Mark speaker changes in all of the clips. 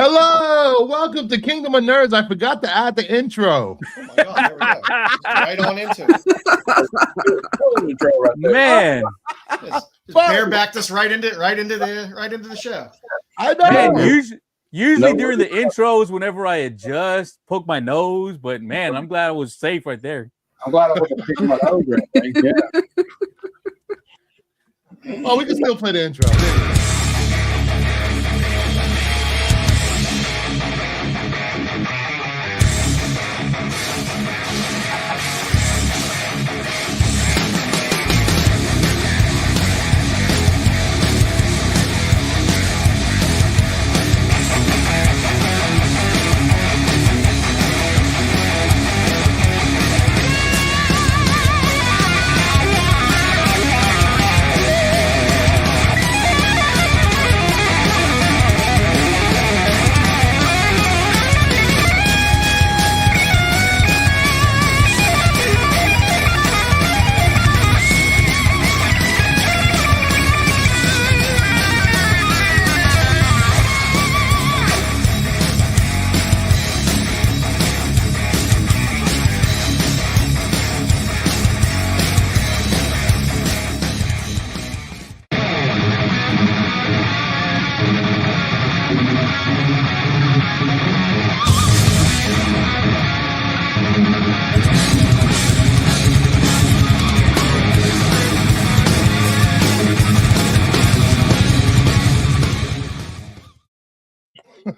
Speaker 1: Hello, welcome to Kingdom of Nerds. I forgot to add the intro.
Speaker 2: Oh my God, there we go. Right on into it.
Speaker 3: Man,
Speaker 2: Just Bear backed us right into the show.
Speaker 1: I know.
Speaker 3: man, usually during the intros, whenever I adjust, poke my nose, but man, I'm glad I was safe right there.
Speaker 4: I'm glad I wasn't picking my nose or anything. Yeah.
Speaker 1: Oh, we can still play the intro.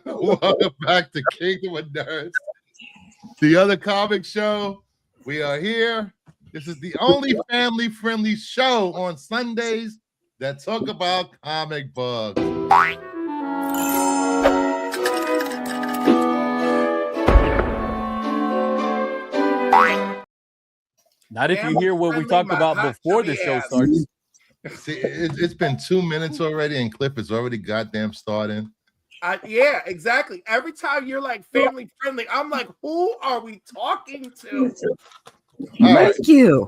Speaker 1: Welcome back to Kingdom of Nerds, the other comic show. We are here. This is the only family-friendly show on Sundays that talk about comic books.
Speaker 3: Not if you hear what we talked about before the show starts.
Speaker 1: See, it's been 2 minutes already, and Cliff is already goddamn starting.
Speaker 5: Yeah, exactly. Every time you're like family friendly, I'm like, who are we talking to?
Speaker 6: Thank you.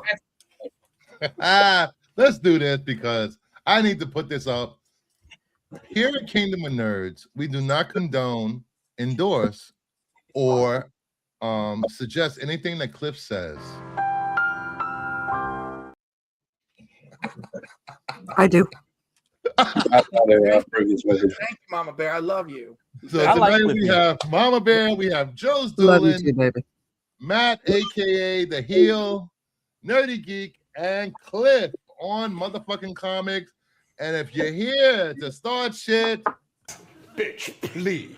Speaker 1: Let's do this because I need to put this up. Here at Kingdom of Nerds, we do not condone, endorse, or suggest anything that Cliff says.
Speaker 6: I do.
Speaker 5: Thank you, Mama Bear. I love you.
Speaker 1: So
Speaker 3: I like
Speaker 1: tonight we
Speaker 3: Cliffy.
Speaker 1: have Mama Bear, we have Joe's
Speaker 6: Love you
Speaker 1: Doolin,
Speaker 6: too, baby.
Speaker 1: Matt, aka The Heel, Nerdy Geek, and Cliff on motherfucking comics. And if you're here to start shit, bitch, please.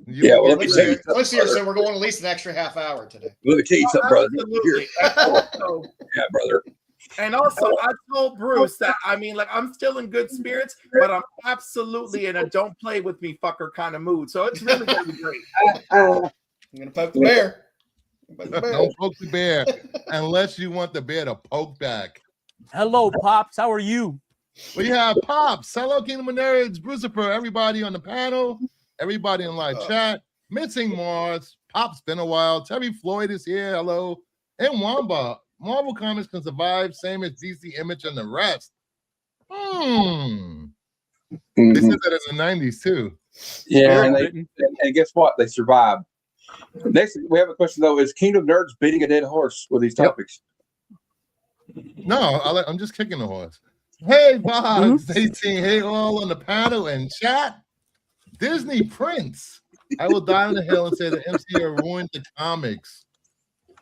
Speaker 4: Yeah, well,
Speaker 2: Let's hear. So we're going at least an extra half hour today.
Speaker 4: Let me tell you something, brother.
Speaker 5: Absolutely.
Speaker 4: Yeah, brother.
Speaker 5: And also, I told Bruce that I'm still in good spirits, but I'm absolutely in a don't play with me fucker kind of mood. So it's really gonna be great.
Speaker 2: I'm gonna poke the bear.
Speaker 1: Don't poke the bear unless you want the bear to poke back.
Speaker 3: Hello, Pops. How are you?
Speaker 1: We have Pops, hello Kingdom of Nerds, Brucifer, everybody on the panel, everybody in live chat, Missing Mars, Pop's been a while, Terry Floyd is here, hello, and Wamba. Marvel Comics can survive, same as DC Image and the rest. They said that in the 90s too.
Speaker 4: Yeah, and guess what? They survived. Next, we have a question though: is Kingdom Nerds beating a dead horse with these topics?
Speaker 1: No, I'm just kicking the horse. Hey, Bob, 18, hey, all on the panel and chat. Disney Prince. I will die on the hill and say the MCU ruined the comics.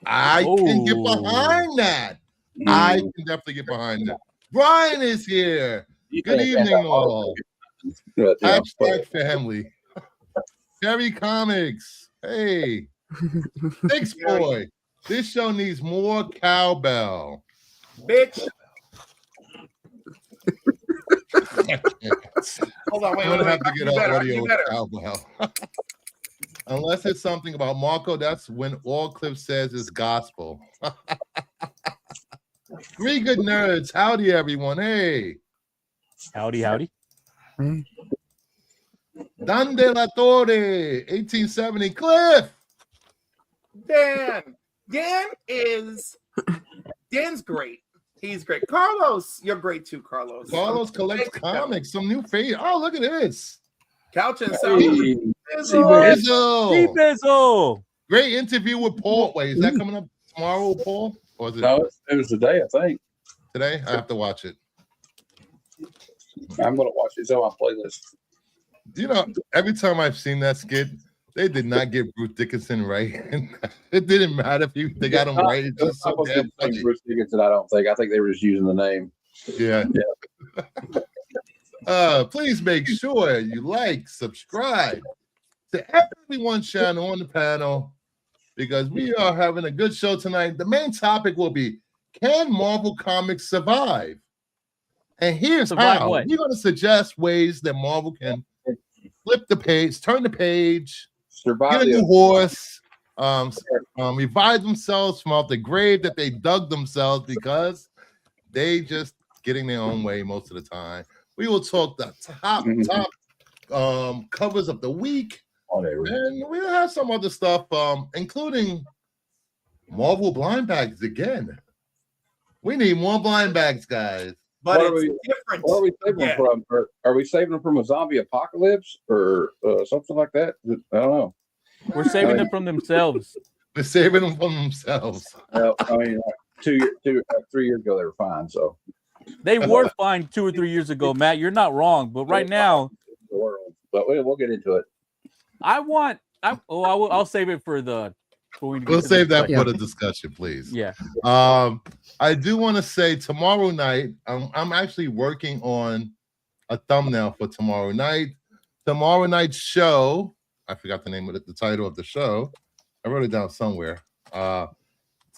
Speaker 1: I can get behind that. I can definitely get behind that. Brian is here. Good evening, all. Hashtag family. Terry Comics. Hey. Six Boy. This show needs more cowbell.
Speaker 5: Bitch. Hold on, wait.
Speaker 1: I'm gonna have to get
Speaker 5: You
Speaker 1: an
Speaker 5: better,
Speaker 1: audio
Speaker 5: you better.
Speaker 1: cowbell. Unless it's something about Marco, that's when all Cliff says is gospel. Three good nerds. Howdy, everyone. Hey.
Speaker 3: Howdy, howdy.
Speaker 1: Dan de la Torre, 1870. Cliff.
Speaker 5: Dan. Dan's great. He's great. Carlos, you're great too, Carlos.
Speaker 1: Carlos collects comics. Some new fate. Oh, look at this.
Speaker 5: Couch and
Speaker 4: Hey,
Speaker 5: sound.
Speaker 1: Rizzo.
Speaker 3: Bizzle.
Speaker 1: Great interview with Paul. Wait, is that coming up tomorrow, Paul? Or is it
Speaker 4: No, it was today, I think.
Speaker 1: today? I have to watch it.
Speaker 4: I'm gonna watch it. It's on my playlist.
Speaker 1: You know, every time I've seen that skit, they did not get Bruce Dickinson right. It didn't matter if they got him right. It's just so damn funny.
Speaker 4: Bruce Dickinson, I don't think. I think they were just using the name.
Speaker 1: Yeah. Please make sure you like, subscribe to everyone's channel on the panel because we are having a good show tonight. The main topic will be, can Marvel Comics survive? And here's
Speaker 3: Survive
Speaker 1: how.
Speaker 3: what?
Speaker 1: We're going to suggest ways that Marvel can flip the page, turn the page,
Speaker 4: Survive
Speaker 1: get a new
Speaker 4: the
Speaker 1: horse, revive themselves from off the grave that they dug themselves because they just getting their own way most of the time. We will talk the top covers of the week, and we'll have some other stuff, including Marvel blind bags again. We need more blind bags, guys.
Speaker 5: But
Speaker 4: What are
Speaker 5: it's different.
Speaker 4: What are we saving
Speaker 5: Yeah.
Speaker 4: them from? Are we saving them from a zombie apocalypse or something like that? I don't know.
Speaker 3: We're saving them from themselves.
Speaker 1: They're saving them from themselves.
Speaker 4: Well, I mean, 3 years ago they were fine. So
Speaker 3: They were fine 2 or 3 years ago, Matt. You're not wrong, but right now,
Speaker 4: the world. But we'll get into it.
Speaker 3: I'll save it for the.
Speaker 1: We'll save that
Speaker 3: Yeah.
Speaker 1: for the discussion, please.
Speaker 3: Yeah.
Speaker 1: I do want to say tomorrow night, I'm actually working on a thumbnail for tomorrow night. Tomorrow night's show, I forgot the name of the title of the show. I wrote it down somewhere.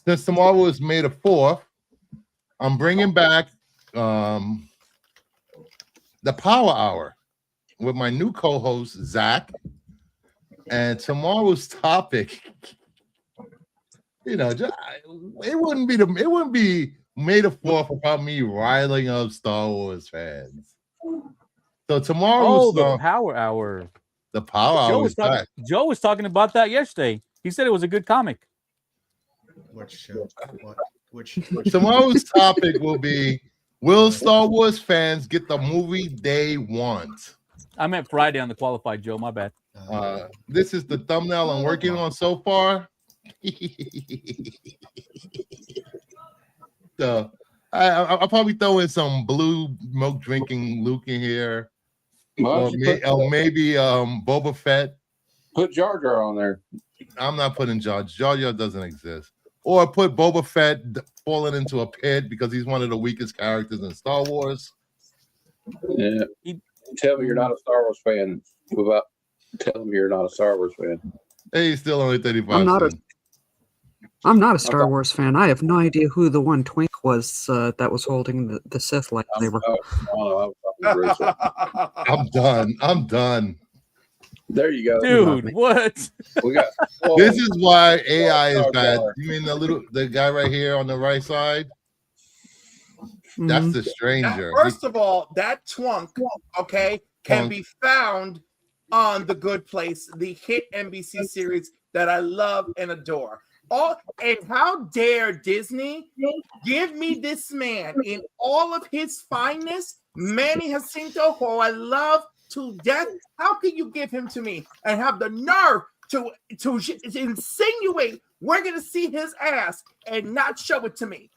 Speaker 1: Since tomorrow is May the 4th, I'm bringing back the Power Hour with my new co-host, Zach. And tomorrow's topic, you know, it wouldn't be May the 4th without me riling up Star Wars fans. So tomorrow's
Speaker 3: the Power Hour.
Speaker 1: The Power Hour is back.
Speaker 3: Joe was talking about that yesterday. He said it was a good comic.
Speaker 2: Which show? Which
Speaker 1: Tomorrow's topic will be, will Star Wars fans get the movie they want?
Speaker 3: I meant Friday on the qualified, Joe. My bad.
Speaker 1: This is the thumbnail I'm working on so far. So I'll probably throw in some blue milk drinking Luke in here. Or maybe Boba Fett.
Speaker 4: Put Jar Jar on there.
Speaker 1: I'm not putting Jar Jar doesn't exist. Or put Boba Fett falling into a pit because he's one of the weakest characters in Star Wars.
Speaker 4: Yeah. Tell me you're not a Star Wars fan without telling me you're not a Star Wars fan.
Speaker 1: Hey, he's still only 35.
Speaker 6: I'm not a Star Wars fan. I have no idea who the one twink was that was holding the Sith lightsaber.
Speaker 1: I'm done. I'm done.
Speaker 4: There you go,
Speaker 3: dude. What?
Speaker 4: We got.
Speaker 1: This is why AI is bad. You mean the guy right here on the right side? That's the stranger.
Speaker 5: Now, first of all, that twunk, okay, can be found on The Good Place, the hit NBC series that I love and adore. And how dare Disney give me this man in all of his fineness, Manny Jacinto, who I love to death. How can you give him to me and have the nerve to insinuate we're going to see his ass and not show it to me?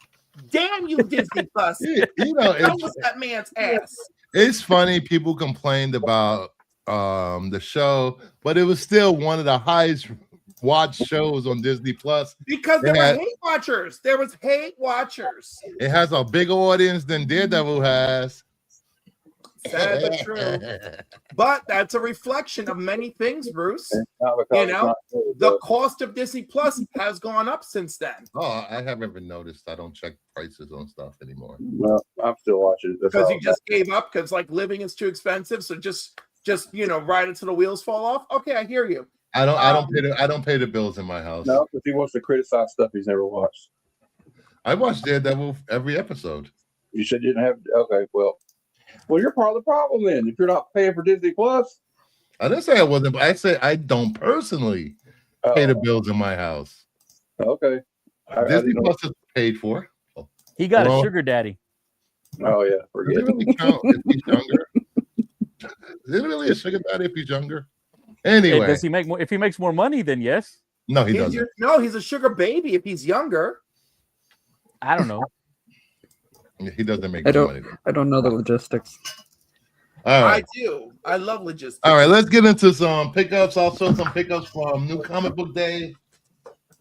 Speaker 5: Damn you, Disney Plus.
Speaker 1: You know,
Speaker 5: that was that man's ass.
Speaker 1: It's funny people complained about the show, but it was still one of the highest watched shows on Disney Plus
Speaker 5: because there were hate watchers. There was hate watchers.
Speaker 1: It has a bigger audience than Daredevil has.
Speaker 5: Sad but true. But that's a reflection of many things, Bruce. You know, the cost of Disney Plus has gone up since then.
Speaker 1: Oh, I haven't even noticed. I don't check prices on stuff anymore.
Speaker 4: No, I'm still watching it.
Speaker 5: Because you just gave up because like living is too expensive. So just ride it till the wheels fall off. Okay, I hear you.
Speaker 1: I don't pay the bills in my house.
Speaker 4: No, because he wants to criticize stuff he's never watched.
Speaker 1: I watch Daredevil every episode.
Speaker 4: You said you didn't have. Okay, well, you're part of the problem then. If you're not paying for Disney Plus,
Speaker 1: I didn't say I wasn't. But I say I don't personally pay the bills in my house.
Speaker 4: Okay,
Speaker 1: Disney Plus is paid for.
Speaker 3: He got
Speaker 1: Well-
Speaker 3: a sugar daddy.
Speaker 4: Oh yeah,
Speaker 1: Does
Speaker 4: forget.
Speaker 1: it really count if he's younger? Is it really a sugar daddy if he's younger? Anyway,
Speaker 3: Does he make more? If he makes more money, then yes.
Speaker 1: no, he doesn't.
Speaker 5: No, he's a sugar baby if he's younger.
Speaker 3: I don't know.
Speaker 1: He doesn't make
Speaker 6: I
Speaker 1: no
Speaker 6: don't-
Speaker 1: money. Though.
Speaker 6: I don't know the logistics.
Speaker 1: All right.
Speaker 5: I do. I love logistics.
Speaker 1: All right, let's get into some pickups. Also, some pickups from New Comic Book Day.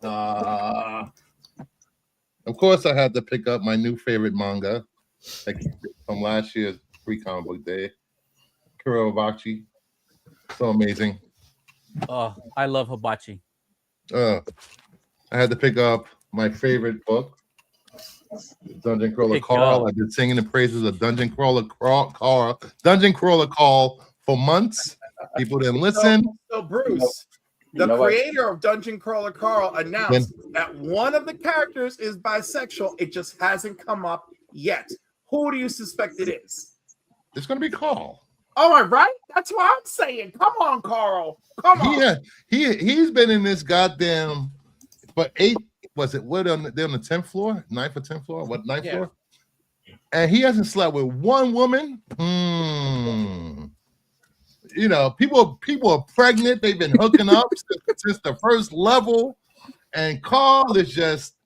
Speaker 1: Of course, I had to pick up my new favorite manga from last year's Free Comic Book Day, Kurobachi. So amazing.
Speaker 3: I love hibachi.
Speaker 1: I had to pick up my favorite book, Dungeon Crawler
Speaker 3: Pick
Speaker 1: Carl.
Speaker 3: up.
Speaker 1: I've been singing the praises of Dungeon Crawler Carl, Dungeon Crawler Carl for months. People didn't listen.
Speaker 5: So Bruce, the
Speaker 4: Nobody-
Speaker 5: creator of Dungeon Crawler Carl, announced that one of the characters is bisexual. It just hasn't come up yet. Who do you suspect it is?
Speaker 1: It's gonna be Carl.
Speaker 5: Oh, am I right? That's what I'm saying. Come on, Carl. Come on.
Speaker 1: He's been in this goddamn but 8 was it what on they're on the 10th floor, 9th or 10th floor, what 9th
Speaker 5: Yeah.
Speaker 1: floor, and he hasn't slept with one woman. You know, people are pregnant, they've been hooking up since the first level, and Carl is just,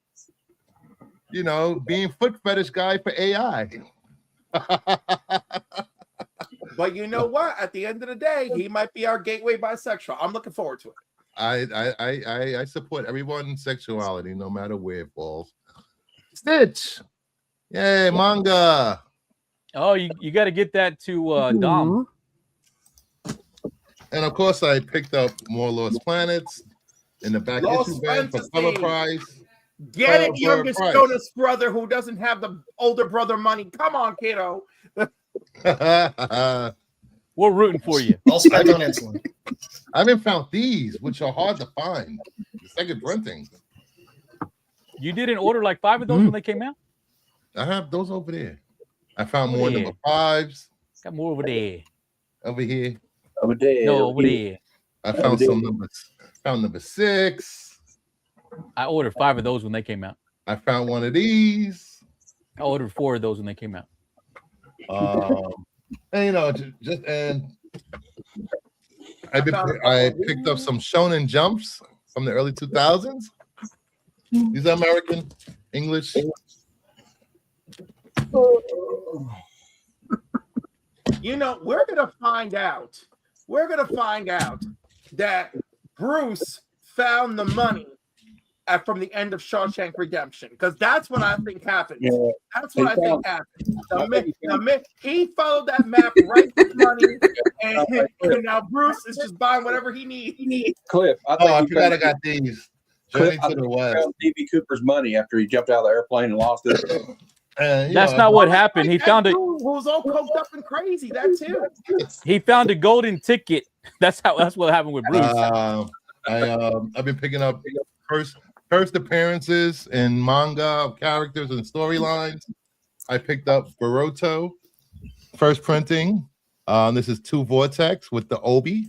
Speaker 1: you know, being foot fetish guy for AI.
Speaker 5: But you know what? At the end of the day, he might be our gateway bisexual. I'm looking forward to it.
Speaker 1: I support everyone's sexuality, no matter where it falls. Stitch, yay, manga.
Speaker 3: Oh, you got to get that to Dom.
Speaker 1: And of course, I picked up more Lost Planets in the back
Speaker 5: Lost
Speaker 1: issue bin for
Speaker 5: Fantasy.
Speaker 1: cover price.
Speaker 5: Get it,
Speaker 1: For
Speaker 5: youngest
Speaker 1: price.
Speaker 5: Jonas brother who doesn't have the older brother money. Come on, kiddo.
Speaker 1: I
Speaker 3: We're rooting for you.
Speaker 2: All spent on insulin.
Speaker 1: haven't found these, which are hard to find. The second printing.
Speaker 3: You didn't order like 5 of those when they came out?
Speaker 1: I have those over there. I found
Speaker 3: Over
Speaker 1: more
Speaker 3: there.
Speaker 1: number 5s
Speaker 3: Got more over there.
Speaker 1: over here.
Speaker 4: Over there.
Speaker 3: No, over there.
Speaker 1: I found some numbers. Found number 6.
Speaker 3: I ordered 5 of those when they came out.
Speaker 1: I found one of these.
Speaker 3: I ordered 4 of those when they came out.
Speaker 1: And you know, just and I picked up some Shonen Jumps from the early 2000s. These are American, English.
Speaker 5: You know, we're gonna find out. We're gonna find out that Bruce found the money from the end of Shawshank Redemption, because that's what I think happened.
Speaker 4: Yeah.
Speaker 5: That's what I think happened. He followed that map right to money, and now Bruce is just buying whatever he needs.
Speaker 4: Cliff.
Speaker 1: Oh, I forgot I got these. Journey
Speaker 4: Cliff, I
Speaker 1: to
Speaker 4: think
Speaker 1: the
Speaker 4: he
Speaker 1: West.
Speaker 4: found D.B. Cooper's money after he jumped out of the airplane and lost it.
Speaker 1: And, you
Speaker 3: That's
Speaker 1: know,
Speaker 3: not what happened. He
Speaker 5: That
Speaker 3: found
Speaker 5: dude
Speaker 3: it.
Speaker 5: who's all coked up and crazy. That too.
Speaker 3: He found a golden ticket. That's what happened with Bruce.
Speaker 1: I've been picking up first appearances in manga of characters and storylines. I picked up Boruto, first printing. This is 2 Vortex with the Obi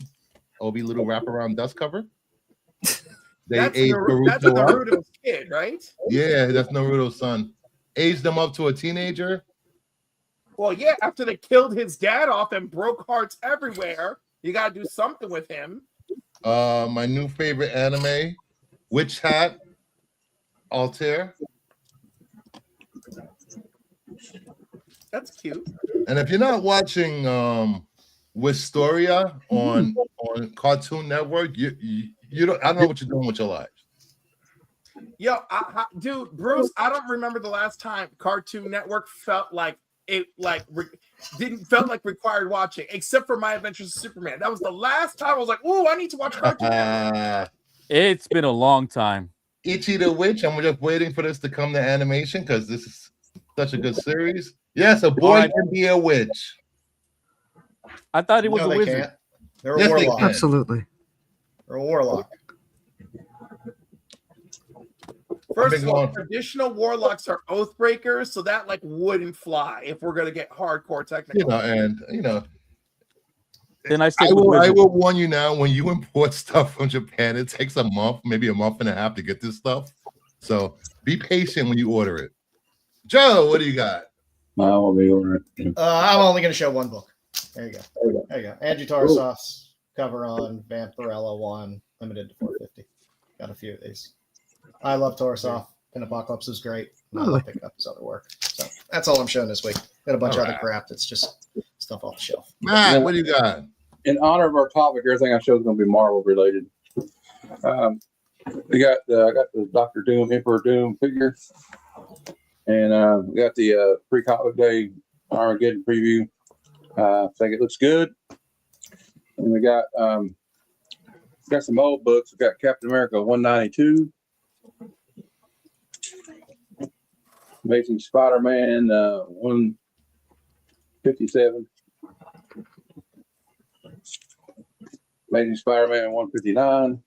Speaker 1: little wraparound dust cover. They
Speaker 5: That's
Speaker 1: aged
Speaker 5: that's
Speaker 1: Boruto up.
Speaker 5: Naruto's kid, right?
Speaker 1: Yeah, that's Naruto's son. Aged him up to a teenager.
Speaker 5: Well, yeah, after they killed his dad off and broke hearts everywhere, you got to do something with him.
Speaker 1: My new favorite anime, Witch Hat, Altair.
Speaker 5: That's cute.
Speaker 1: And if you're not watching Wistoria on Cartoon Network, you don't. I don't know what you're doing with your lives.
Speaker 5: Yo, dude, Bruce, I don't remember the last time Cartoon Network felt like it felt like required watching, except for My Adventures of Superman. That was the last time I was like, "Ooh, I need to watch Cartoon Network."
Speaker 3: It's been a long time.
Speaker 1: Ichi the Witch. I'm just waiting for this to come to animation because this is such a good series. Yes, a boy
Speaker 3: Alright.
Speaker 1: can be a witch.
Speaker 3: I thought it was
Speaker 2: No,
Speaker 3: a
Speaker 2: they
Speaker 3: wizard.
Speaker 2: can't. They're a
Speaker 1: Yes, they
Speaker 2: warlock.
Speaker 1: can.
Speaker 6: Absolutely.
Speaker 2: They're a warlock.
Speaker 5: First
Speaker 1: been
Speaker 5: of all,
Speaker 1: going-
Speaker 5: traditional warlocks are oath breakers, so that like wouldn't fly if we're gonna get hardcore technical.
Speaker 1: You know, and you know,
Speaker 3: Then I stick
Speaker 1: I
Speaker 3: with
Speaker 1: will
Speaker 3: wizard.
Speaker 1: warn you now. When you import stuff from Japan, it takes a month, maybe a month and a half to get this stuff. So be patient when you order it. Joe, what do you got?
Speaker 4: I'll be over it.
Speaker 2: I'm only going to show one book. There you go. There you go. Andrew Tarasov's cover on Vampirella 1, limited to 450. Got a few of these. I love Tarasov. And Apocalypse is great. And I love picking up his other work. So that's all I'm showing this week. Got a bunch of other crap that's just stuff off the shelf.
Speaker 1: Matt, what do you got?
Speaker 4: In honor of our topic, everything I show is going to be Marvel related. We got I got the Doctor Doom, Emperor Doom figure, and we got the pre-comic day Armageddon preview. I think it looks good. And we got some old books. We got Captain America 192, Amazing Spider-Man 157. Amazing Spider-Man 159,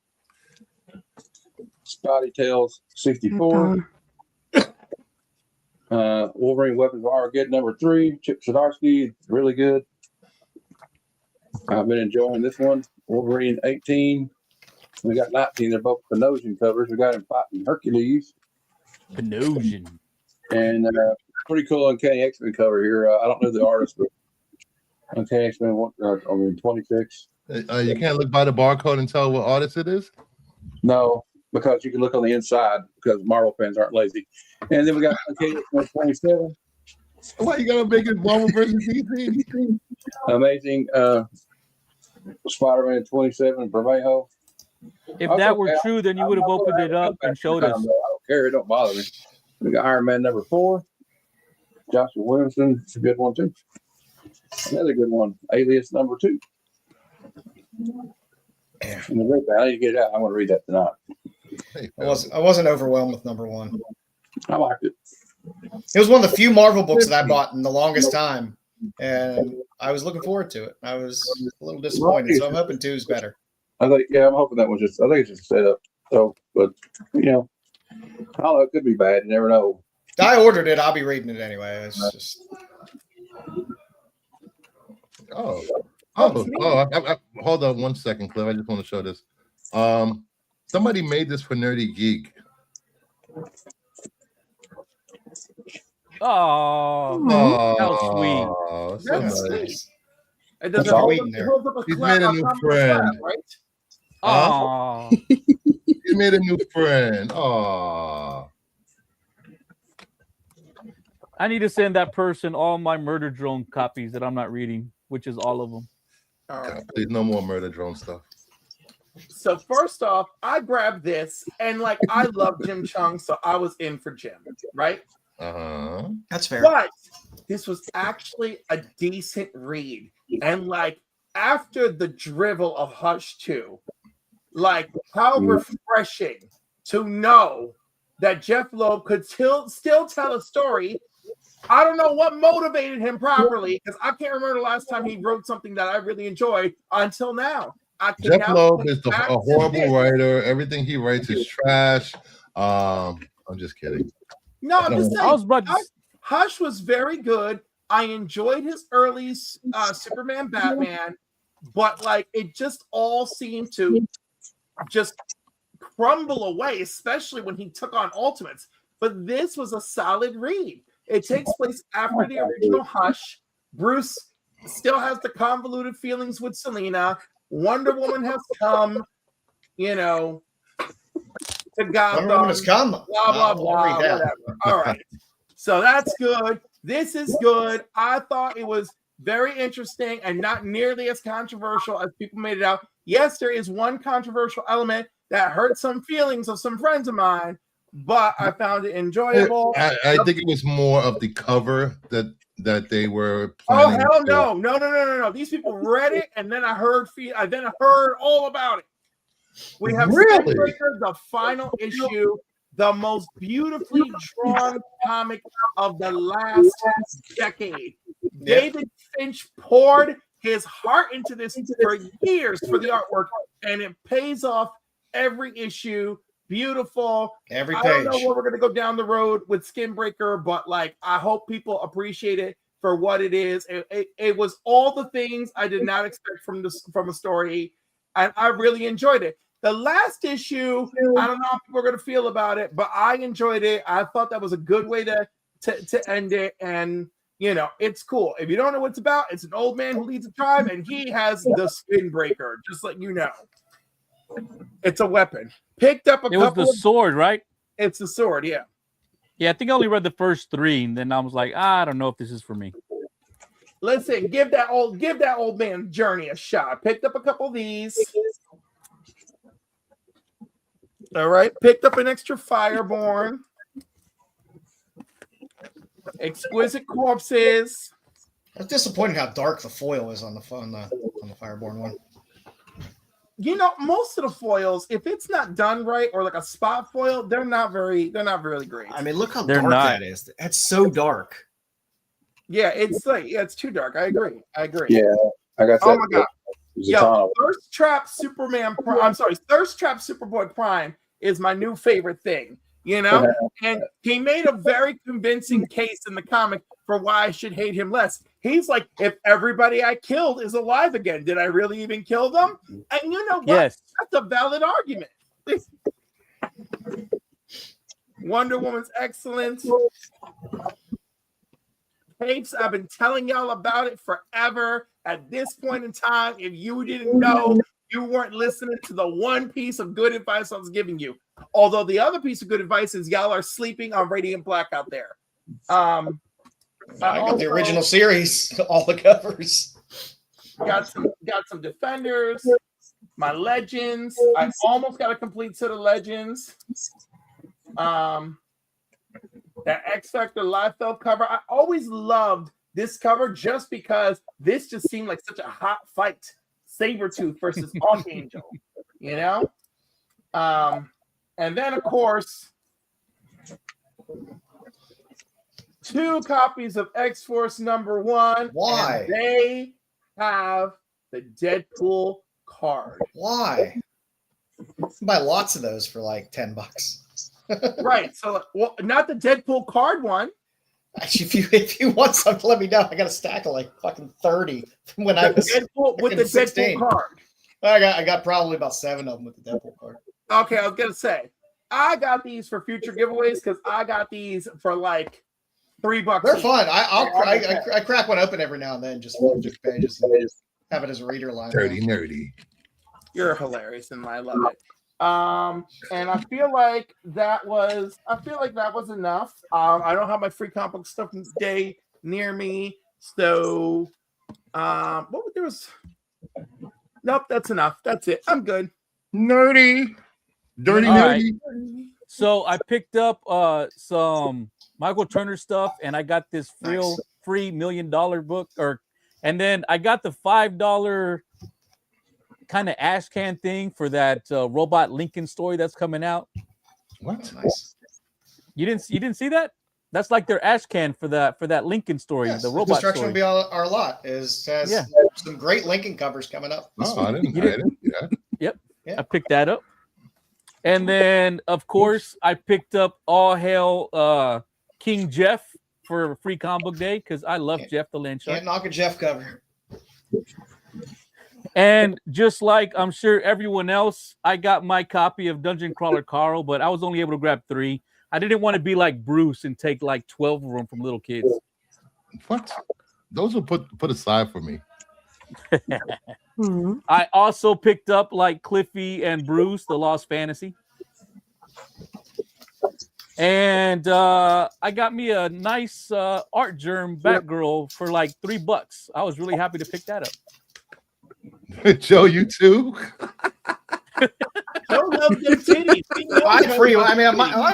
Speaker 4: Spotty Tales 64, Wolverine Weapons of Armageddon number 3, Chip Zdarsky, really good. I've been enjoying this one. Wolverine 18, we got 19. They're both Panosian covers. We got him fighting Hercules.
Speaker 3: Panosian.
Speaker 4: And pretty cool Uncanny X-Men cover here. I don't know the artist, but Uncanny X-Men 26.
Speaker 1: You can't look by the barcode and tell what artist it is?
Speaker 4: No, because you can look on the inside because Marvel fans aren't lazy. And then we got Uncanny X-Men 27.
Speaker 1: Why you gotta make it Marvel versus DC?
Speaker 4: Amazing Spider-Man 27, Bermejo.
Speaker 3: If that were true, then you would have opened it up and showed us.
Speaker 4: I don't care. It don't bother me. We got Iron Man number 4. Joshua Williamson. It's a good one, too. Another good one. Alias number 2. And the red band, I need to get it out. I want to read that tonight.
Speaker 1: Hey,
Speaker 2: I wasn't overwhelmed with number 1.
Speaker 4: I liked it.
Speaker 2: It was one of the few Marvel books that I bought in the longest time, and I was looking forward to it. I was a little disappointed, so I'm hoping 2 is better.
Speaker 4: I'm hoping that was just, I think it's just a setup. So, but, I don't know, it could be bad. You never know.
Speaker 2: I ordered it. I'll be reading it anyway. It's just.
Speaker 1: Hold on 1 second, Cliff. I just want to show this. Somebody made this for Nerdy Geek.
Speaker 3: Oh, how sweet.
Speaker 1: So
Speaker 5: That's
Speaker 1: nice.
Speaker 5: sweet. It doesn't
Speaker 2: That's all
Speaker 5: hold
Speaker 2: we
Speaker 5: up,
Speaker 2: in
Speaker 5: it
Speaker 2: there.
Speaker 5: holds up a
Speaker 1: He's
Speaker 5: slab
Speaker 1: made a
Speaker 5: on
Speaker 1: new
Speaker 5: top of the
Speaker 1: friend.
Speaker 5: slab, right?
Speaker 3: Oh,
Speaker 1: He made a new friend. Oh,
Speaker 3: I need to send that person all my Murder Drone copies that I'm not reading, which is all of them.
Speaker 5: All right.
Speaker 1: please, no more Murder Drone stuff.
Speaker 5: So first off, I grabbed this, and like I love Jim Chung, so I was in for Jim, right?
Speaker 2: That's fair.
Speaker 5: But this was actually a decent read, and like after the drivel of Hush 2, like how refreshing to know that Jeff Loeb could still tell a story. I don't know what motivated him properly because I can't remember the last time he wrote something that I really enjoyed until now.
Speaker 1: Jeff Loeb is a horrible writer. Everything he writes is trash. I'm just kidding.
Speaker 5: No, I'm just
Speaker 3: I was about
Speaker 5: saying.
Speaker 3: to,
Speaker 5: Hush was very good. I enjoyed his early Superman, Batman, but like it just all seemed to just crumble away, especially when he took on Ultimates. But this was a solid read. It takes place after the original Hush. Bruce still has the convoluted feelings with Selena. Wonder Woman has come, to Gotham.
Speaker 2: Wonder Woman has come.
Speaker 5: Blah, blah,
Speaker 2: I'll
Speaker 5: blah,
Speaker 2: read that.
Speaker 5: whatever. All right. So that's good. This is good. I thought it was very interesting and not nearly as controversial as people made it out. Yes, there is one controversial element that hurt some feelings of some friends of mine, but I found it enjoyable.
Speaker 1: I think it was more of the cover that they were
Speaker 5: Oh
Speaker 1: planning.
Speaker 5: hell no! These people read it, and then I heard all about it. We have
Speaker 1: Really?
Speaker 5: Skinbreaker, the final issue, the most beautifully drawn comic of the last decade.
Speaker 2: Yeah.
Speaker 5: David Finch poured his heart into this for years for the artwork, and it pays off every issue. Beautiful.
Speaker 2: Every
Speaker 5: I don't
Speaker 2: page.
Speaker 5: know where we're gonna go down the road with Skinbreaker, but like I hope people appreciate it for what it is. It was all the things I did not expect from a story, and I really enjoyed it. The last issue, I don't know how people are gonna feel about it, but I enjoyed it. I thought that was a good way to to end it, and it's cool. If you don't know what it's about, it's an old man who leads a tribe, and he has the spin breaker, just like it's a weapon. Picked up
Speaker 3: It was the sword, right?
Speaker 5: It's the sword, yeah.
Speaker 3: Yeah, I think I only read the first 3, and then I was like, I don't know if this is for me.
Speaker 5: Listen, give that old man Journey a shot. Picked up a couple of these. All right, picked up an extra Fireborn. Exquisite Corpses.
Speaker 2: It's disappointing how dark the foil is on the Fireborn one.
Speaker 5: Most of the foils, if it's not done right or like a spot foil, they're not really great.
Speaker 7: I mean, look how
Speaker 3: They're
Speaker 7: dark
Speaker 3: not.
Speaker 7: that is. That's so dark.
Speaker 5: Yeah, it's too dark. I agree.
Speaker 4: Yeah, I got that.
Speaker 5: Oh my god.
Speaker 4: Zatanna.
Speaker 5: Thirst Trap Superman Prime. I'm sorry, Thirst Trap Superboy Prime is my new favorite thing. And he made a very convincing case in the comic for why I should hate him less. He's like, if everybody I killed is alive again, did I really even kill them? And you know what?
Speaker 3: Yes.
Speaker 5: That's a valid argument. Wonder Woman's excellent. Capes, I've been telling y'all about it forever. At this point in time, if you didn't know, you weren't listening to the one piece of good advice I was giving you. Although the other piece of good advice is y'all are sleeping on Radiant Black out there.
Speaker 2: I got the original series, all the covers.
Speaker 5: Got some Defenders, my Legends. I almost got a complete set of Legends. That X Factor Liefeld cover. I always loved this cover just because this just seemed like such a hot fight. Sabretooth versus Archangel, and then of course 2 copies of X-Force #1.
Speaker 2: Why?
Speaker 5: And they have the Deadpool card.
Speaker 2: Why? You can buy lots of those for like $10.
Speaker 5: Right. So, not the Deadpool card one.
Speaker 2: Actually, if you want some, let me know. I got a stack of like fucking 30 from when I was
Speaker 5: Deadpool with the
Speaker 2: 16.
Speaker 5: Deadpool card.
Speaker 2: I got probably about 7 of them with the Deadpool card.
Speaker 5: Okay, I was gonna say I got these for future giveaways because I got these for like $3.
Speaker 2: They're fun. I crack one open every now and then, just flip through pages and have it as a reader line.
Speaker 1: Dirty nerdy.
Speaker 5: You're hilarious, and I love it. And I feel like that was enough. I don't have my free comic book stuff day near me, so nope, that's enough. That's it. I'm good.
Speaker 1: Dirty
Speaker 3: All right.
Speaker 1: nerdy.
Speaker 3: So I picked up some Michael Turner stuff, and I got this free $1 million book, and then I got the $5 kind of ash can thing for that Robot Lincoln story that's coming out.
Speaker 1: What?
Speaker 2: Nice.
Speaker 3: You didn't see that? That's like their ash can for that Lincoln story,
Speaker 2: Yes,
Speaker 3: the robot
Speaker 2: Destruction
Speaker 3: story.
Speaker 2: will be our lot. Has
Speaker 3: Yeah.
Speaker 2: some great Lincoln covers coming up.
Speaker 1: Oh, I didn't.
Speaker 3: Yep.
Speaker 2: Yeah.
Speaker 3: I picked that up. And then of course I picked up All Hail King Jeff for free comic book day because I love Jeff the Land Shark.
Speaker 2: Can't knock a Jeff cover.
Speaker 3: And just like I'm sure everyone else, I got my copy of Dungeon Crawler Carl, but I was only able to grab 3. I didn't want to be like Bruce and take like 12 of them from little kids.
Speaker 1: What? Those were put aside for me.
Speaker 6: Mhm.
Speaker 3: I also picked up like Cliffy and Bruce, the Lost Fantasy. And I got me a nice Art Germ Batgirl for like $3. I was really happy to pick that up.
Speaker 1: Joe, you too?
Speaker 5: Joe loves them titties.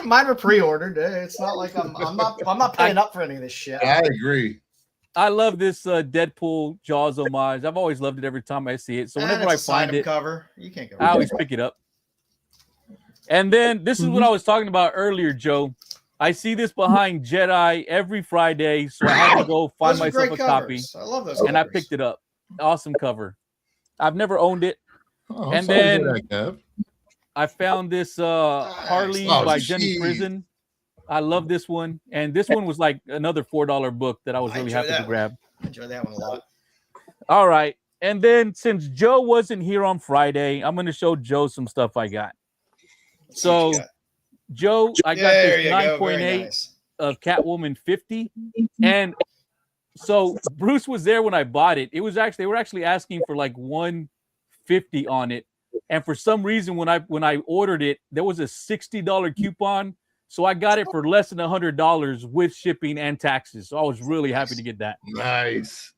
Speaker 2: Mine were pre-ordered. It's not like I'm not paying up for any of this shit.
Speaker 1: I agree.
Speaker 3: I love this Deadpool Jaws homage. I've always loved it every time I see it. So whenever I find it,
Speaker 2: cover, you can't go.
Speaker 3: I always pick it up. And then this is what I was talking about earlier, Joe. I see this behind Jedi every Friday, so I had to go find
Speaker 2: Those are
Speaker 3: myself
Speaker 2: great
Speaker 3: a copy,
Speaker 2: covers. I love those.
Speaker 3: and I
Speaker 2: covers.
Speaker 3: picked it up. Awesome cover. I've never owned it.
Speaker 1: Oh,
Speaker 3: And
Speaker 1: sorry to hear
Speaker 3: then-
Speaker 1: that, Kev.
Speaker 3: I found this Harley
Speaker 1: Oh,
Speaker 3: by
Speaker 1: geez.
Speaker 3: Jenny Prison. I love this one, and this one was like another $4 book that I was
Speaker 2: I
Speaker 3: really
Speaker 2: enjoy
Speaker 3: happy to
Speaker 2: that
Speaker 3: grab.
Speaker 2: I enjoy that one a lot.
Speaker 3: All right, and then since Joe wasn't here on Friday, I'm going to show Joe some stuff I got.
Speaker 2: Let's see what
Speaker 3: So,
Speaker 2: you got.
Speaker 3: Joe, I got
Speaker 2: There
Speaker 3: this
Speaker 2: you go. Very
Speaker 3: 9.8
Speaker 2: nice.
Speaker 3: of Catwoman 50, and so Bruce was there when I bought it. It was actually they were actually asking for like 150 on it, and for some reason when I ordered it, there was a $60 coupon, so I got it for less than $100 with shipping and taxes. So I was really happy to get that.
Speaker 1: Nice.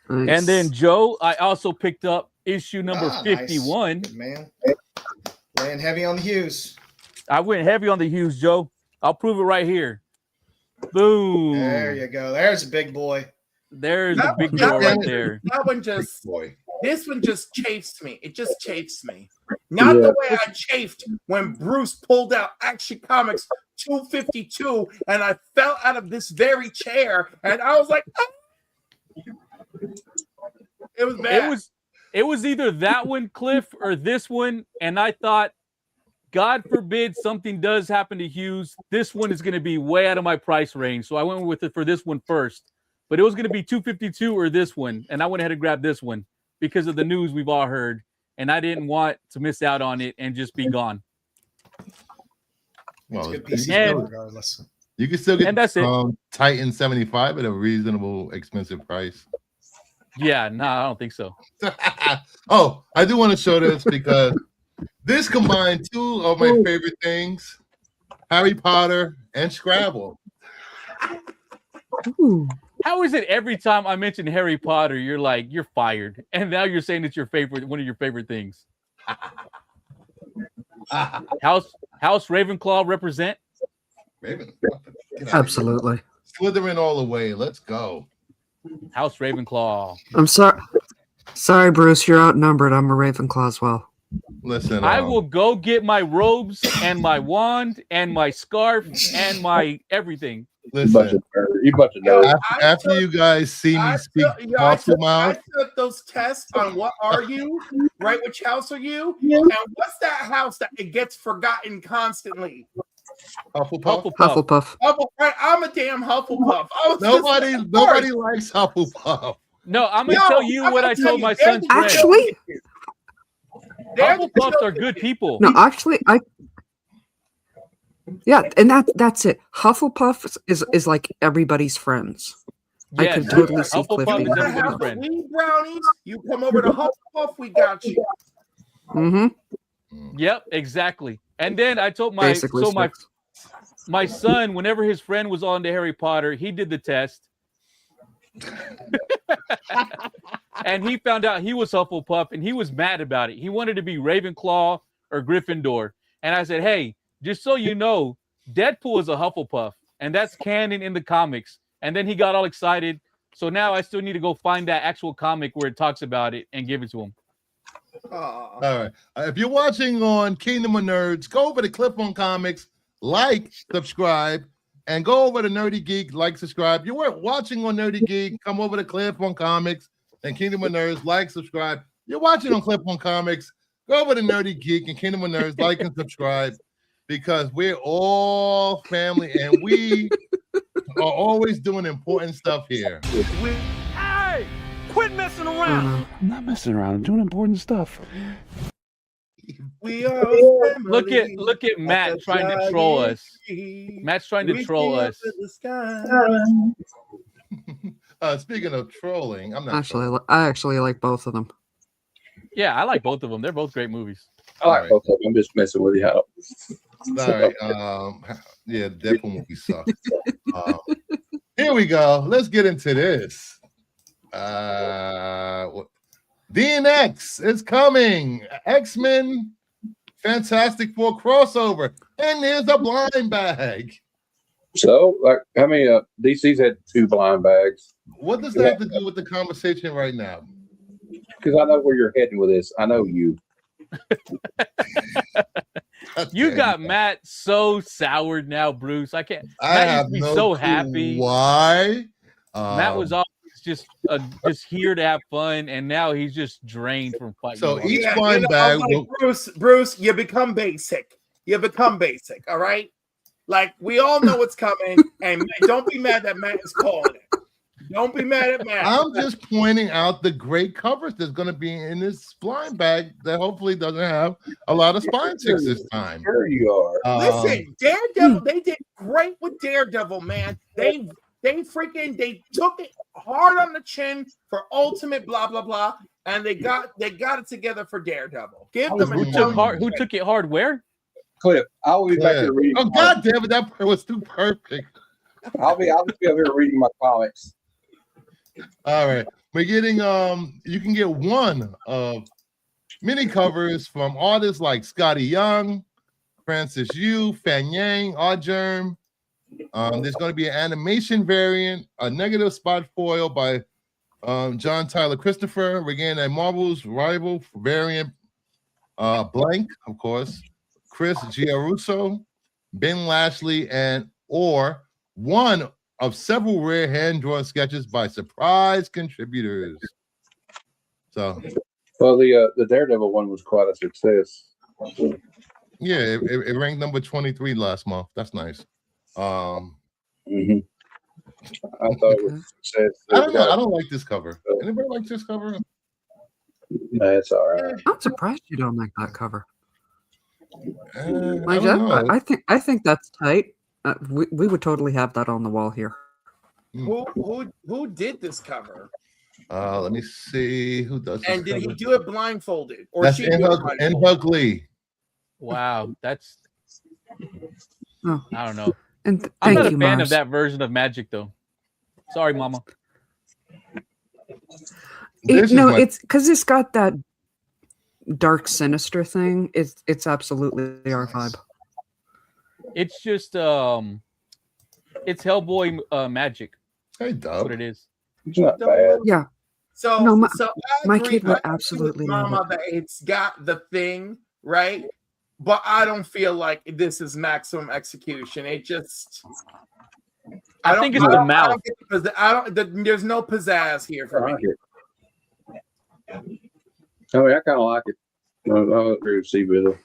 Speaker 3: And then Joe, I also picked up issue number
Speaker 2: Nice.
Speaker 3: 51.
Speaker 2: Good man. Laying heavy on the Hughes.
Speaker 3: I went heavy on the Hughes, Joe. I'll prove it right here. Boom.
Speaker 2: There you go. There's a big boy.
Speaker 3: There's the big
Speaker 5: that
Speaker 3: boy right
Speaker 5: one-
Speaker 3: there.
Speaker 5: That one just,
Speaker 1: Boy.
Speaker 5: this one just chafes me. It just chafes me. Not the way I chafed when Bruce pulled out Action Comics 252 and I fell out of this very chair and I was like, oh. It was bad.
Speaker 3: It was either that one, Cliff, or this one, and I thought, God forbid something does happen to Hughes, this one is going to be way out of my price range. So I went with it for this one first. But it was going to be 252 or this one, and I went ahead and grabbed this one because of the news we've all heard, and I didn't want to miss out on it and just be gone.
Speaker 2: It's
Speaker 1: Well,
Speaker 2: a good piece
Speaker 3: And-
Speaker 2: of regardless.
Speaker 1: you can still get
Speaker 3: And that's it.
Speaker 1: Titan 75 at a reasonable, expensive price.
Speaker 3: Yeah, no, I don't think so.
Speaker 1: Oh, I do want to show this because this combined two of my favorite things: Harry Potter and Scrabble.
Speaker 6: Ooh.
Speaker 3: How is it every time I mention Harry Potter, you're like, you're fired, and now you're saying it's your favorite, one of your favorite things? House Ravenclaw represent.
Speaker 1: Raven, get out of here.
Speaker 6: Absolutely.
Speaker 1: Slytherin all the way. Let's go.
Speaker 3: House Ravenclaw.
Speaker 6: I'm sorry. Sorry, Bruce. You're outnumbered. I'm a Ravenclaw as well.
Speaker 1: Listen,
Speaker 3: I will go get my robes and my wand and my scarf and my everything.
Speaker 4: You bunch
Speaker 1: listen.
Speaker 4: of nerds. You bunch of nerds.
Speaker 1: After you guys see me speak
Speaker 5: I
Speaker 1: off the mouth,
Speaker 5: took those tests on what are you, right? Which house are you? And what's that house that it gets forgotten constantly?
Speaker 1: Hufflepuff.
Speaker 6: Hufflepuff.
Speaker 5: Hufflepuff. Right, I'm a damn Hufflepuff. I was just
Speaker 1: Nobody
Speaker 5: like,
Speaker 1: likes Hufflepuff.
Speaker 3: No, I'm gonna
Speaker 5: No,
Speaker 3: tell you
Speaker 5: I'm
Speaker 3: what
Speaker 5: gonna
Speaker 3: I
Speaker 5: tell
Speaker 3: told
Speaker 5: you,
Speaker 3: my
Speaker 5: they're
Speaker 3: son's
Speaker 5: the
Speaker 3: friend.
Speaker 6: Actually,
Speaker 5: They're the
Speaker 3: Hufflepuffs are
Speaker 5: children.
Speaker 3: good people.
Speaker 6: no, actually, yeah, and that's it. Hufflepuff is like everybody's friends. I
Speaker 3: Yes,
Speaker 6: could totally see Cliff
Speaker 3: Hufflepuff
Speaker 6: being
Speaker 3: is
Speaker 6: one of
Speaker 3: everybody's
Speaker 6: them.
Speaker 3: friend.
Speaker 5: Weed brownies. You come over to Hufflepuff, we got you.
Speaker 6: Mm-hmm.
Speaker 3: Yep, exactly. And then I told my
Speaker 6: Basically, Snips.
Speaker 3: my son, whenever his friend was on to Harry Potter, he did the test. And he found out he was Hufflepuff and he was mad about it. He wanted to be Ravenclaw or Gryffindor. And I said, hey, just so you know, Deadpool is a Hufflepuff and that's canon in the comics. And then he got all excited. So now I still need to go find that actual comic where it talks about it and give it to him.
Speaker 5: Aw.
Speaker 1: All right. If you're watching on Kingdom of Nerds, go over to Clip on Comics, like, subscribe, and go over to Nerdy Geek, like, subscribe. You weren't watching on Nerdy Geek, come over to Clip on Comics and Kingdom of Nerds, like, subscribe. You're watching on Clip on Comics, go over to Nerdy Geek and Kingdom of Nerds, like and subscribe, because we're all family and we are always doing important stuff here.
Speaker 8: Hey, quit messing around.
Speaker 6: Oh,
Speaker 8: I'm not messing around. I'm doing important stuff.
Speaker 5: We are family.
Speaker 3: Look at Matt trying to troll us. Matt's trying to troll us.
Speaker 1: Speaking of trolling, I'm not
Speaker 6: actually, I actually like both of them.
Speaker 3: Yeah, I like both of them. They're both great movies.
Speaker 4: I like both of them. I'm just messing with you.
Speaker 1: All right. Yeah, Deadpool movie sucks. Here we go. Let's get into this. DNX is coming. X-Men Fantastic Four crossover. And there's a blind bag.
Speaker 4: So, like, how many DC's had 2 blind bags?
Speaker 1: What does that have to do with the conversation right now?
Speaker 4: Because I know where you're heading with this. I know you.
Speaker 3: You
Speaker 1: Okay.
Speaker 3: got Matt so soured now, Bruce. I can't.
Speaker 1: I
Speaker 3: Matt
Speaker 1: have
Speaker 3: used to be
Speaker 1: no
Speaker 3: so
Speaker 1: clue
Speaker 3: happy.
Speaker 1: Why?
Speaker 3: Matt was always just here to have fun, and now he's just drained from fighting.
Speaker 1: So
Speaker 3: you.
Speaker 1: each
Speaker 5: Yeah,
Speaker 1: blind
Speaker 5: you know,
Speaker 1: bag
Speaker 5: like,
Speaker 1: will,
Speaker 5: Bruce, you become basic. You become basic, all right? Like, we all know what's coming, and don't be mad that Matt is calling it. Don't be mad at Matt.
Speaker 1: I'm just pointing out the great covers that's going to be in this blind bag that hopefully doesn't have a lot of spine ticks this time.
Speaker 4: Sure you are.
Speaker 5: Listen, Daredevil, they did great with Daredevil, man. They took it hard on the chin for Ultimate blah blah blah, and they got it together for Daredevil. Give them a
Speaker 3: Who took it hard? Where?
Speaker 4: Cliff, I'll be back here reading.
Speaker 1: Oh God damn it, that part was too perfect.
Speaker 4: I'll just be over here reading my comics.
Speaker 1: All right, we're getting you can get one of mini covers from artists like Scotty Young, Francis Yu, Fan Yang, Oddgerm. There's going to be an animation variant, a negative spot foil by John Tyler Christopher. We're getting a Marvel's rival variant, blank, of course, Chris Giarusso, Ben Lashley, or one of several rare hand-drawn sketches by surprise contributors. So,
Speaker 4: well, the Daredevil one was quite a success.
Speaker 1: Yeah, it ranked number 23 last month. That's nice.
Speaker 4: I thought it was a success.
Speaker 1: I don't know. I don't like this cover. Anybody like this cover?
Speaker 4: That's all right.
Speaker 6: I'm surprised you don't like that cover.
Speaker 1: I
Speaker 6: Like
Speaker 1: don't
Speaker 6: that,
Speaker 1: know.
Speaker 6: I think that's tight. We would totally have that on the wall here.
Speaker 5: Who did this cover?
Speaker 1: Let me see who does this.
Speaker 5: And did he
Speaker 1: cover.
Speaker 5: do it blindfolded? Or
Speaker 1: That's
Speaker 5: she do it blindfolded?
Speaker 1: Inhug Lee.
Speaker 3: Wow, that's
Speaker 6: Oh,
Speaker 3: I don't know.
Speaker 6: and
Speaker 3: I'm
Speaker 6: thank
Speaker 3: not a
Speaker 6: you,
Speaker 3: fan
Speaker 6: Mars.
Speaker 3: of that version of Magic though. Sorry, Mama.
Speaker 1: This is
Speaker 6: No,
Speaker 1: my-
Speaker 6: it's because it's got that dark, sinister thing. It's absolutely our vibe.
Speaker 3: It's just it's Hellboy magic.
Speaker 1: Hey,
Speaker 3: That's
Speaker 1: Dub.
Speaker 3: what it is.
Speaker 4: It's not bad.
Speaker 6: Yeah.
Speaker 5: So,
Speaker 6: No, my-
Speaker 5: so I
Speaker 6: my
Speaker 5: agree-
Speaker 6: kid would
Speaker 5: I agree with
Speaker 6: absolutely love
Speaker 5: Mama that it's got the thing right, but I don't feel like this is maximum execution. It just,
Speaker 3: I think it's the mouth.
Speaker 5: Because there's no pizzazz here
Speaker 4: I
Speaker 5: for
Speaker 4: like
Speaker 5: me.
Speaker 4: it. I mean, I kind of like it. I agree with C-Bizzle.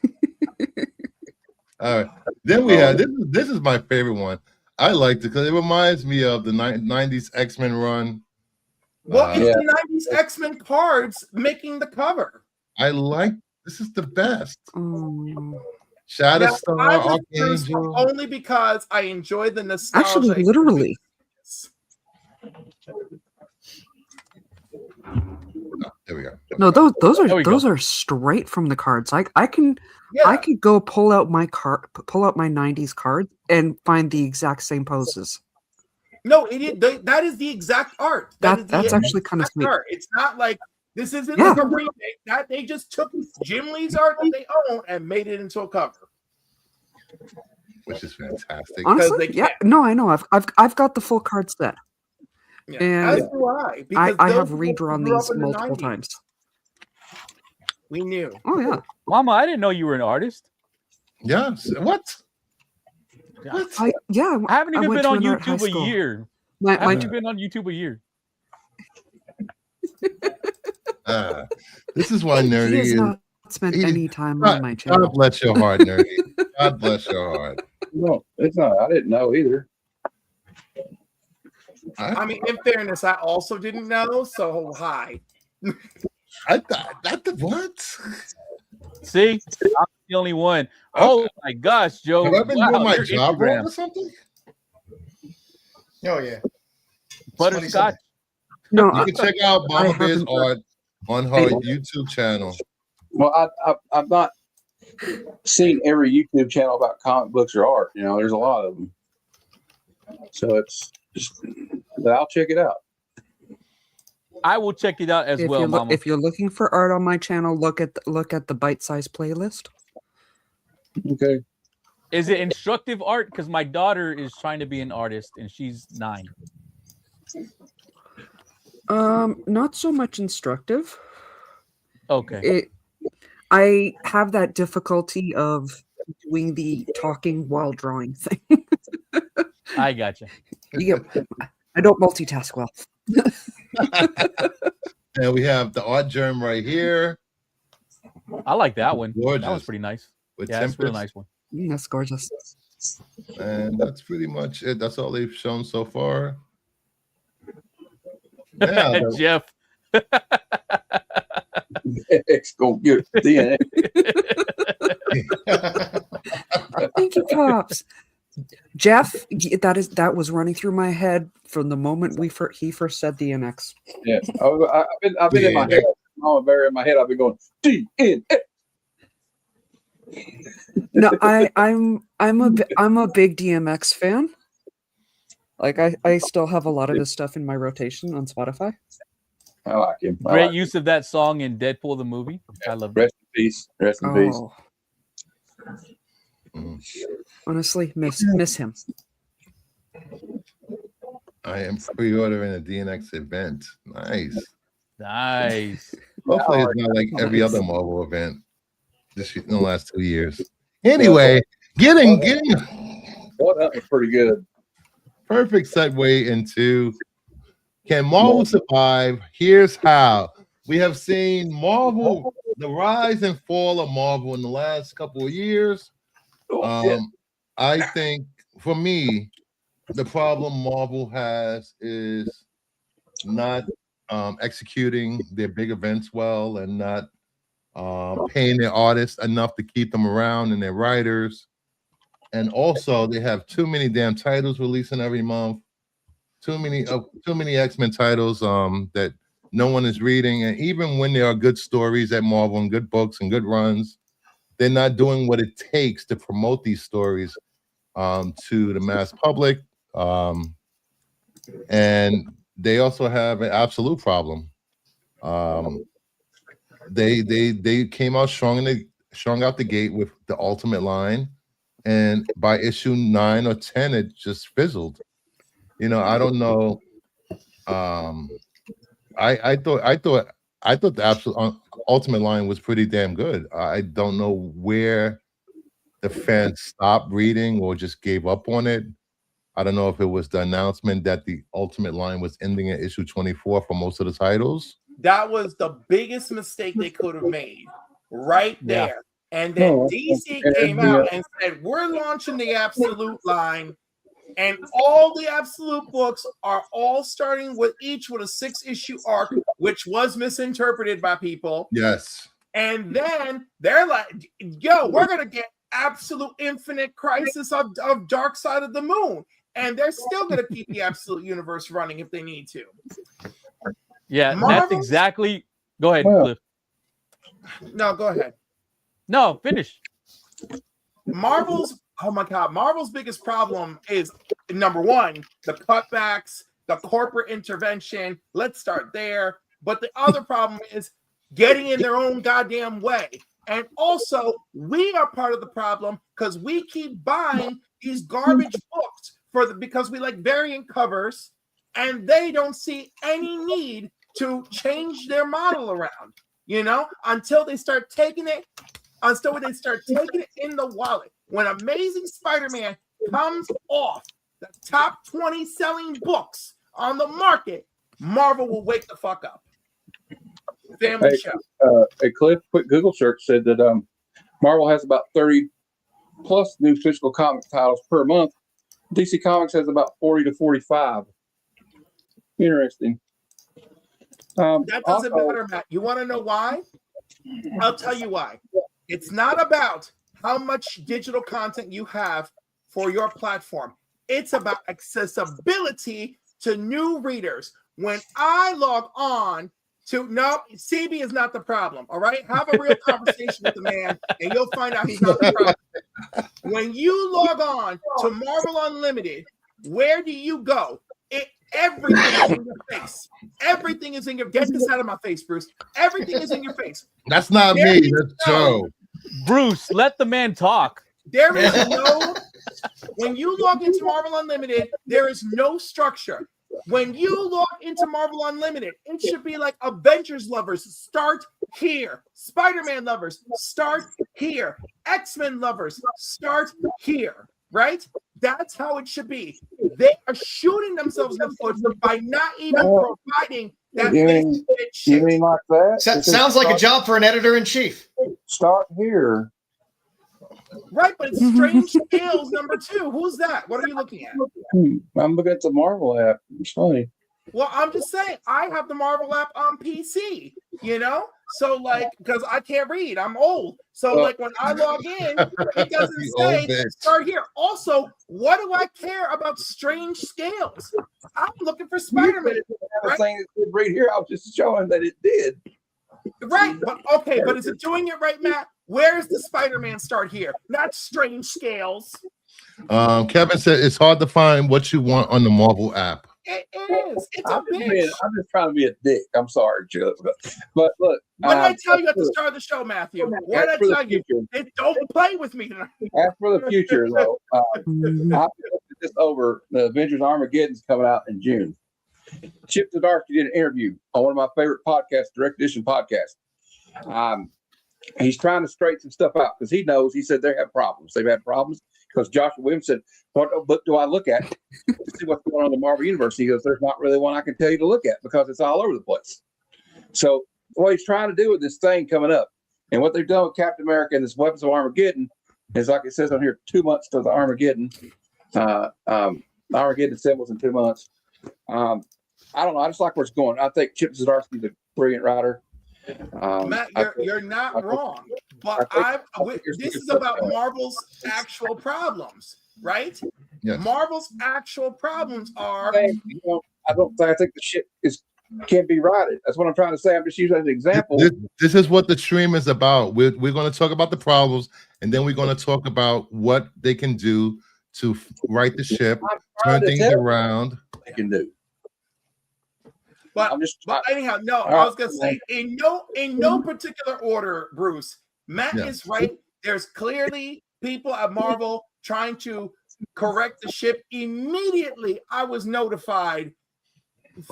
Speaker 1: All right. Then we have this is my favorite one. I liked it because it reminds me of the 90s X-Men run.
Speaker 5: Well, it's
Speaker 4: Yeah.
Speaker 5: the 90s X-Men cards making the cover.
Speaker 1: I like this is the best.
Speaker 6: Oh.
Speaker 1: Shatterstar,
Speaker 5: Now, I was first
Speaker 1: Archangel.
Speaker 5: only because I enjoy the nostalgia.
Speaker 6: Actually, literally.
Speaker 1: Oh, there we go.
Speaker 6: No, those
Speaker 3: There we
Speaker 6: are
Speaker 3: go.
Speaker 6: straight from the cards. I can
Speaker 5: Yeah.
Speaker 6: I could go pull out my 90s card and find the exact same poses.
Speaker 5: No, that is the exact art. That is the
Speaker 6: That's actually kind of
Speaker 5: exact
Speaker 6: sweet.
Speaker 5: art. It's not like this isn't
Speaker 6: Yeah.
Speaker 5: like a remake. That they just took Jim Lee's art that they own and made it into a cover.
Speaker 1: Which is fantastic.
Speaker 6: Honestly,
Speaker 5: they
Speaker 6: yeah.
Speaker 5: can't.
Speaker 6: No, I know. I've got the full card set.
Speaker 5: Yeah,
Speaker 6: And
Speaker 5: as do I. Because
Speaker 6: I
Speaker 5: those
Speaker 6: have
Speaker 5: people
Speaker 6: redrawn
Speaker 5: grew up
Speaker 6: these
Speaker 5: in the
Speaker 6: multiple
Speaker 5: 90s.
Speaker 6: times.
Speaker 5: We knew.
Speaker 6: Oh yeah.
Speaker 3: Mama, I didn't know you were an artist.
Speaker 1: Yes. What? What?
Speaker 3: I haven't
Speaker 6: I
Speaker 3: even
Speaker 6: went
Speaker 3: been
Speaker 6: to
Speaker 3: on
Speaker 6: an art high
Speaker 3: YouTube a
Speaker 6: school.
Speaker 3: year.
Speaker 6: My
Speaker 3: I haven't even been on YouTube a year.
Speaker 1: This is why
Speaker 6: he
Speaker 1: nerdy
Speaker 6: has
Speaker 1: is.
Speaker 6: not spent
Speaker 1: he-
Speaker 6: any time on my
Speaker 1: God
Speaker 6: channel.
Speaker 1: bless your heart, nerdy. God bless your heart.
Speaker 4: No, it's not. I didn't know either.
Speaker 5: I mean, in fairness, I also didn't know. So hi.
Speaker 1: I thought that the what?
Speaker 3: See, I'm the only one. Oh my gosh, Joe!
Speaker 1: Have I been doing my
Speaker 3: your
Speaker 1: job wrong
Speaker 3: Instagram.
Speaker 1: or something?
Speaker 2: Oh yeah.
Speaker 3: Butterscotch.
Speaker 6: No,
Speaker 1: You can check out
Speaker 6: I
Speaker 1: Mama Bear's
Speaker 6: haven't-
Speaker 1: art on her YouTube channel.
Speaker 4: Well, I've not seen every YouTube channel about comic books or art. You know, there's a lot of them. So it's just, but I'll check it out.
Speaker 3: I will check it out as well, Mama.
Speaker 6: if you're looking for art on my channel, look at the bite-sized playlist.
Speaker 4: Okay.
Speaker 3: Is it instructive art? Because my daughter is trying to be an artist and she's 9.
Speaker 6: Not so much instructive.
Speaker 3: Okay.
Speaker 6: I have that difficulty of doing the talking while drawing thing.
Speaker 3: I gotcha.
Speaker 6: I don't multitask well.
Speaker 1: And we have the art germ right here
Speaker 3: I like that one.
Speaker 1: Gorgeous.
Speaker 3: That was pretty nice.
Speaker 1: with
Speaker 3: Yeah, that's a real
Speaker 1: Tempest.
Speaker 3: nice one.
Speaker 6: That's gorgeous.
Speaker 1: And that's pretty much it. That's all they've shown so far. Yeah,
Speaker 3: Jeff.
Speaker 4: X gonna get DNA.
Speaker 6: Thank you, Pops. Jeff, that was running through my head from the moment he first said DNX.
Speaker 4: Yeah, I've been in my head. In my head, I've been going DNA.
Speaker 6: No, I'm a big DMX fan. Like I still have a lot of his stuff in my rotation on Spotify.
Speaker 4: I like him.
Speaker 3: Great use of that song in Deadpool the movie. I love it.
Speaker 4: Rest in peace. Rest in peace.
Speaker 6: Honestly, miss him.
Speaker 1: I am pre-ordering a DNX event. Nice.
Speaker 3: Nice.
Speaker 1: Hopefully, it's not like every other Marvel event in the last 2 years. Anyway, getting
Speaker 4: Well, that was pretty good.
Speaker 1: perfect segue into can Marvel survive? Here's how. We have seen Marvel, the rise and fall of Marvel in the last couple of years. I think for me, the problem Marvel has is not executing their big events well and not paying their artists enough to keep them around and their writers. And also, they have too many damn titles releasing every month. Too many X-Men titles that no one is reading. And even when there are good stories at Marvel and good books and good runs, they're not doing what it takes to promote these stories to the mass public. And they also have an absolute problem. They came out strong out the gate with the Ultimate line, and by issue 9 or 10, it just fizzled. You know, I don't know. I thought the absolute Ultimate line was pretty damn good. I don't know where the fans stopped reading or just gave up on it. I don't know if it was the announcement that the Ultimate line was ending at issue 24 for most of the titles.
Speaker 5: That was the biggest mistake they could have made right there.
Speaker 3: Yeah.
Speaker 5: And then DC came out and said, we're launching the Absolute line. And all the Absolute books are all starting with each with a 6-issue arc, which was misinterpreted by people.
Speaker 1: Yes.
Speaker 5: And then they're like, yo, we're going to get Absolute Infinite Crisis of Dark Side of the Moon. And they're still going to keep the Absolute Universe running if they need to.
Speaker 3: Yeah, that's
Speaker 5: Marvel's-
Speaker 3: exactly. Go ahead,
Speaker 4: Well,
Speaker 3: Cliff.
Speaker 5: No, go ahead.
Speaker 3: No, finish.
Speaker 5: Marvel's biggest problem is number one, the cutbacks, the corporate intervention. Let's start there. But the other problem is getting in their own goddamn way. And also, we are part of the problem because we keep buying these garbage books because we like variant covers, and they don't see any need to change their model around, you know, until they start taking it in the wallet. When Amazing Spider-Man comes off the top 20 selling books on the market, Marvel will wake the fuck up. Family show.
Speaker 4: A Cliff, quick Google search said that Marvel has about 30 plus new physical comic titles per month. DC Comics has about 40 to 45. Interesting.
Speaker 5: That doesn't matter, Matt. You want to know why? I'll tell you why. It's not about how much digital content you have for your platform. It's about accessibility to new readers. When I log on CB is not the problem, all right? Have a real conversation with the man, and you'll find out he's not the problem. When you log on to Marvel Unlimited, where do you go? Everything is in your face. Everything is in your. Get this out of my face, Bruce. Everything is in your face.
Speaker 1: That's not me. That's Joe.
Speaker 3: Bruce, let the man talk.
Speaker 5: There is no. When you log into Marvel Unlimited, there is no structure. When you log into Marvel Unlimited, it should be like Avengers lovers start here, Spider-Man lovers start here, X-Men lovers start here, right? That's how it should be. They are shooting themselves in the foot by not even providing that basic shit.
Speaker 4: You mean like that?
Speaker 2: Sounds like a job for an editor-in-chief.
Speaker 4: Start here.
Speaker 5: Right, but it's Strange Tales #2. Who's that? What are you looking at?
Speaker 4: I'm looking at the Marvel app. It's funny.
Speaker 5: Well, I'm just saying, I have the Marvel app on PC, you know? So, like, because I can't read, I'm old. So,
Speaker 4: Well-
Speaker 5: like, when I log in, it doesn't
Speaker 1: You old
Speaker 5: say
Speaker 1: bitch.
Speaker 5: start here. Also, what do I care about strange scales? I'm looking for Spider Man.
Speaker 4: I was saying it did right here. I was just showing that it did.
Speaker 5: Right, but okay, but is it doing it right, Matt? Where's the Spider Man start here? Not strange scales.
Speaker 1: Kevin said it's hard to find what you want on the Marvel app.
Speaker 5: It is. It's a
Speaker 4: I'm
Speaker 5: bitch.
Speaker 4: just trying to be a dick. I'm sorry, Chuck. But look,
Speaker 5: What did I tell you at
Speaker 4: as
Speaker 5: the start of the show, Matthew? What
Speaker 4: for-
Speaker 5: did I
Speaker 4: as for the
Speaker 5: tell you?
Speaker 4: future-
Speaker 5: Don't play with me tonight.
Speaker 4: As for the future, though,
Speaker 6: Mhm.
Speaker 4: I've looked this over. The Avengers Armageddon's coming out in June. Chip Zdarsky did an interview on one of my favorite podcasts, Direct Edition Podcast. He's trying to straighten some stuff out because he knows. He said they have problems. They've had problems because Joshua Williams said, "What book do I look at to see what's going on in the Marvel Universe?" He goes, "There's not really one I can tell you to look at because it's all over the place." So what he's trying to do with this thing coming up, and what they've done with Captain America and this Weapons of Armageddon, is like it says on here, 2 months to the Armageddon. Armageddon symbols in 2 months. I don't know. I just like where it's going. I think Chip Zdarsky's a brilliant writer.
Speaker 5: Matt, you're not wrong. But
Speaker 4: I think
Speaker 5: this is about Marvel's actual problems, right?
Speaker 1: Yes.
Speaker 5: Marvel's actual problems are
Speaker 4: I think the shit can't be righted. That's what I'm trying to say. I'm just using as an example.
Speaker 1: This is what the stream is about. We're going to talk about the problems, and then we're going to talk about what they can do to right the ship,
Speaker 4: I'm
Speaker 1: turn
Speaker 4: trying to
Speaker 1: things
Speaker 4: tell you
Speaker 1: around.
Speaker 4: what they can do.
Speaker 5: but
Speaker 4: I'm just
Speaker 5: But anyhow, no,
Speaker 4: All
Speaker 5: I was
Speaker 4: right.
Speaker 5: gonna say in no particular order, Bruce. Matt
Speaker 1: Yeah.
Speaker 5: is right. There's clearly people at Marvel trying to correct the ship. Immediately, I was notified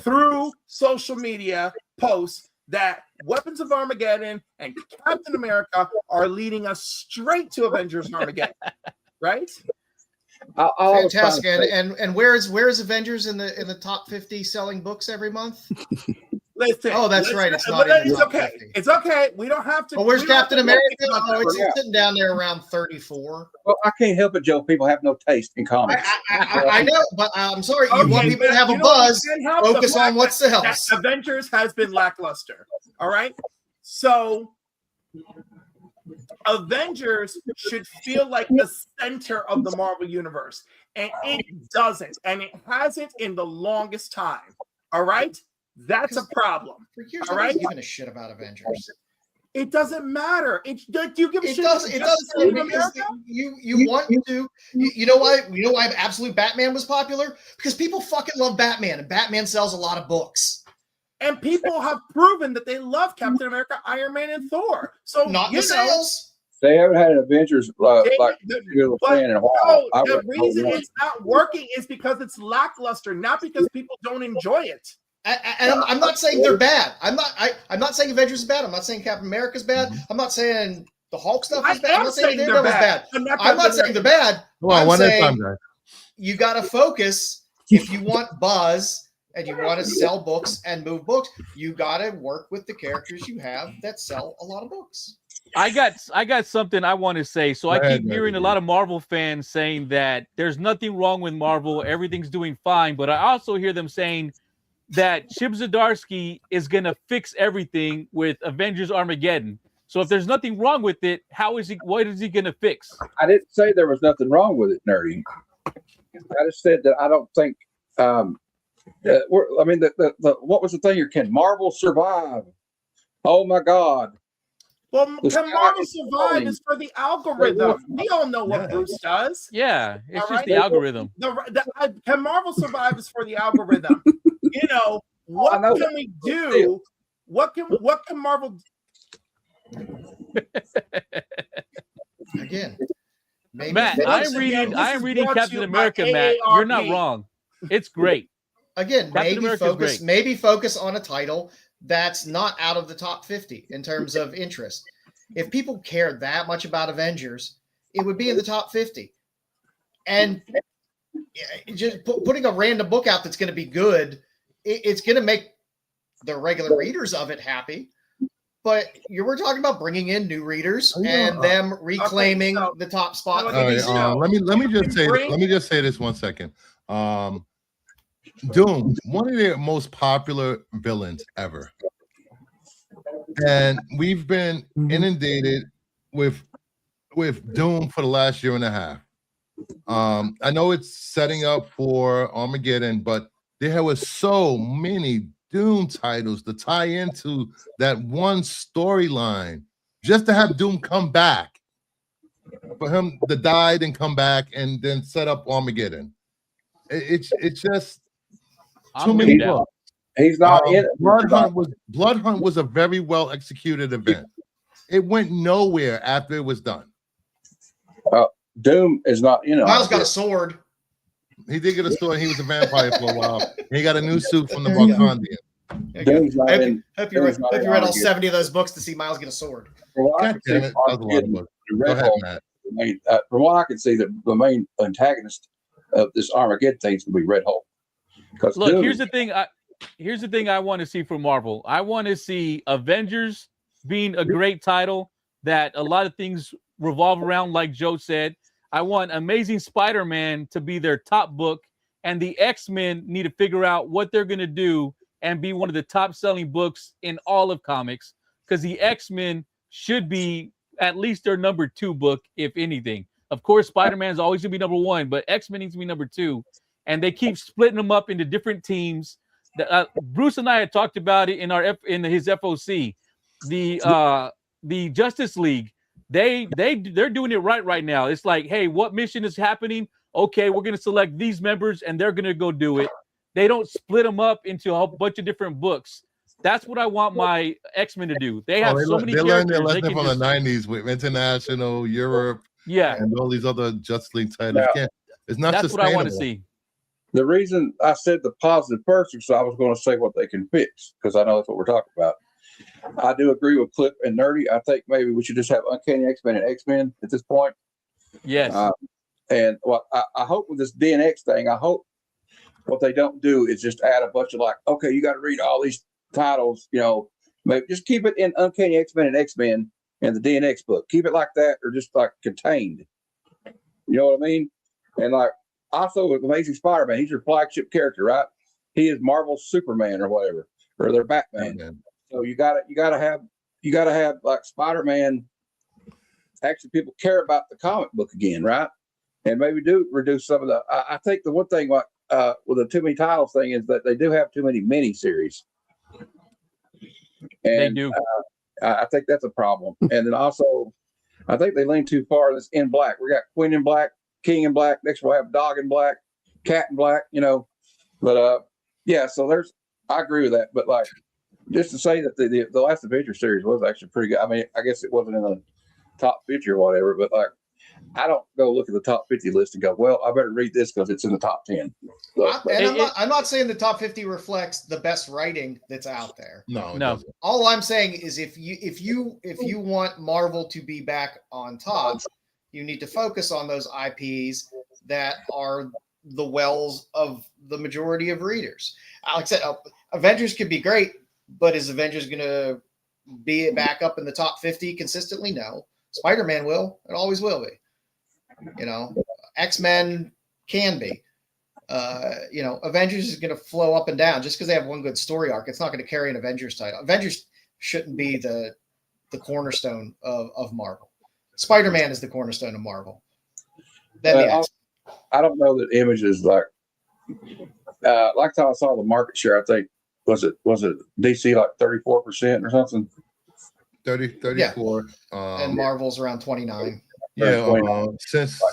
Speaker 5: through social media posts that Weapons of Armageddon and Captain America are leading us straight to Avengers Armageddon. Right?
Speaker 4: I was trying to
Speaker 2: Fantastic.
Speaker 4: say-
Speaker 2: And where's Avengers in the top 50 selling books every month?
Speaker 5: Listen.
Speaker 2: Oh, that's right. It's not in the
Speaker 5: It's
Speaker 2: top
Speaker 5: okay.
Speaker 2: 50.
Speaker 5: It's okay. We don't have to.
Speaker 2: Well, where's
Speaker 5: we don't have
Speaker 2: Captain
Speaker 5: to
Speaker 2: America?
Speaker 5: make it about
Speaker 2: Oh,
Speaker 5: that.
Speaker 2: it's sitting down there around 34.
Speaker 4: Well, I can't help it, Joe. People have no taste in comics.
Speaker 2: I know, but I'm sorry. You
Speaker 5: Okay,
Speaker 2: want people to
Speaker 5: Matt,
Speaker 2: have a
Speaker 5: you know what
Speaker 2: buzz.
Speaker 5: can help? The
Speaker 2: Focus on
Speaker 5: fact
Speaker 2: what
Speaker 5: that
Speaker 2: sells.
Speaker 5: Avengers has been lackluster. All right. So Avengers should feel like the center of the Marvel universe, and it doesn't, and it hasn't in the longest time. All right. That's a problem.
Speaker 2: For years,
Speaker 5: All
Speaker 2: nobody's
Speaker 5: right.
Speaker 2: given a shit about Avengers.
Speaker 5: It doesn't matter. Do you give a
Speaker 2: It
Speaker 5: shit?
Speaker 2: does.
Speaker 5: about
Speaker 2: It
Speaker 5: Justice
Speaker 2: does
Speaker 5: League
Speaker 2: because
Speaker 5: America?
Speaker 2: you want to. You know why? You know why Absolute Batman was popular? Because people fucking love Batman, and Batman sells a lot of books.
Speaker 5: And people have proven that they love Captain America, Iron Man, and Thor. So
Speaker 2: Not
Speaker 5: you
Speaker 2: the
Speaker 5: know,
Speaker 2: sales.
Speaker 4: They haven't had an Avengers like
Speaker 5: the-
Speaker 4: you're
Speaker 5: but
Speaker 4: saying in a while.
Speaker 5: no,
Speaker 4: I
Speaker 5: the
Speaker 4: would-
Speaker 5: reason it's not working is because it's lackluster, not because people don't enjoy it.
Speaker 2: And I'm not saying they're bad. I'm not saying Avengers is bad. I'm not saying Captain America is bad. I'm not saying the Hulk stuff
Speaker 5: I
Speaker 2: is bad. I'm
Speaker 5: am
Speaker 2: not saying
Speaker 5: saying they're
Speaker 2: Daredevil is
Speaker 5: bad.
Speaker 2: bad.
Speaker 5: I'm not
Speaker 2: I'm not saying they're bad.
Speaker 1: Come on,
Speaker 2: I'm
Speaker 1: one at a
Speaker 2: saying-
Speaker 1: time, guys.
Speaker 2: You got to focus. If you want buzz and you want to sell books and move books, you got to work with the characters you have that sell a lot of books.
Speaker 3: I got something I want to say. So I
Speaker 1: Go ahead,
Speaker 3: keep hearing a
Speaker 1: Matthew.
Speaker 3: lot of Marvel fans saying that there's nothing wrong with Marvel, everything's doing fine. But I also hear them saying that Chip Zdarsky is gonna fix everything with Avengers Armageddon. So if there's nothing wrong with it, what is he gonna fix?
Speaker 4: I didn't say there was nothing wrong with it, Nerdy. I just said that I don't think. I mean, what was the thing here? Can Marvel survive? Oh my God!
Speaker 5: Well,
Speaker 4: The
Speaker 5: can
Speaker 4: sky
Speaker 5: Marvel
Speaker 4: is
Speaker 5: survive
Speaker 4: falling.
Speaker 5: is for the algorithm. We all know what
Speaker 1: Yeah.
Speaker 5: Bruce does.
Speaker 3: Yeah, it's
Speaker 5: All
Speaker 3: just
Speaker 5: right.
Speaker 3: the algorithm.
Speaker 5: Can Marvel survive is for the algorithm. You know, what
Speaker 4: I know.
Speaker 5: can we do? What can Marvel
Speaker 2: Again, maybe
Speaker 3: Matt,
Speaker 5: Once
Speaker 3: I'm
Speaker 5: again,
Speaker 3: reading
Speaker 5: this
Speaker 3: I'm
Speaker 5: is
Speaker 3: reading
Speaker 5: brought to
Speaker 3: Captain
Speaker 5: you by
Speaker 3: America, Matt. You're not
Speaker 5: AARP.
Speaker 3: wrong. It's great.
Speaker 2: again,
Speaker 3: Captain America's great.
Speaker 2: maybe focus on a title that's not out of the top 50 in terms of interest. If people cared that much about Avengers, it would be in the top 50. And just putting a random book out that's going to be good, it's going to make the regular readers of it happy. But we're talking about bringing in new readers and them reclaiming
Speaker 5: so-
Speaker 2: the top spot.
Speaker 5: so
Speaker 2: for
Speaker 1: All right,
Speaker 2: these-
Speaker 5: No.
Speaker 1: let me just say
Speaker 5: Bring-
Speaker 1: let me just say this 1 second. Doom, one of their most popular villains ever. And we've been inundated with Doom for the last year and a half. I know it's setting up for Armageddon, but there was so many Doom titles to tie into that one storyline just to have Doom come back, for him to die and come back and then set up Armageddon. It's just too
Speaker 3: I'm
Speaker 1: many
Speaker 3: down.
Speaker 1: books.
Speaker 4: He's not in it.
Speaker 1: Blood Hunt was a very well executed event. It went nowhere after it was done.
Speaker 4: Doom is not in it.
Speaker 2: Miles got a sword.
Speaker 1: He did get a story. He was a vampire for a while. And he got a new suit from the
Speaker 2: There you go.
Speaker 1: Wakandian.
Speaker 2: There you go.
Speaker 4: Doom's not in.
Speaker 2: Hope you read all 70 of those books to see Miles get a sword.
Speaker 4: From what I
Speaker 1: God
Speaker 4: can
Speaker 1: damn
Speaker 4: see,
Speaker 1: it. That was a lot of books. Go ahead, Matt.
Speaker 4: From what I can see, the main antagonist of this Armageddon thing is going to be Red Hulk. Because
Speaker 3: Look, here's the thing. Here's the thing I want to see from Marvel. I want to see Avengers being a great title that a lot of things revolve around, like Joe said. I want Amazing Spider-Man to be their top book, and the X-Men need to figure out what they're going to do and be one of the top-selling books in all of comics, because the X-Men should be at least their number 2 book, if anything. Of course, Spider-Man's always going to be number 1, but X-Men needs to be number 2, and they keep splitting them up into different teams. Bruce and I had talked about it in his FOC. The Justice League, they're doing it right now. It's like, hey, what mission is happening? Okay, we're going to select these members and they're going to go do it. They don't split them up into a bunch of different books. That's what I want my X-Men to do. They have so many
Speaker 1: They learned their
Speaker 3: characters.
Speaker 1: lesson from the 90s with International, Europe, and all these other Justice League titles. It's not
Speaker 3: that's what I want to
Speaker 1: sustainable.
Speaker 3: see.
Speaker 4: The reason I said the positive first is I was going to say what they can fix, because I know that's what we're talking about. I do agree with Clip and Nerdy. I think maybe we should just have Uncanny X-Men and X-Men at this point.
Speaker 3: Yes.
Speaker 4: And what I hope with this DNX thing, I hope what they don't do is just add a bunch of like, okay, you got to read all these titles, maybe just keep it in Uncanny X-Men and X-Men and the DNX book. Keep it like that, or just like contained. You know what I mean? And like, also with Amazing Spider-Man, he's your flagship character, right? He is Marvel's Superman or whatever, or their Batman.
Speaker 1: Batman.
Speaker 4: So you gotta have like Spider-Man. Actually, people care about the comic book again, right? And maybe do reduce some of the. I think the one thing with the too many titles thing is that they do have too many mini series. And
Speaker 3: they do.
Speaker 4: I think that's a problem. And then also, I think they lean too far. This in black. We got Queen in black, King in black. Next we'll have Dog in black, Cat in black. But yeah. So I agree with that. But like, just to say that the last Adventure series was actually pretty good. I mean, I guess it wasn't in the top 50 or whatever, but like, I don't go look at the top 50 list and go, well, I better read this because it's in the top 10.
Speaker 2: I'm not saying the top 50 reflects the best writing that's out there.
Speaker 1: No.
Speaker 2: All I'm saying is if you want Marvel to be back on top, you need to focus on those IPs that are the wells of the majority of readers. Like I said, Avengers could be great, but is Avengers going to be back up in the top 50 consistently? No. Spider-Man will. It always will be. X-Men can be. Avengers is going to flow up and down just because they have one good story arc. It's not going to carry an Avengers title. Avengers shouldn't be the cornerstone of Marvel. Spider-Man is the cornerstone of Marvel. Then
Speaker 4: I don't know that Image is like time I saw the market share. I think was it DC like 34% or something.
Speaker 1: 34.
Speaker 2: And Marvel's around 29.
Speaker 1: Yeah, since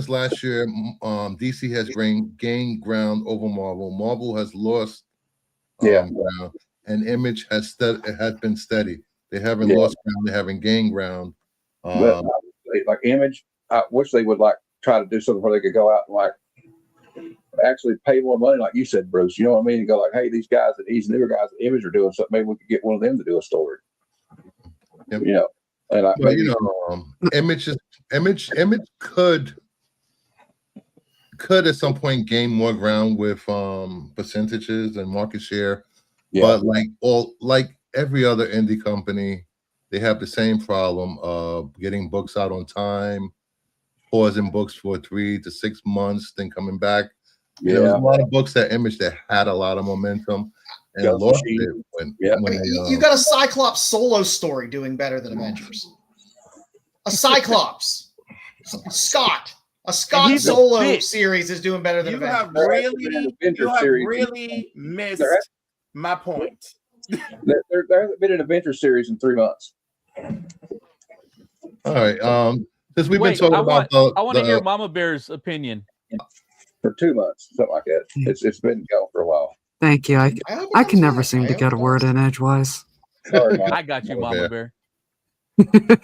Speaker 1: last year, DC has gained ground over Marvel. Marvel has lost ground, and Image has been steady. They haven't lost ground; they haven't gained ground.
Speaker 4: Like Image, I wish they would like try to do something where they could go out and like actually pay more money, like you said, Bruce. You know what I mean? And go like, hey, these guys and these newer guys at Image are doing something. Maybe we could get one of them to do a story.
Speaker 1: Yep.
Speaker 4: And
Speaker 1: Image could at some point gain more ground with percentages and market share, but like every other indie company, they have the same problem of getting books out on time, pausing books for 3 to 6 months, then coming back. There was
Speaker 4: Yeah.
Speaker 1: a lot of books that Image that had a lot of momentum and
Speaker 4: Ghost
Speaker 1: lost
Speaker 4: Machine.
Speaker 1: it when,
Speaker 4: Yeah.
Speaker 1: when
Speaker 2: I mean,
Speaker 1: they,
Speaker 2: you got a Cyclops solo story doing better than Avengers. A Cyclops, Scott, a Scott
Speaker 3: he's a
Speaker 2: solo
Speaker 3: bitch.
Speaker 2: series is doing better than
Speaker 5: You
Speaker 2: Avengers.
Speaker 5: have
Speaker 4: There hasn't been an
Speaker 5: really,
Speaker 4: Avenger
Speaker 5: you have
Speaker 4: series.
Speaker 5: really missed
Speaker 4: There has-
Speaker 5: my point.
Speaker 4: There hasn't been an adventure series in 3 months.
Speaker 1: all right. Since we've
Speaker 3: Wait,
Speaker 1: been talking
Speaker 3: I
Speaker 1: about
Speaker 3: want to hear Mama Bear's opinion.
Speaker 4: For 2 months, something like that. It's been going for a while.
Speaker 6: Thank you.
Speaker 2: hope it
Speaker 6: I
Speaker 2: comes
Speaker 6: can never
Speaker 2: back.
Speaker 6: seem
Speaker 2: I
Speaker 6: to
Speaker 2: hope
Speaker 6: get
Speaker 2: it
Speaker 6: a word
Speaker 2: does.
Speaker 6: in edgewise.
Speaker 4: Sorry, Mom.
Speaker 3: I got you,
Speaker 1: Mama
Speaker 3: Mama
Speaker 1: Bear.
Speaker 3: Bear.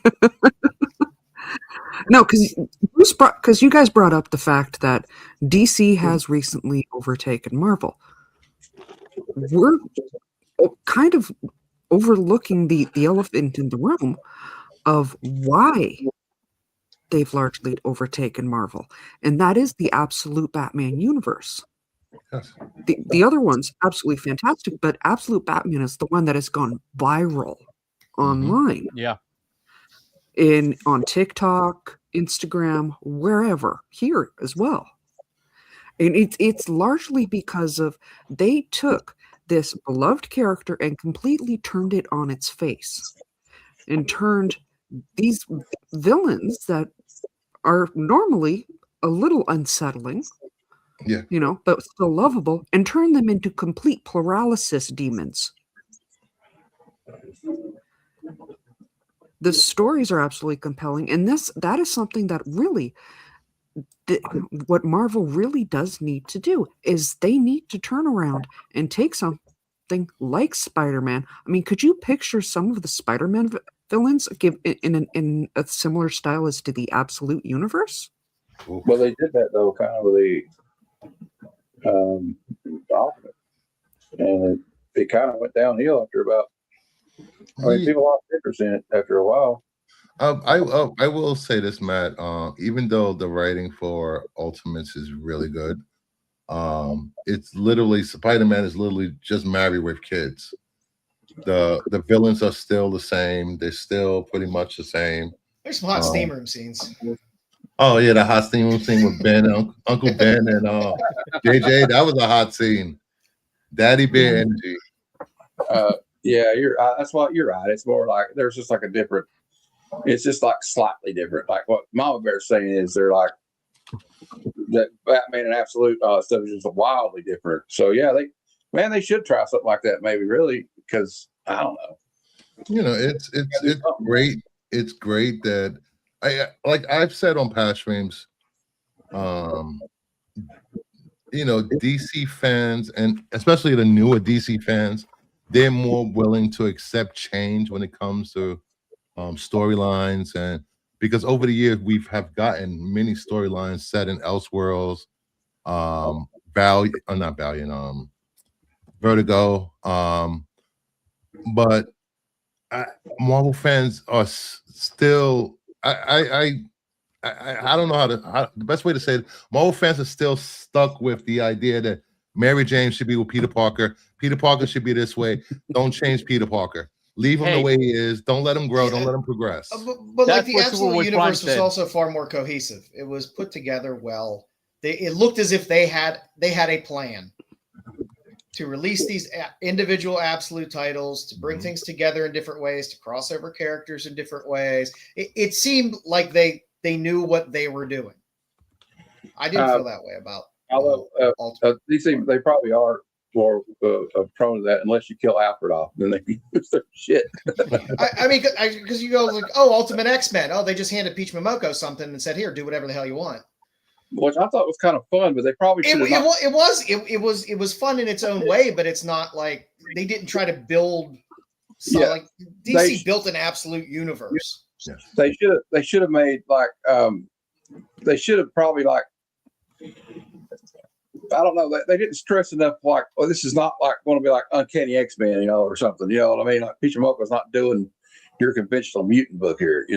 Speaker 6: No, because you guys brought up the fact that DC has recently overtaken Marvel. We're kind of overlooking the elephant in the room of why they've largely overtaken Marvel, and that is the Absolute Batman universe.
Speaker 1: Yes.
Speaker 6: The other one's absolutely fantastic, but Absolute Batman is the one that has gone viral online.
Speaker 3: Yeah.
Speaker 6: On TikTok, Instagram, wherever, here as well. And it's largely because of they took this beloved character and completely turned it on its face and turned these villains that are normally a little unsettling,
Speaker 1: Yeah.
Speaker 6: but still lovable, and turned them into complete paralysis demons. The stories are absolutely compelling, and that is something that really what Marvel really does need to do is they need to turn around and take something like Spider-Man. I mean, could you picture some of the Spider-Man villains give in a similar style as to the Absolute Universe?
Speaker 4: Well, they did that though, kind of with the Ultimate, and it kind of went downhill after about. I mean, people lost interest in it after a while.
Speaker 1: I will say this, Matt. Even though the writing for Ultimates is really good, it's literally Spider-Man is literally just married with kids. The villains are still the same. They're still pretty much the same.
Speaker 2: There's some hot steam room scenes.
Speaker 1: Oh yeah, the hot steam room scene with Ben, Uncle Ben, and JJ. That was a hot scene. Daddy Bear energy.
Speaker 4: Yeah, that's what you're right. It's more like there's just like a different. It's just like slightly different. Like what Mama Bear's saying is they're like that Batman and Absolute stuff is just wildly different. So yeah, they should try something like that maybe really because I don't know.
Speaker 1: It's great. It's great that I've said on past streams, DC fans and especially the newer DC fans, they're more willing to accept change when it comes to storylines, and because over the years we have gotten many storylines set in Elseworlds, Vertigo, but Marvel fans are still. I don't know the best way to say it. Marvel fans are still stuck with the idea that Mary Jane should be with Peter Parker. Peter Parker should be this way. Don't change Peter Parker. Leave him the way he is. Don't let him grow. Don't let him progress.
Speaker 2: But like
Speaker 3: That's
Speaker 2: the
Speaker 3: what
Speaker 2: Absolute
Speaker 3: Superboy
Speaker 2: Universe
Speaker 3: Prime
Speaker 2: was
Speaker 3: said.
Speaker 2: also far more cohesive. It was put together well. It looked as if they had a plan to release these individual Absolute titles, to bring things together in different ways, to cross over characters in different ways. It seemed like they knew what they were doing. I didn't feel that way about.
Speaker 4: Although DC, they probably are more prone to that unless you kill Alfred off, then they can use their shit.
Speaker 2: I mean, because you go like, oh, Ultimate X-Men. Oh, they just handed Peach Momoko something and said, here, do whatever the hell you want.
Speaker 4: Which I thought was kind of fun, but they probably should have.
Speaker 2: It was fun in its own way, but it's not like they didn't try to build. Like DC built an Absolute Universe.
Speaker 4: They should have made like they should have probably like. I don't know. They didn't stress enough. Like, oh, this is not like going to be like Uncanny X-Men, or something. You know what I mean? Like Peach Moko's not doing your conventional mutant book here,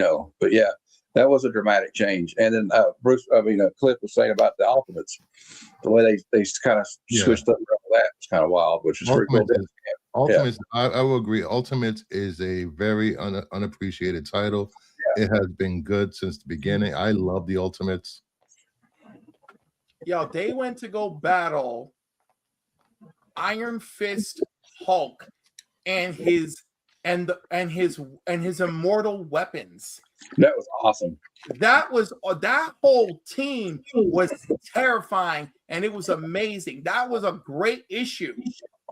Speaker 4: But yeah, that was a dramatic change. And then Cliff was saying about the Ultimates, the way they kind of switched up that was kind of wild, which is pretty cool.
Speaker 1: Ultimates, I will agree. Ultimates is a very unappreciated title. Yeah. It has been good since the beginning. I love the Ultimates.
Speaker 5: Yo, they went to go battle Iron Fist Hulk and his immortal weapons.
Speaker 4: That was awesome.
Speaker 5: That whole team was terrifying, and it was amazing. That was a great issue,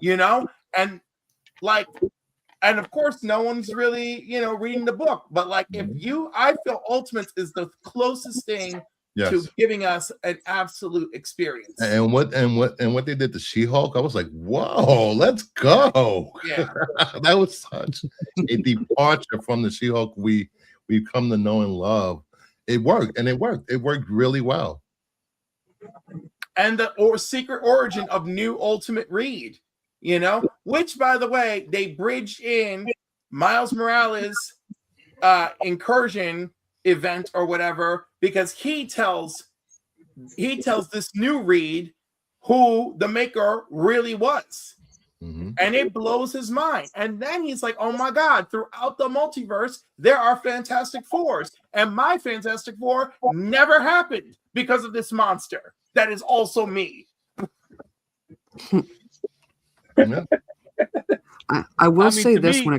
Speaker 5: and of course no one's really reading the book, but I feel Ultimates is the closest thing to giving us an absolute experience.
Speaker 1: And what they did to She-Hulk, I was like, whoa, let's go.
Speaker 5: Yeah.
Speaker 1: That was such a departure from the She-Hulk we've come to know and love. It worked. It worked really well.
Speaker 5: And the secret origin of New Ultimate Reed, which, by the way, they bridged in Miles Morales' incursion event or whatever, because he tells this new Reed who the Maker really was. And it blows his mind. And then he's like, oh my God, throughout the multiverse, there are Fantastic Fours. And my Fantastic Four never happened because of this monster that is also me.
Speaker 6: I will say this when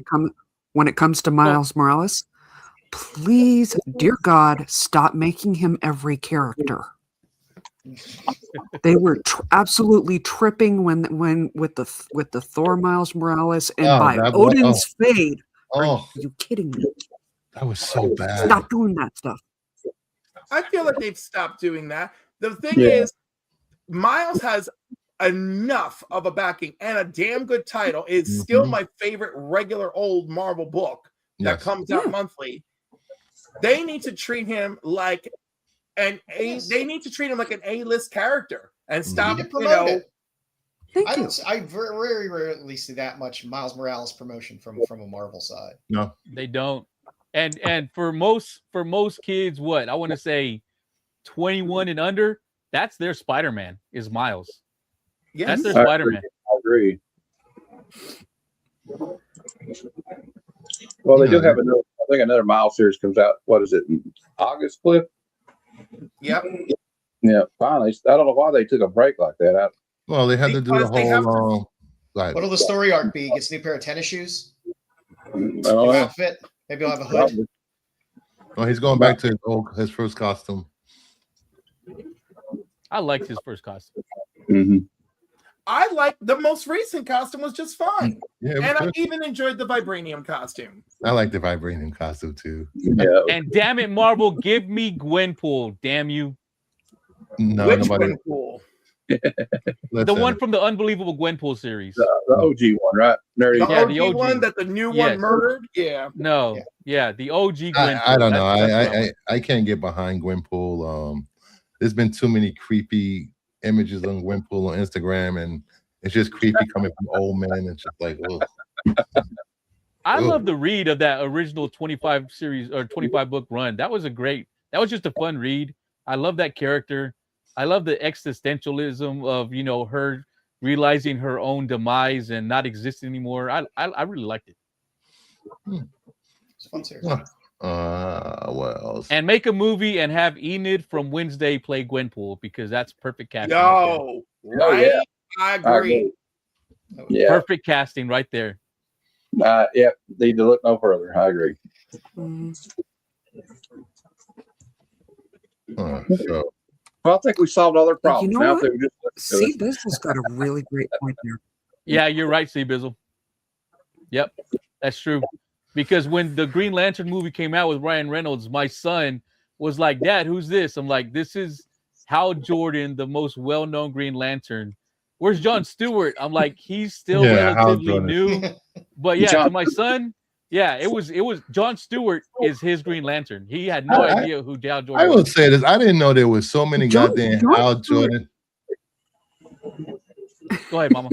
Speaker 6: it comes to Miles Morales, please, dear God, stop making him every character. They were absolutely tripping when with the Thor Miles Morales and by Odin's Fade. Are you kidding me?
Speaker 1: That was so bad.
Speaker 6: Stop doing that stuff.
Speaker 5: I feel like they've stopped doing that. The thing is, Miles has enough of a backing and a damn good title. It's still my favorite regular old Marvel book that comes out monthly. They need to treat him like an A-list character and stop
Speaker 2: I very rarely see that much Miles Morales promotion from a Marvel side.
Speaker 1: No,
Speaker 3: they don't. And for most kids, what I want to say, 21 and under, that's their Spider-Man is Miles.
Speaker 5: Yes.
Speaker 3: That's their Spider-Man.
Speaker 4: I agree. Well, they do have another Miles series comes out. What is it? In August, Cliff?
Speaker 5: Yep.
Speaker 4: Yeah, finally. I don't know why they took a break like that.
Speaker 1: Well, they had to do the whole.
Speaker 2: What'll the story arc be? Gets a new pair of tennis shoes? New
Speaker 4: Oh,
Speaker 2: outfit? Maybe he'll have a hood.
Speaker 1: Well, he's going back to his first costume.
Speaker 3: I liked his first costume.
Speaker 4: Mm-hmm.
Speaker 5: I like the most recent costume was just fun.
Speaker 1: Yeah,
Speaker 5: and I even enjoyed the vibranium costume.
Speaker 1: I like the vibranium costume too.
Speaker 4: Yeah.
Speaker 3: And damn it, Marvel, give me Gwenpool. Damn you.
Speaker 1: No,
Speaker 5: Which
Speaker 1: nobody.
Speaker 5: Gwenpool?
Speaker 3: The one from the Unbelievable Gwenpool series.
Speaker 4: The OG one, right? Nerdy.
Speaker 5: The
Speaker 3: the
Speaker 5: OG
Speaker 3: OG
Speaker 5: one that the new one murdered? Yeah.
Speaker 3: No. Yeah, the OG Gwenpool.
Speaker 1: I don't know.
Speaker 3: That's
Speaker 1: I can't get behind Gwenpool. There's been too many creepy images on Gwenpool on Instagram, and it's just creepy coming from old men. It's just like, ugh.
Speaker 3: I love the read of that original 25 series or 25 book run. That was just a fun read. I love that character. I love the existentialism of her realizing her own demise and not existing anymore. I really liked it.
Speaker 2: It's a fun series.
Speaker 1: Well.
Speaker 3: And make a movie and have Enid from Wednesday play Gwenpool because that's perfect casting.
Speaker 5: Yo, right?
Speaker 4: yeah.
Speaker 5: I agree.
Speaker 4: Yeah.
Speaker 3: Perfect casting right there.
Speaker 4: Yeah. Need to look no further. I agree.
Speaker 1: So.
Speaker 4: Well, I think we solved all their problems.
Speaker 6: You know
Speaker 4: Now,
Speaker 6: what?
Speaker 4: if they would just look
Speaker 6: See,
Speaker 4: good.
Speaker 6: this has got a really great point there.
Speaker 3: Yeah, you're right, C Bizzle. Yep, that's true. Because when the Green Lantern movie came out with Ryan Reynolds, my son was like, "Dad, who's this?" I'm like, "This is Hal Jordan, the most well-known Green Lantern." Where's John Stewart? I'm like, he's still relatively new. But yeah, to my son, yeah, it was John Stewart is his Green Lantern. He had no idea who Hal Jordan
Speaker 1: I will
Speaker 3: was.
Speaker 1: say this: I didn't know there was so many goddamn Hal Jordan.
Speaker 3: Go ahead, Mama.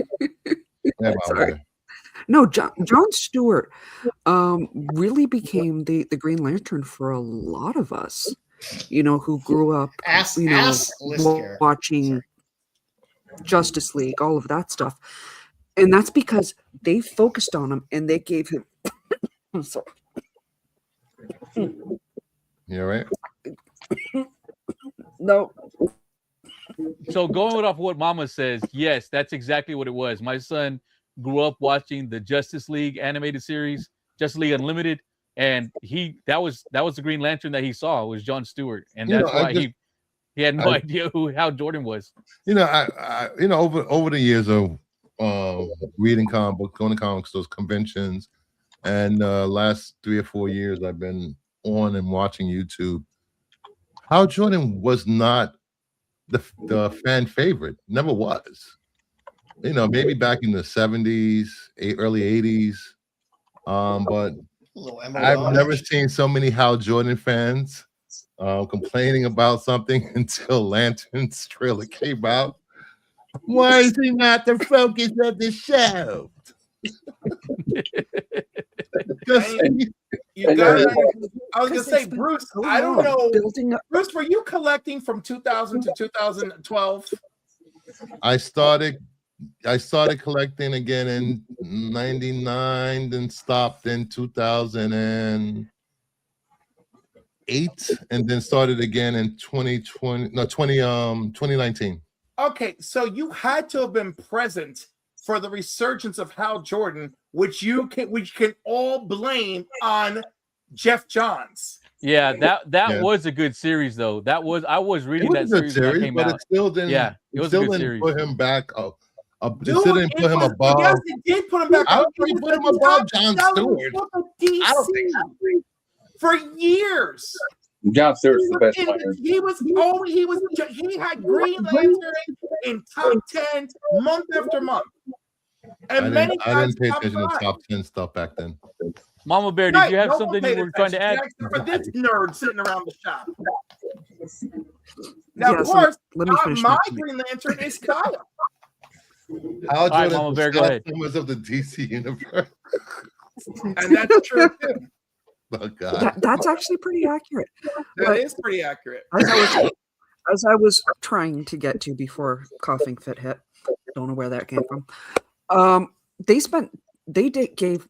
Speaker 1: Yeah,
Speaker 6: Sorry. No, John Stewart really became the Green Lantern for a lot of us, who grew up, watching Justice League, all of that stuff. And that's because they focused on him and they gave him I'm sorry.
Speaker 1: You all right?
Speaker 6: No.
Speaker 3: So going off what Mama says, yes, that's exactly what it was. My son grew up watching the Justice League animated series, Justice League Unlimited, and that was the Green Lantern that he saw was John Stewart, and
Speaker 1: You know,
Speaker 3: that's why he had no idea how Jordan was.
Speaker 1: I over the years of reading comic books, going to comic stores, conventions, and last 3 or 4 years I've been on and watching YouTube. Hal Jordan was not the fan favorite, never was. Maybe back in the 70s, early 80s, but I've never seen so many Hal Jordan fans complaining about something until Lantern's trailer came out. Why is he not the focus of the show?
Speaker 5: You got. I was gonna say, Bruce. I don't know. Bruce, were you collecting from 2000 to 2012?
Speaker 1: I started collecting again in '99, then stopped in 2008, and then started again in 2019.
Speaker 5: Okay, so you had to have been present for the resurgence of Hal Jordan, which can all blame on Jeff Johns.
Speaker 3: Yeah, that was a good series though. I was reading that series when that came
Speaker 1: but
Speaker 3: out.
Speaker 1: it still didn't.
Speaker 3: Yeah, it was
Speaker 1: still
Speaker 3: a good
Speaker 1: didn't
Speaker 3: series.
Speaker 1: put him back up.
Speaker 5: Dude,
Speaker 1: It still didn't put him above.
Speaker 5: Yes, it did put him back.
Speaker 1: I don't think it put him above John Stewart.
Speaker 5: DC
Speaker 1: I don't think
Speaker 5: for years.
Speaker 4: John Stewart's the best player.
Speaker 5: He had Green Lantern in top 10 month after month. And
Speaker 1: I didn't pay attention to top 10 stuff back then.
Speaker 3: Mama Bear, did you have something you were trying to add?
Speaker 5: For this nerd sitting around the shop. Now,
Speaker 6: Yeah,
Speaker 5: of
Speaker 6: so
Speaker 5: course,
Speaker 6: let me finish
Speaker 5: my
Speaker 6: my
Speaker 5: Green Lantern is Kyle.
Speaker 1: Hal
Speaker 3: right,
Speaker 1: Jordan
Speaker 3: Mama Bear,
Speaker 1: was
Speaker 3: go ahead.
Speaker 1: members of the DC universe.
Speaker 5: And that's true too.
Speaker 1: Oh God.
Speaker 6: That's actually pretty accurate.
Speaker 5: That is pretty accurate.
Speaker 6: As I was trying to get to before coughing fit hit, don't know where that came from.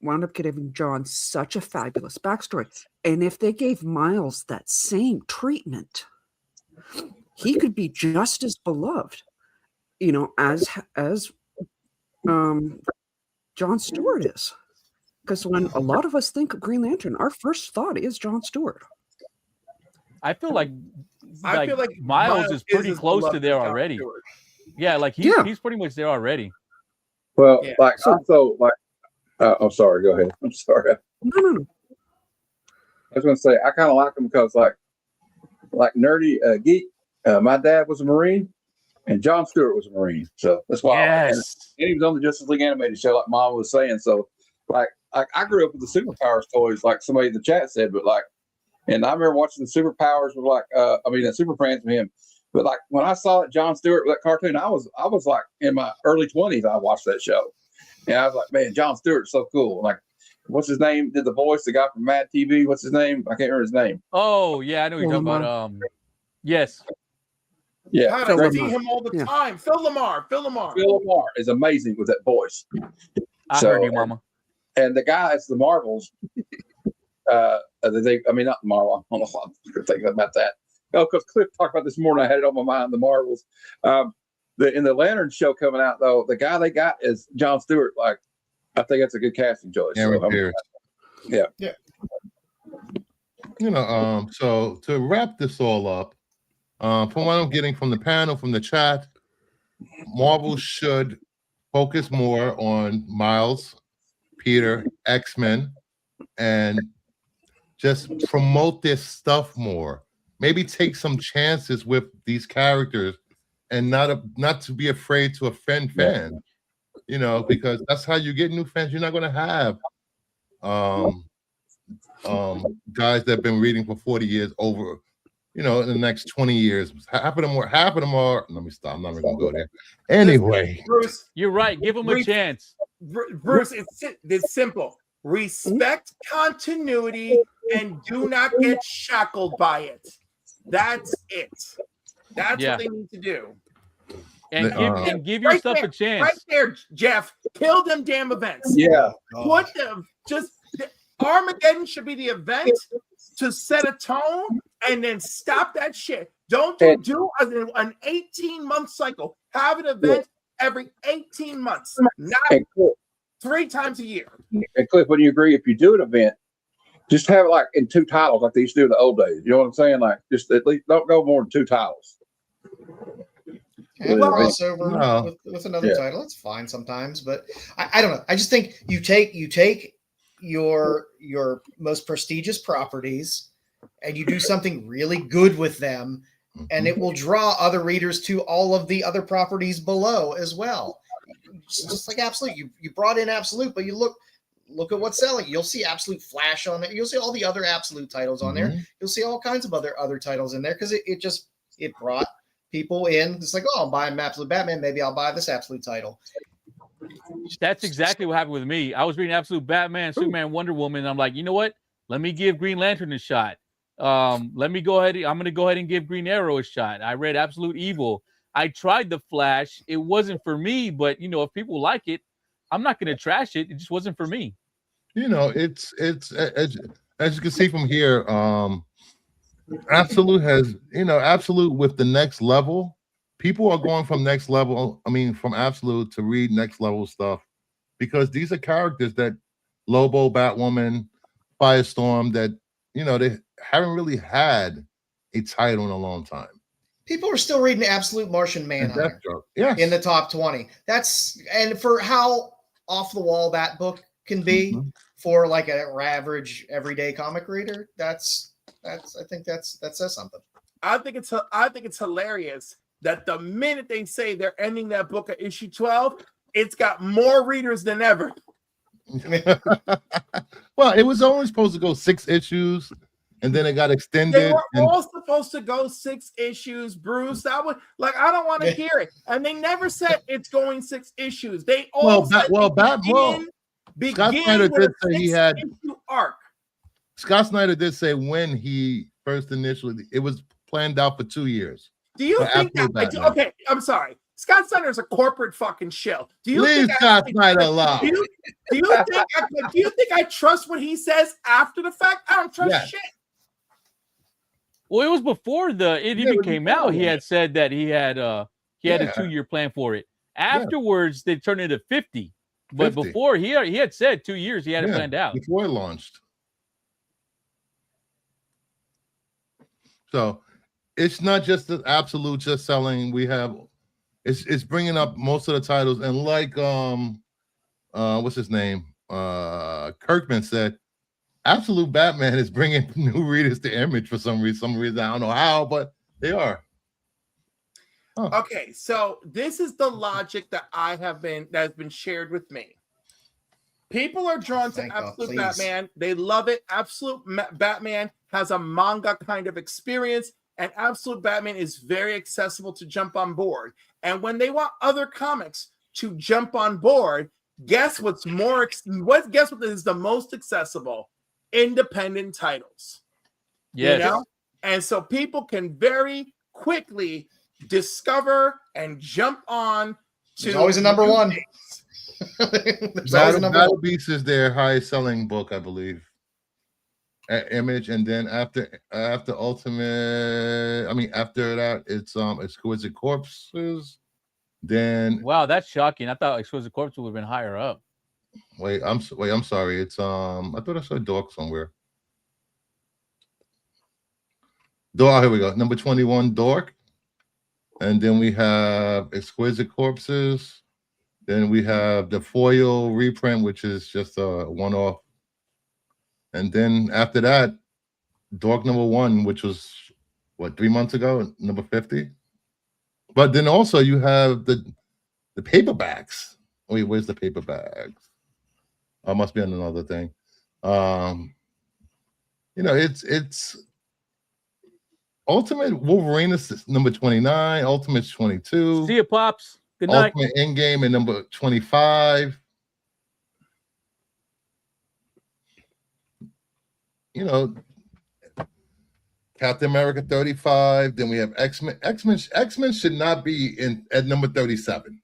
Speaker 6: Wound up giving John such a fabulous backstory, and if they gave Miles that same treatment, he could be just as beloved, as John Stewart is. Because when a lot of us think of Green Lantern, our first thought is John Stewart.
Speaker 3: I feel like
Speaker 5: Miles
Speaker 3: Miles is pretty
Speaker 5: as
Speaker 3: close
Speaker 5: beloved
Speaker 3: to there
Speaker 5: as John
Speaker 3: already.
Speaker 5: Stewart.
Speaker 3: Yeah, like he's pretty much there already.
Speaker 4: Well,
Speaker 5: Yeah.
Speaker 4: I'm sorry. Go ahead. I'm sorry.
Speaker 6: No.
Speaker 4: I was going to say I kind of like him because like nerdy geek. My dad was a Marine, and John Stewart was a Marine, so that's why.
Speaker 3: Yes.
Speaker 4: And he was on the Justice League animated show, like Mom was saying. So, like I grew up with the Superpowers toys, like somebody in the chat said, but and I remember watching the Superpowers with the Super Friends with him. But like when I saw that John Stewart with that cartoon, I was like in my early 20s. I watched that show, and I was like, man, John Stewart's so cool. Like, what's his name? Did the voice, the guy from Mad TV? What's his name? I can't remember his name.
Speaker 3: Oh yeah, I know what you're talking about. Yes.
Speaker 4: Yeah,
Speaker 5: God,
Speaker 6: Phil
Speaker 5: I see
Speaker 6: Lamar.
Speaker 5: him all the
Speaker 6: Yeah.
Speaker 5: time. Phil Lamar.
Speaker 4: Phil Lamar is amazing with that voice.
Speaker 3: I heard you, Mama.
Speaker 4: And the guys, the Marvels, not Marvel. I don't know if I'm thinking about that. Oh, because Cliff talked about this morning. I had it on my mind, the Marvels. In the Lantern show coming out, though, the guy they got is John Stewart. Like, I think that's a good casting choice.
Speaker 1: Aaron
Speaker 4: So,
Speaker 1: Pierce.
Speaker 4: yeah.
Speaker 1: So to wrap this all up, from what I'm getting from the panel, from the chat, Marvel should focus more on Miles, Peter, X-Men, and just promote their stuff more. Maybe take some chances with these characters and not to be afraid to offend fans, because that's how you get new fans. You're not going to have guys that have been reading for 40 years over, in the next 20 years. Half of them are. Let me stop. I'm not even going to go there. Anyway,
Speaker 5: Bruce,
Speaker 3: You're right. Give him a chance.
Speaker 5: Bruce, it's simple. Respect continuity and do not get shackled by it. That's it. That's
Speaker 3: Yeah.
Speaker 5: what they need to do.
Speaker 3: And give yourself a chance.
Speaker 5: Right there, Jeff. Kill them damn events.
Speaker 4: Yeah.
Speaker 5: Put them Armageddon should be the event to set a tone and then stop that shit. Don't do an 18-month cycle. Have an event every 18 months, not 3 times a year.
Speaker 4: And Cliff, would you agree if you do an event, just have it like in 2 titles like they used to do in the old days? You know what I'm saying? Like just at least don't go more than 2 titles.
Speaker 2: And
Speaker 4: Well,
Speaker 2: crossover
Speaker 1: no.
Speaker 2: with another
Speaker 4: Yeah.
Speaker 2: title, it's fine sometimes, but I don't know. I just think you take your most prestigious properties and you do something really good with them, and it will draw other readers to all of the other properties below as well. Just like Absolute, you brought in Absolute, but you look at what's selling. You'll see Absolute Flash on there. You'll see all the other Absolute titles on there. You'll see all kinds of other titles in there because it brought people in. It's like, oh, I'm buying Absolute Batman. Maybe I'll buy this Absolute title.
Speaker 3: That's exactly what happened with me. I was reading Absolute Batman, Superman, Wonder Woman. And I'm like, you know what? Let me give Green Lantern a shot. Let me go ahead. I'm going to go ahead and give Green Arrow a shot. I read Absolute Evil. I tried the Flash. It wasn't for me, but if people like it, I'm not going to trash it. It just wasn't for me.
Speaker 1: It's as you can see from here, Absolute has, Absolute with the next level. People are going from from Absolute to read next level stuff because these are characters that Lobo, Batwoman, Firestorm, that, they haven't really had a title in a long time.
Speaker 2: People are still reading Absolute Martian Manhunter
Speaker 1: Yes.
Speaker 2: in the top 20. And for how off the wall that book can be for like an average everyday comic reader, I think that says something.
Speaker 5: I think it's hilarious that the minute they say they're ending that book at issue 12, it's got more readers than ever.
Speaker 1: Well, it was only supposed to go 6 issues, and then it got extended.
Speaker 5: They were all supposed to go 6 issues, Bruce. I don't want to hear it. And they never said it's going 6 issues. They all
Speaker 1: Scott Snyder did say he had
Speaker 5: arc.
Speaker 1: Scott Snyder did say when he first initially, it was planned out for 2 years.
Speaker 5: Do you think that? Okay, I'm sorry. Scott Snyder's a corporate fucking shill. Do you
Speaker 1: Leave
Speaker 5: think
Speaker 1: Scott Snyder alone?
Speaker 5: Do you think I trust what he says after the fact? I don't trust shit.
Speaker 3: Well, it was before it even came out. He had said that he had a 2-year plan for it. Afterwards, they turned it to 50. But
Speaker 1: 50.
Speaker 3: before he had said 2 years he had it planned out.
Speaker 1: Before it launched. So it's not just the Absolute just selling. We have it's bringing up most of the titles, and like what's his name? Kirkman said, Absolute Batman is bringing new readers to Image for some reason. I don't know how, but they are.
Speaker 5: Okay, so this is the logic that has been shared with me. People are drawn to Absolute Batman. They love it. Absolute Batman has a manga kind of experience, and Absolute Batman is very accessible to jump on board. And when they want other comics to jump on board, guess what is the most accessible? Independent titles.
Speaker 3: Yes.
Speaker 5: And so people can very quickly discover and jump on to.
Speaker 2: There's always a number one.
Speaker 1: Battle Beast is their highest selling book, I believe, at Image, and then after that it's Exquisite Corpses. Then
Speaker 3: wow, that's shocking. I thought Exquisite Corpses would have been higher up.
Speaker 1: I'm sorry. It's I thought I saw Dork somewhere. Dork, here we go. Number 21, Dork. And then we have Exquisite Corpses. Then we have the foil reprint, which is just a one-off. And then after that, Dork number 1, which was 3 months ago, number 50. But then also you have the paperbacks. Wait, where's the paperbacks? I must be on another thing. It's Ultimate Wolverine is number 29, Ultimate's 22.
Speaker 3: See you, Pops. Good night.
Speaker 1: Ultimate Endgame at number 25. Captain America 35. Then we have X-Men. X-Men should not be at number 37.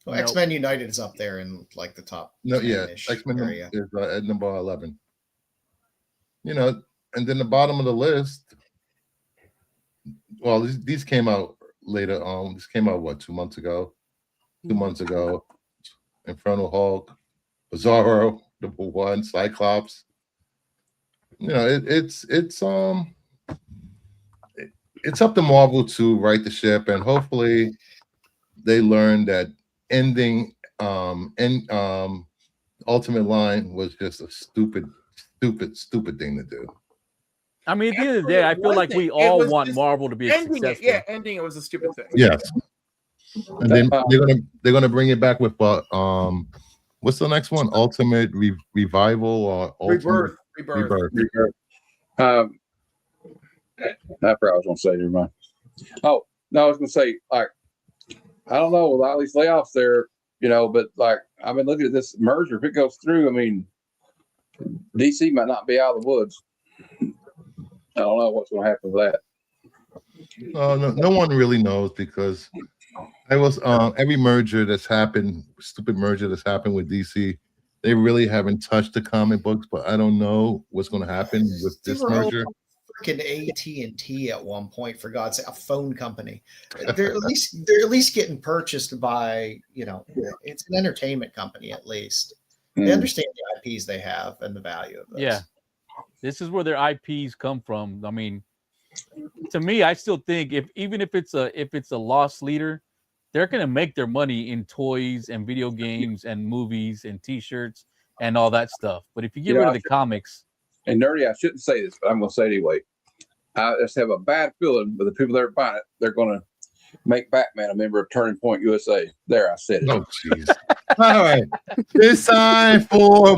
Speaker 2: Well, X-Men United is up there in like the top.
Speaker 1: No, yeah.
Speaker 2: 10-ish
Speaker 1: X-Men
Speaker 2: area.
Speaker 1: is at number 11. you know, and then the bottom of the list. Well, these came out later. This came out what 2 months ago. 2 months ago, Infernal Hulk, Bizarro #1, Cyclops. You know, it's up to Marvel to right the ship, and hopefully they learn that ending Ultimate Line was just a stupid thing to do.
Speaker 3: I mean, at the end of the day, I feel like we all want Marvel to be successful.
Speaker 5: Ending it was a stupid thing.
Speaker 1: Yes. And then they're gonna bring it back with what's the next one? Ultimate Revival or Ultimate
Speaker 5: Rebirth.
Speaker 4: I forgot what I was going to say. Never mind. Oh no, I was going to say, like, I don't know with all these layoffs there, you know, but like I've been looking at this merger. If it goes through, I mean, DC might not be out of the woods. I don't know what's going to happen with that.
Speaker 1: No one really knows, because I was every merger that's happened, stupid merger that's happened with DC, they really haven't touched the comic books, but I don't know what's going to happen with this merger.
Speaker 2: Freaking AT&T at one point, for God's sake, a phone company. They're at least getting purchased by, you know, it's an entertainment company at least. They understand the IPs they have and the value of those.
Speaker 3: Yeah, this is where their IPs come from. I mean, to me, I still think even if it's a loss leader, they're gonna make their money in toys and video games and movies and T-shirts and all that stuff. But if you get rid of the comics,
Speaker 4: and nerdy, I shouldn't say this, but I'm going to say it anyway. I just have a bad feeling, but the people that are buying it, they're going to make Batman a member of Turning Point USA. There, I said it.
Speaker 1: Oh, jeez. All right, it's time for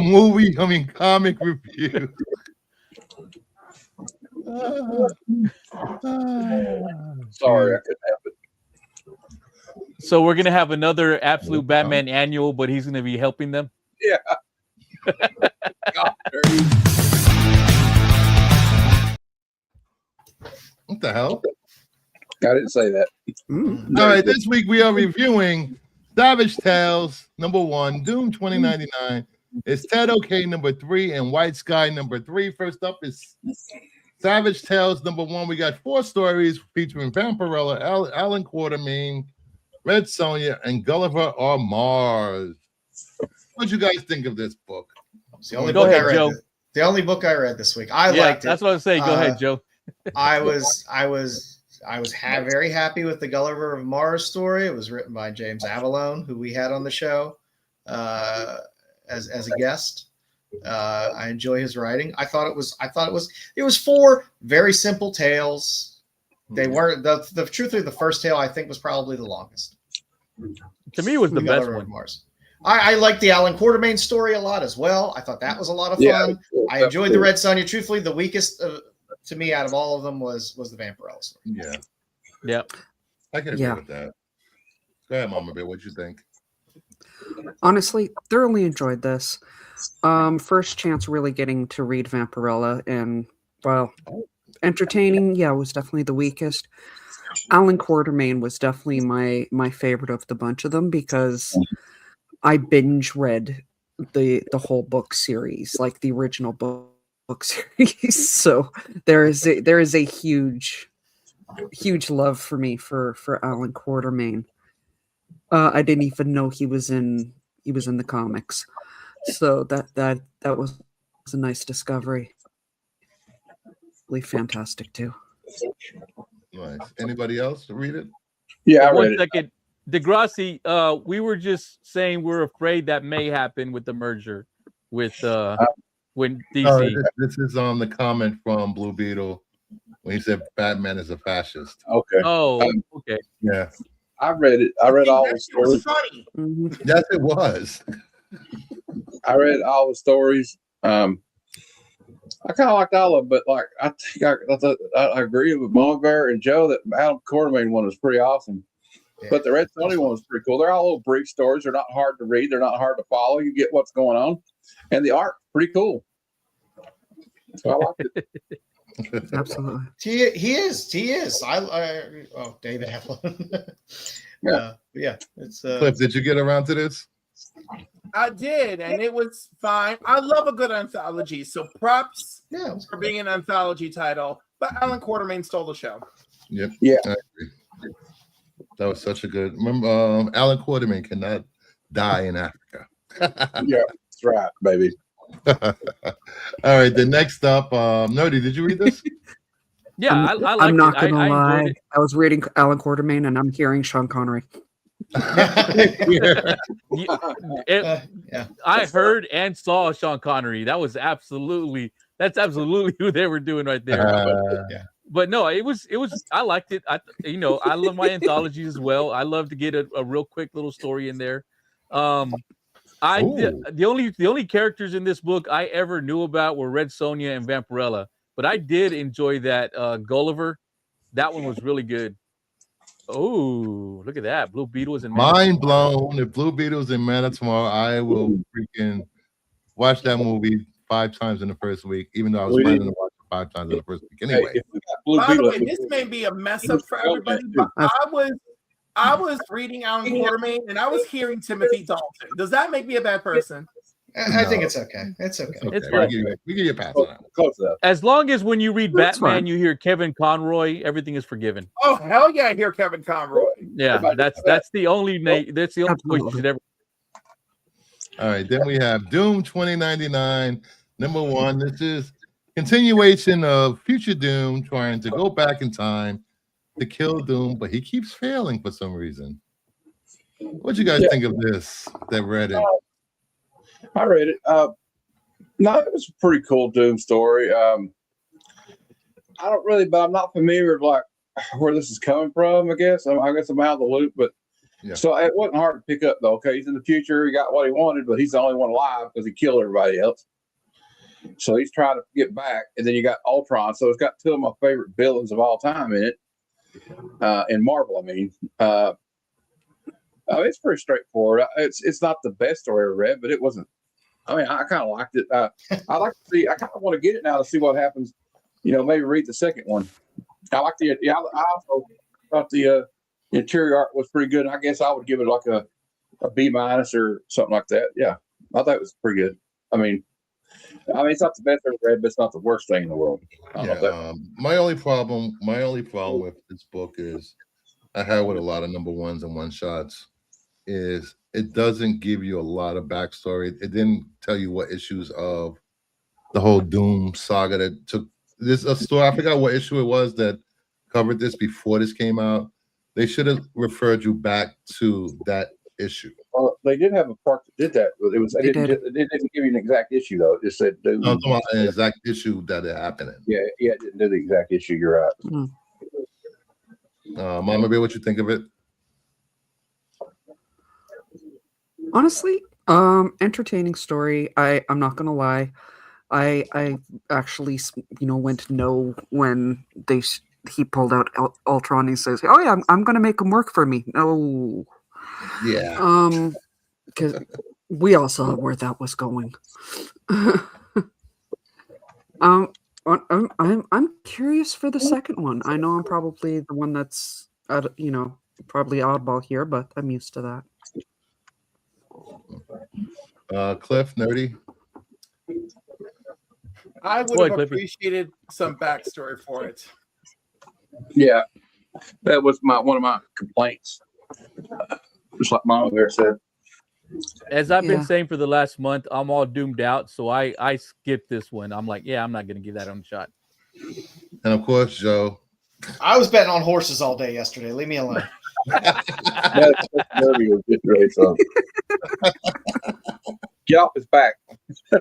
Speaker 1: comic review.
Speaker 4: Sorry, I couldn't help it.
Speaker 3: so we're gonna have another Absolute Batman annual, but he's gonna be helping them.
Speaker 4: Yeah. God, nerdy.
Speaker 1: What the hell?
Speaker 4: I didn't say that.
Speaker 1: All right, this week we are reviewing Savage Tales #1, Doom 2099. It's Ted OK #3 and White Sky #3. First up is Savage Tales #1. We got 4 stories featuring Vampirella, Alan Quartermain, Red Sonja, and Gulliver on Mars. What you guys think of this book?
Speaker 2: It's the only
Speaker 3: Go
Speaker 2: book
Speaker 3: ahead,
Speaker 2: I read.
Speaker 3: Joe.
Speaker 2: The only book I read this week. I liked it.
Speaker 3: That's what I was saying. Go ahead, Joe.
Speaker 2: I was very happy with the Gulliver of Mars story. It was written by James Avalone, who we had on the show as a guest. I enjoy his writing. It was 4 very simple tales. They weren't truthfully the first tale I think was probably the longest.
Speaker 3: To me, it was the best
Speaker 2: Gulliver
Speaker 3: one.
Speaker 2: of Mars. I liked the Alan Quartermain story a lot as well. I thought that was a lot of fun. I enjoyed the Red Sonja. Truthfully, the weakest to me out of all of them was the Vampirella story.
Speaker 1: Yeah.
Speaker 3: Yep.
Speaker 1: I can agree with that. Go ahead, Mama Bear. What'd you think?
Speaker 6: Honestly, thoroughly enjoyed this. First chance really getting to read Vampirella, and well, entertaining. Yeah, was definitely the weakest. Alan Quartermain was definitely my favorite of the bunch of them, because I binge read the whole book series, like the original book series. So there is a huge love for me for Alan Quartermain. I didn't even know he was in the comics, so that was a nice discovery. Really fantastic too.
Speaker 1: Nice. Anybody else to read it?
Speaker 4: Yeah, I read
Speaker 3: One
Speaker 4: it.
Speaker 3: second. Degrassi, we were just saying we're afraid that may happen with the merger with when DC.
Speaker 1: No, this is on the comment from Blue Beetle when he said Batman is a fascist.
Speaker 4: Okay.
Speaker 3: Oh, okay.
Speaker 1: Yeah.
Speaker 4: I read it. I read all the
Speaker 5: That's what's
Speaker 4: stories.
Speaker 5: funny.
Speaker 1: Yes, it was.
Speaker 4: I read all the stories. I kind of liked all of them, but like I think I agree with Mama Bear and Joe that Alan Quartermain one was pretty awesome.
Speaker 2: Yeah.
Speaker 4: But the Red Sonja one was pretty cool. They're all little brief stories. They're not hard to read. They're not hard to follow. You get what's going on, and the art pretty cool. So I liked it.
Speaker 6: Absolutely.
Speaker 2: He is. David Avalon. Yeah, it's
Speaker 1: Cliff, did you get around to this?
Speaker 5: I did, and it was fine. I love a good anthology, so props
Speaker 2: Yeah, it was
Speaker 5: for being an anthology title. But Alan Quartermain stole the show.
Speaker 1: Yep.
Speaker 4: Yeah.
Speaker 1: I agree. That was such a good. Remember, Alan Quartermain cannot die in Africa.
Speaker 4: Yeah, that's right, baby.
Speaker 1: All right. The next up, Nerdy, did you read this?
Speaker 3: Yeah, I liked
Speaker 6: I'm not
Speaker 3: it.
Speaker 6: gonna
Speaker 3: I
Speaker 6: lie.
Speaker 3: enjoyed it.
Speaker 6: I was reading Alan Quartermain and I'm hearing Sean Connery.
Speaker 1: Yeah.
Speaker 2: yeah.
Speaker 3: I heard and saw Sean Connery. That's absolutely who they were doing right there. But no, it was. I liked it. I love my anthologies as well. I love to get a real quick little story in there. The only characters in this book I ever knew about were Red Sonja and Vampirella. But I did enjoy that Gulliver. That one was really good. Oh, look at that. Blue Beetles and
Speaker 1: Mind blown. If Blue Beetles and Man of Tomorrow, I will freaking watch that movie 5 times in the first week, even though I was planning to watch it 5 times in the first week anyway.
Speaker 4: Hey, if we got Blue
Speaker 5: By the
Speaker 4: Beetle,
Speaker 5: way, this may be a mess up for everybody, but I was reading Alan Quartermain and I was hearing Timothy Dalton. Does that make me a bad person?
Speaker 2: I think it's okay. It's okay.
Speaker 1: Okay,
Speaker 3: It's
Speaker 1: we
Speaker 3: fine.
Speaker 1: give you a pass on that one.
Speaker 4: close enough.
Speaker 3: As long as when you read
Speaker 6: That's
Speaker 3: Batman,
Speaker 6: fine.
Speaker 3: you hear Kevin Conroy, everything is forgiven.
Speaker 5: Oh hell yeah, I hear Kevin Conroy.
Speaker 3: Yeah, that's the only that's the only voice you should ever.
Speaker 1: All right, then we have Doom 2099, number 1. This is continuation of future Doom trying to go back in time to kill Doom, but he keeps failing for some reason. What you guys think of this that read it?
Speaker 4: I read it. No, it was a pretty cool Doom story. I don't really, but I'm not familiar with like where this is coming from. I guess I'm out of the loop, but
Speaker 1: Yeah.
Speaker 4: so it wasn't hard to pick up though. Okay, he's in the future. He got what he wanted, but he's the only one alive because he killed everybody else. So he's trying to get back, and then you got Ultron. So it's got 2 of my favorite villains of all time in it. In Marvel, I mean, it's pretty straightforward. It's not the best story I ever read, but it wasn't. I mean, I kind of liked it. I like to see. I kind of want to get it now to see what happens. Maybe read the second one. I like the. Yeah, I also thought the interior art was pretty good. I guess I would give it like a B- or something like that. Yeah, I thought it was pretty good. I mean, it's not the best I've ever read, but it's not the worst thing in the world.
Speaker 1: My only problem with this book is I had with a lot of number 1s and 1-shots is it doesn't give you a lot of backstory. It didn't tell you what issues of the whole Doom saga that took this a story. I forgot what issue it was that covered this before this came out. They should have referred you back to that issue.
Speaker 4: Well, they did have a part that did that, but it didn't give you an exact issue though. It just said Doom.
Speaker 1: No, I'm talking about an exact issue that it happened in.
Speaker 4: Yeah, it didn't do the exact issue. You're right.
Speaker 1: Mama Bear, what you think of it?
Speaker 6: Honestly, entertaining story. I'm not gonna lie. I actually went to know when he pulled out Ultron and he says, "Oh yeah, I'm gonna make him work for me." No.
Speaker 1: Yeah.
Speaker 6: Because we all saw where that was going. I'm curious for the second one. I know I'm probably the one that's probably oddball here, but I'm used to that.
Speaker 1: Cliff, Nerdy.
Speaker 5: I would have appreciated some backstory for it.
Speaker 4: Yeah, that was one of my complaints. Just like Mama Bear said.
Speaker 3: As I've been saying for the last month, I'm all doomed out, so I skipped this one. I'm like, yeah, I'm not going to give that a shot.
Speaker 1: And of course, Joe.
Speaker 2: I was betting on horses all day yesterday. Leave me alone.
Speaker 4: Nerdy was getting ready, so. Get off his back.
Speaker 1: All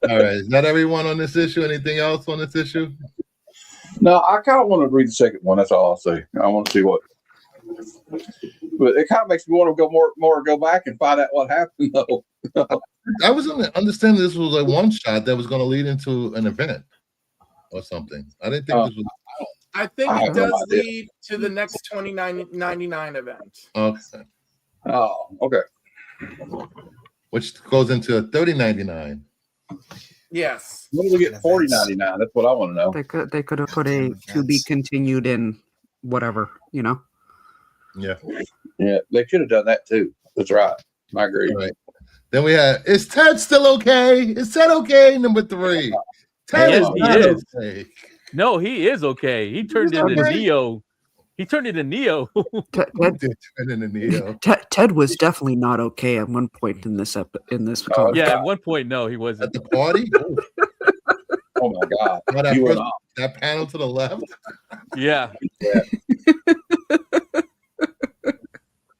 Speaker 1: right. Is that everyone on this issue? Anything else on this issue?
Speaker 4: No, I kind of want to read the second one. That's all I'll say. I want to see what. But it kind of makes me want to go go back and find out what happened, though.
Speaker 1: I was understanding this was a 1-shot that was going to lead into an event or something. I didn't think this was.
Speaker 5: I think it does lead to the next 29.99 event.
Speaker 1: Okay.
Speaker 4: Oh, okay.
Speaker 1: Which goes into 30.99.
Speaker 5: Yes.
Speaker 4: When do we get 40.99? That's what I want to know.
Speaker 6: They could have put a to be continued in whatever,
Speaker 1: Yeah.
Speaker 4: Yeah, they should have done that too. That's right. I agree.
Speaker 1: All right. Then we had, is Ted still okay? Is Ted okay? Number 3. Ted
Speaker 3: Yes,
Speaker 1: is
Speaker 3: he
Speaker 1: not
Speaker 3: is.
Speaker 1: okay.
Speaker 3: No, he is okay. He turned
Speaker 1: He's
Speaker 3: into
Speaker 1: okay.
Speaker 3: Neo. He turned into Neo.
Speaker 6: Ted,
Speaker 1: He did turn into Neo.
Speaker 6: Ted was definitely not okay at one point in this comic.
Speaker 3: Yeah, at one point, no, he wasn't.
Speaker 1: At the party? Oh,
Speaker 4: Oh my God.
Speaker 1: that,
Speaker 4: You went
Speaker 1: first,
Speaker 4: off.
Speaker 1: that panel to the left.
Speaker 3: Yeah.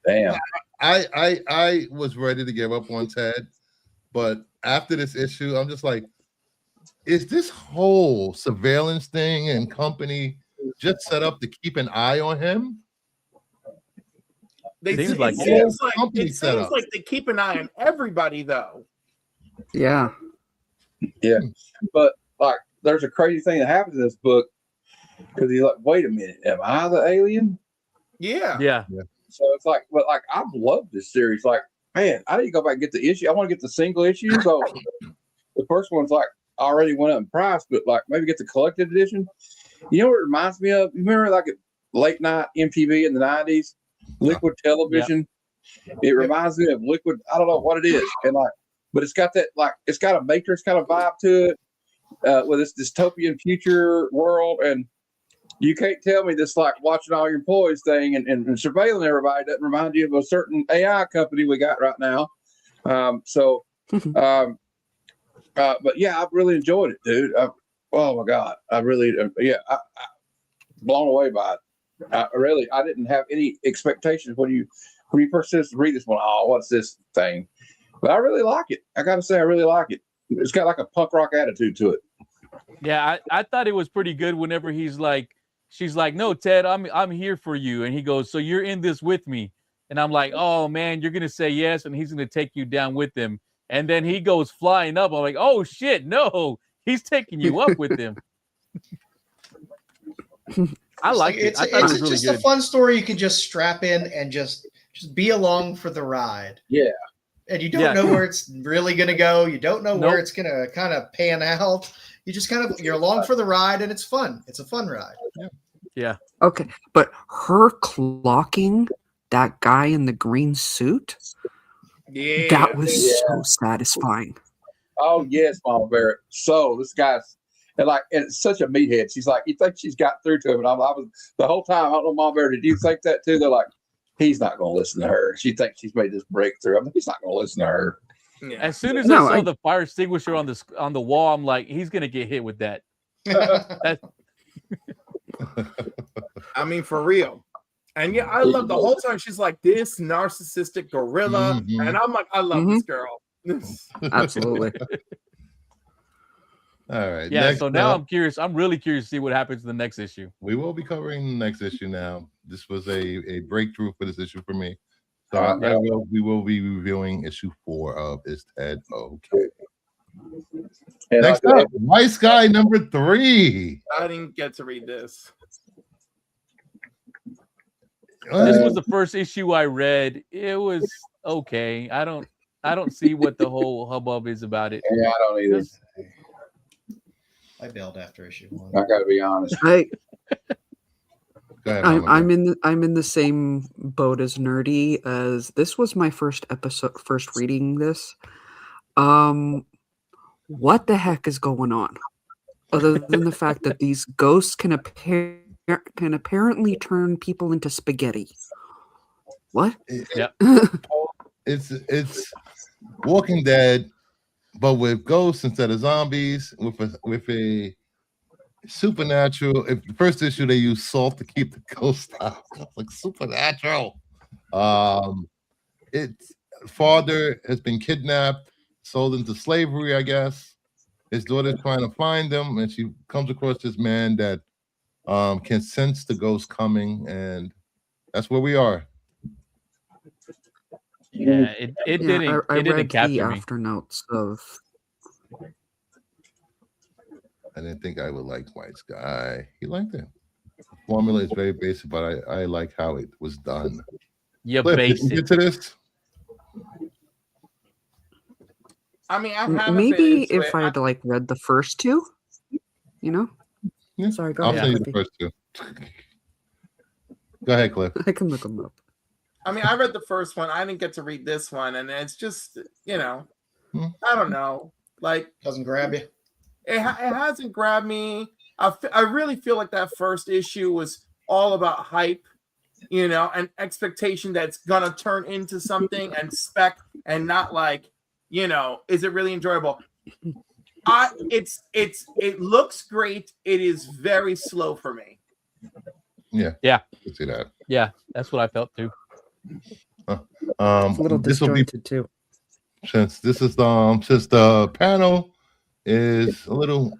Speaker 4: Damn.
Speaker 1: I was ready to give up on Ted, but after this issue, I'm just like, is this whole surveillance thing and company just set up to keep an eye on him?
Speaker 3: Seems
Speaker 5: It
Speaker 3: like it.
Speaker 5: seems like
Speaker 1: Company
Speaker 5: it
Speaker 1: setup.
Speaker 5: seems like they keep an eye on everybody, though.
Speaker 6: Yeah.
Speaker 4: Yeah. But like, there's a crazy thing that happens in this book because he's like, wait a minute, am I the alien?
Speaker 5: Yeah.
Speaker 3: Yeah.
Speaker 4: So it's like, but like, I've loved this series. Like, man, I need to go back and get the issue. I want to get the single issue. So the first one's like already went up in price, but like maybe get the collected edition. You know what it reminds me of? You remember like late night MTV in the 90s? Liquid television. It reminds me of Liquid. I don't know what it is. And like, but it's got that, like, it's got a Matrix kind of vibe to it with this dystopian future world. And you can't tell me this, like, watching all your employees thing and surveilling everybody doesn't remind you of a certain AI company we got right now. But yeah, I've really enjoyed it, dude. Oh my God. I really, I blown away by it. I didn't have any expectations when you first said to read this one. Oh, what's this thing? But I really like it. I got to say, I really like it. It's got like a punk rock attitude to it.
Speaker 3: Yeah, I thought it was pretty good whenever she's like, no, Ted, I'm here for you. And he goes, so you're in this with me. And I'm like, oh man, you're going to say yes. And he's going to take you down with him. And then he goes flying up. I'm like, oh shit, no, he's taking you up with him. I like it. I thought it was really
Speaker 2: just
Speaker 3: good.
Speaker 2: a fun story you can just strap in and just be along for the ride.
Speaker 4: Yeah.
Speaker 2: And you don't know where it's really going to go. You don't know where it's going to kind of pan out. You just you're along for the ride, and it's fun. It's a fun ride.
Speaker 3: Yeah.
Speaker 6: Okay, but her clocking that guy in the green suit, that was so satisfying.
Speaker 4: Oh yes, Mama Barrett. So this guy's and it's such a meathead. She's like, you think she's got through to him? And I was the whole time. I don't know, Mama Barrett. Did you think that too? They're like, he's not going to listen to her. She thinks she's made this breakthrough. I mean, he's not going to listen to her.
Speaker 5: Yeah.
Speaker 3: As soon as I saw the fire extinguisher on the wall, I'm like, he's gonna get hit with that.
Speaker 5: I mean, for real. And yeah, I love the whole time she's like this narcissistic gorilla, and I'm like, I love this girl.
Speaker 6: Absolutely.
Speaker 1: All right.
Speaker 3: Yeah.
Speaker 1: Next
Speaker 3: So now
Speaker 1: up,
Speaker 3: I'm curious. I'm really curious to see what happens in the next issue.
Speaker 1: we will be covering the next issue now. This was a breakthrough for this issue for me. So we will be reviewing issue 4 of Is Ted Okay?
Speaker 4: And
Speaker 1: Next up, White Sky number 3.
Speaker 5: I didn't get to read this.
Speaker 3: This was the first issue I read. It was okay. I don't see what the whole hubbub is about it.
Speaker 4: Yeah, I don't either.
Speaker 2: I bailed after issue 1.
Speaker 4: I got to be honest.
Speaker 1: Go ahead,
Speaker 6: I'm in the same boat as Nerdy, as this was my first reading this. What the heck is going on? Other than the fact that these ghosts can apparently turn people into spaghetti. What?
Speaker 3: Yeah.
Speaker 1: It's Walking Dead, but with ghosts instead of zombies, with a supernatural. If the first issue they use salt to keep the ghost out, like supernatural. Its father has been kidnapped, sold into slavery, I guess. His daughter's trying to find him, and she comes across this man that can sense the ghost coming, and that's where we are.
Speaker 3: Yeah, it didn't.
Speaker 6: I
Speaker 3: It didn't
Speaker 6: read
Speaker 3: capture
Speaker 6: the
Speaker 3: me.
Speaker 6: afternotes of.
Speaker 1: I didn't think I would like White Sky. He liked it. The formula is very basic, but I like how it was done.
Speaker 3: Yeah,
Speaker 1: Cliff, did you
Speaker 3: basic.
Speaker 1: get to this?
Speaker 5: I mean, I haven't
Speaker 6: Maybe
Speaker 5: been into
Speaker 6: if
Speaker 5: it.
Speaker 6: I had read the first two,
Speaker 1: Yeah.
Speaker 6: Sorry, go
Speaker 1: I'll
Speaker 6: ahead.
Speaker 1: send you the
Speaker 6: Cliffy.
Speaker 1: first two. Go ahead, Cliff.
Speaker 6: I can look them up.
Speaker 5: I mean, I read the first one. I didn't get to read this one, and it's just, I don't know. Like,
Speaker 2: Doesn't grab you.
Speaker 5: it hasn't grabbed me. I really feel like that first issue was all about hype, and expectation that's gonna turn into something, and spec, and not like, is it really enjoyable? It looks great. It is very slow for me.
Speaker 1: Yeah.
Speaker 3: Yeah.
Speaker 1: I can see that.
Speaker 3: Yeah, that's what I felt too.
Speaker 6: It's a little
Speaker 1: This will be
Speaker 6: disjointed too.
Speaker 1: since this is since the panel is a little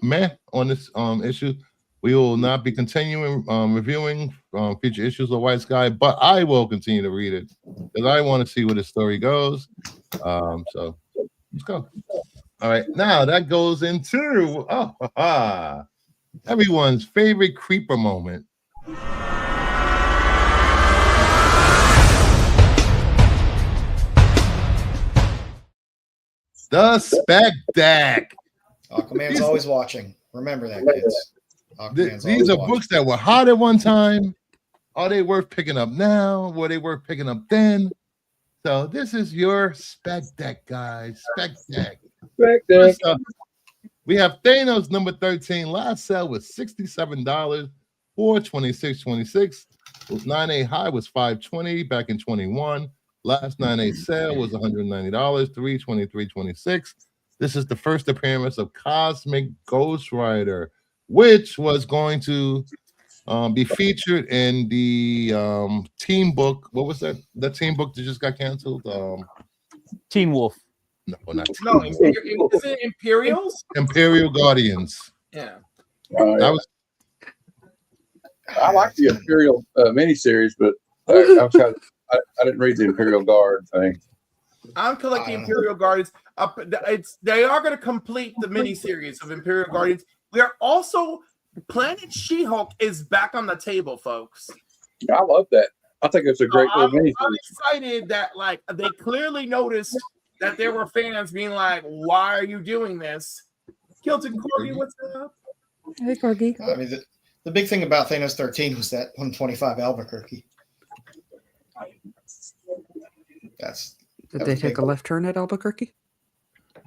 Speaker 1: meh on this issue. We will not be continuing reviewing future issues of White Sky, but I will continue to read it because I want to see where the story goes. So let's go. All right, now that goes into everyone's favorite creeper moment. The spec deck.
Speaker 2: Aquaman's always watching. Remember that, kids. Aquaman's
Speaker 1: These
Speaker 2: always
Speaker 1: are
Speaker 2: watching.
Speaker 1: books that were hot at one time. Are they worth picking up now? Were they worth picking up then? So this is your spec deck, guys. Spec deck. First up, we have Thanos number 13. Last sale was $67 for $26.26. 9A high was $520 back in 21. Last 9A sale was $190, $323.26. This is the first appearance of Cosmic Ghost Rider, which was going to be featured in the team book. What was that? That team book that just got canceled?
Speaker 3: Teen Wolf.
Speaker 1: No, not
Speaker 5: No,
Speaker 1: Teen
Speaker 5: is
Speaker 1: Wolf.
Speaker 5: it Imperials?
Speaker 1: Imperial Guardians.
Speaker 5: Yeah.
Speaker 1: That was
Speaker 4: I like the Imperial miniseries, but I didn't read the Imperial Guard thing.
Speaker 5: I'm collecting Imperial Guardians. They are going to complete the miniseries of Imperial Guardians. We are also Planet She-Hulk is back on the table, folks.
Speaker 4: I love that. I think it's a great little
Speaker 5: I'm
Speaker 4: miniseries.
Speaker 5: excited that they clearly noticed that there were fans being like, "Why are you doing this?" Kilton Corgi, what's up?
Speaker 6: Hey, Corgi.
Speaker 2: I mean, the big thing about Thanos 13 was that 125 Albuquerque.
Speaker 6: Did they take a left turn at Albuquerque?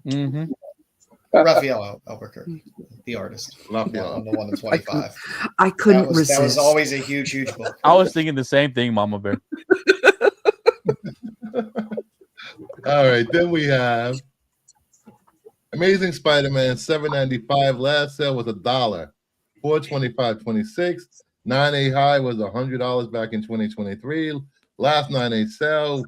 Speaker 3: Mm-hmm.
Speaker 2: Raphael Albuquerque, the artist.
Speaker 1: Raphael.
Speaker 2: On the 1 to 25.
Speaker 6: I couldn't
Speaker 2: That was
Speaker 6: resist.
Speaker 2: always a huge book.
Speaker 3: I was thinking the same thing, Mama Bear.
Speaker 1: all right. Then we have Amazing Spider-Man $7.95. Last sale was $1, $425.26. 9A high was $100 back in 2023. Last 9A sale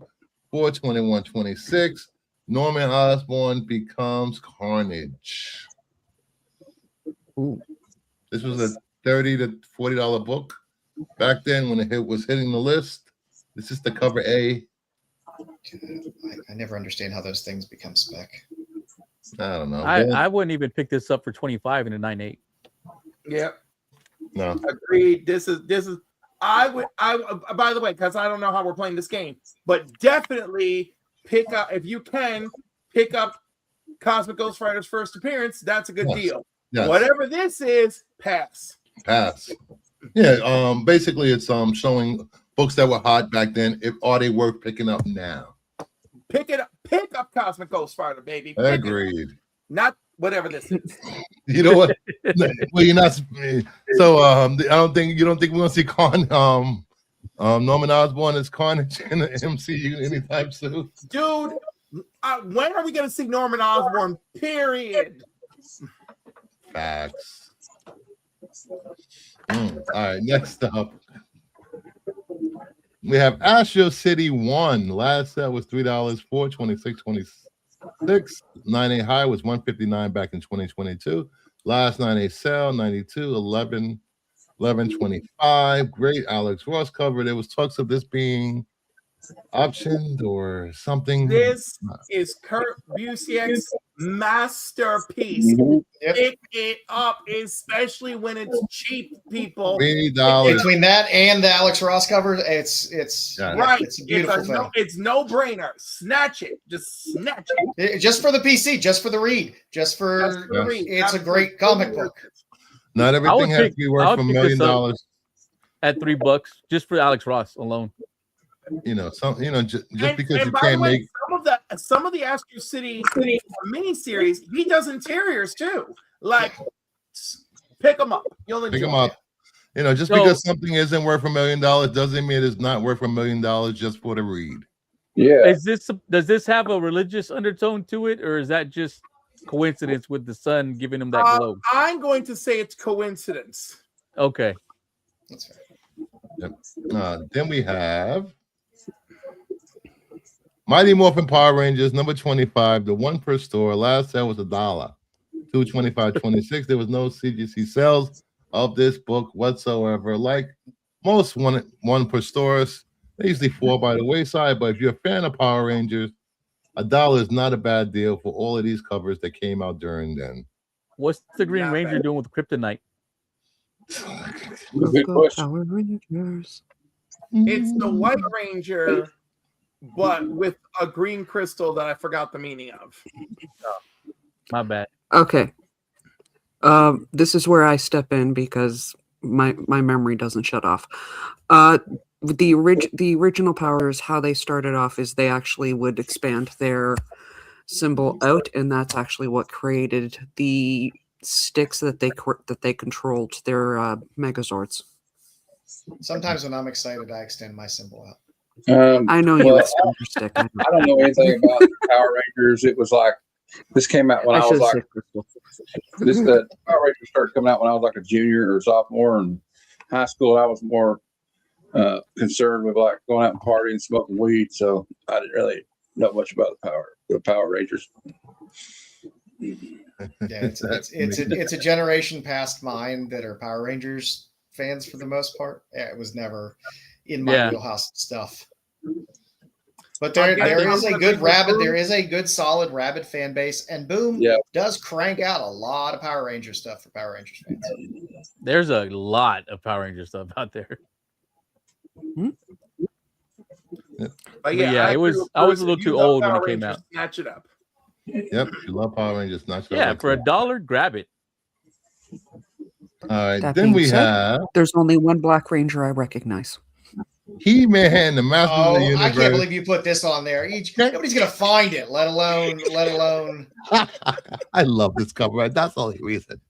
Speaker 1: $421.26. Norman Osborn becomes Carnage.
Speaker 6: Ooh.
Speaker 1: This was a $30 to $40 book back then when it was hitting the list. This is the cover A.
Speaker 2: I never understand how those things become spec.
Speaker 1: I don't know.
Speaker 3: I wouldn't even pick this up for 25 in a 9.8.
Speaker 5: Yep.
Speaker 1: No.
Speaker 5: Agreed. This is I by the way, because I don't know how we're playing this game, but definitely pick up if you can pick up Cosmic Ghost Rider's first appearance. That's a good deal.
Speaker 1: Yes.
Speaker 5: Whatever this is, pass.
Speaker 1: Pass. Yeah. Basically, it's showing books that were hot back then. Are they worth picking up now?
Speaker 5: Pick it up. Pick up Cosmic Ghost Rider, baby. Pick it up.
Speaker 1: Agreed.
Speaker 5: Not whatever this is.
Speaker 1: You know what? Well, you're not. So I don't think we're gonna see Norman Osborn as Carnage in the MCU anytime soon.
Speaker 5: Dude, when are we going to see Norman Osborn? Period.
Speaker 1: Facts. All right, next up. We have Astro City 1. Last set was $3, $426.26. 9A high was $159 back in 2022. Last 9A sale, $92, $11.25. Great Alex Ross cover. There was talks of this being optioned or something.
Speaker 5: This is Kurt Busiek's masterpiece.
Speaker 4: Mhm.
Speaker 5: Pick it up, especially when it's cheap, people.
Speaker 1: $3.
Speaker 2: Between that and the Alex Ross cover, it's
Speaker 1: Yeah.
Speaker 5: Right.
Speaker 2: It's a beautiful thing.
Speaker 5: It's no brainer. Snatch it. Just snatch it.
Speaker 2: Just for the PC, just for the read,
Speaker 5: Just for the read.
Speaker 2: it's a great comic book.
Speaker 1: Not
Speaker 3: I
Speaker 1: everything
Speaker 3: would
Speaker 1: has
Speaker 3: pick-
Speaker 1: to be
Speaker 3: I
Speaker 1: worth
Speaker 3: would
Speaker 1: $1
Speaker 3: pick
Speaker 1: million.
Speaker 3: this up. At $3 just for Alex Ross alone.
Speaker 1: just
Speaker 5: And,
Speaker 1: because
Speaker 5: and
Speaker 1: you
Speaker 5: by the
Speaker 1: can't
Speaker 5: way,
Speaker 1: make
Speaker 5: some of the Astro City miniseries, he does interiors too. Like, pick them up. You'll enjoy.
Speaker 1: pick them up. Just
Speaker 3: So-
Speaker 1: because something isn't worth $1 million doesn't mean it's not worth $1 million just for the read.
Speaker 4: Yeah.
Speaker 3: Does this have a religious undertone to it, or is that just coincidence with the sun giving him that glow?
Speaker 5: I'm going to say it's coincidence.
Speaker 3: Okay.
Speaker 2: That's fair.
Speaker 1: Then we have Mighty Morphin Power Rangers number 25, the one per store. Last sale was $1, $225.26. There was no CGC sales of this book whatsoever. Like most one per stores, they usually fall by the wayside. But if you're a fan of Power Rangers, $1 is not a bad deal for all of these covers that came out during then.
Speaker 3: What's the Green
Speaker 5: Not
Speaker 3: Ranger
Speaker 5: bad.
Speaker 3: doing with Kryptonite?
Speaker 4: Good
Speaker 6: Go
Speaker 4: question.
Speaker 6: Power Rangers.
Speaker 5: It's the White Ranger, but with a green crystal that I forgot the meaning of.
Speaker 3: My bad.
Speaker 6: Okay. This is where I step in because my memory doesn't shut off. The original powers, how they started off is they actually would expand their symbol out, and that's actually what created the sticks that they controlled their Megazords.
Speaker 2: Sometimes when I'm excited, I extend my symbol out.
Speaker 6: I know you
Speaker 4: Well,
Speaker 6: extend your stick. I know.
Speaker 4: I don't know anything about Power Rangers. It was like this came out when I was
Speaker 6: should've
Speaker 4: like
Speaker 6: said Crystal.
Speaker 4: the Power Rangers started coming out when I was like a junior or sophomore in high school. I was more concerned with like going out and partying, smoking weed, so I didn't really know much about the Power Rangers.
Speaker 2: Yeah, it's a generation past mine that are Power Rangers fans for the most part. Yeah, it was never in my
Speaker 3: Yeah.
Speaker 2: wheelhouse stuff. But
Speaker 5: I'll
Speaker 2: there
Speaker 5: get
Speaker 2: is
Speaker 5: down
Speaker 2: a
Speaker 5: to
Speaker 2: good
Speaker 5: the
Speaker 2: Rabbit.
Speaker 5: group.
Speaker 2: There is a good solid Rabbit fan base, and Boom
Speaker 4: Yeah.
Speaker 2: does crank out a lot of Power Ranger stuff for Power Rangers fans.
Speaker 3: There's a lot of Power Ranger stuff out there.
Speaker 5: But yeah,
Speaker 3: yeah,
Speaker 5: I
Speaker 3: it was-
Speaker 5: agree with
Speaker 3: I was a
Speaker 5: Bruce.
Speaker 3: little
Speaker 5: If
Speaker 3: too
Speaker 5: you love
Speaker 3: old when
Speaker 5: Power
Speaker 3: it came
Speaker 5: Rangers,
Speaker 3: out.
Speaker 5: Snatch it up.
Speaker 1: Yep, if you love Power Rangers, not sure.
Speaker 3: Yeah, for $1, grab it.
Speaker 1: All right,
Speaker 6: That
Speaker 1: then
Speaker 6: being
Speaker 1: we
Speaker 6: said-
Speaker 1: have
Speaker 6: There's only one Black Ranger I recognize.
Speaker 1: He-Man, the Master of the
Speaker 2: Oh,
Speaker 1: Universe.
Speaker 2: I can't believe you put this on there. Nobody's gonna find it, let alone.
Speaker 1: I love this cover. That's the only reason.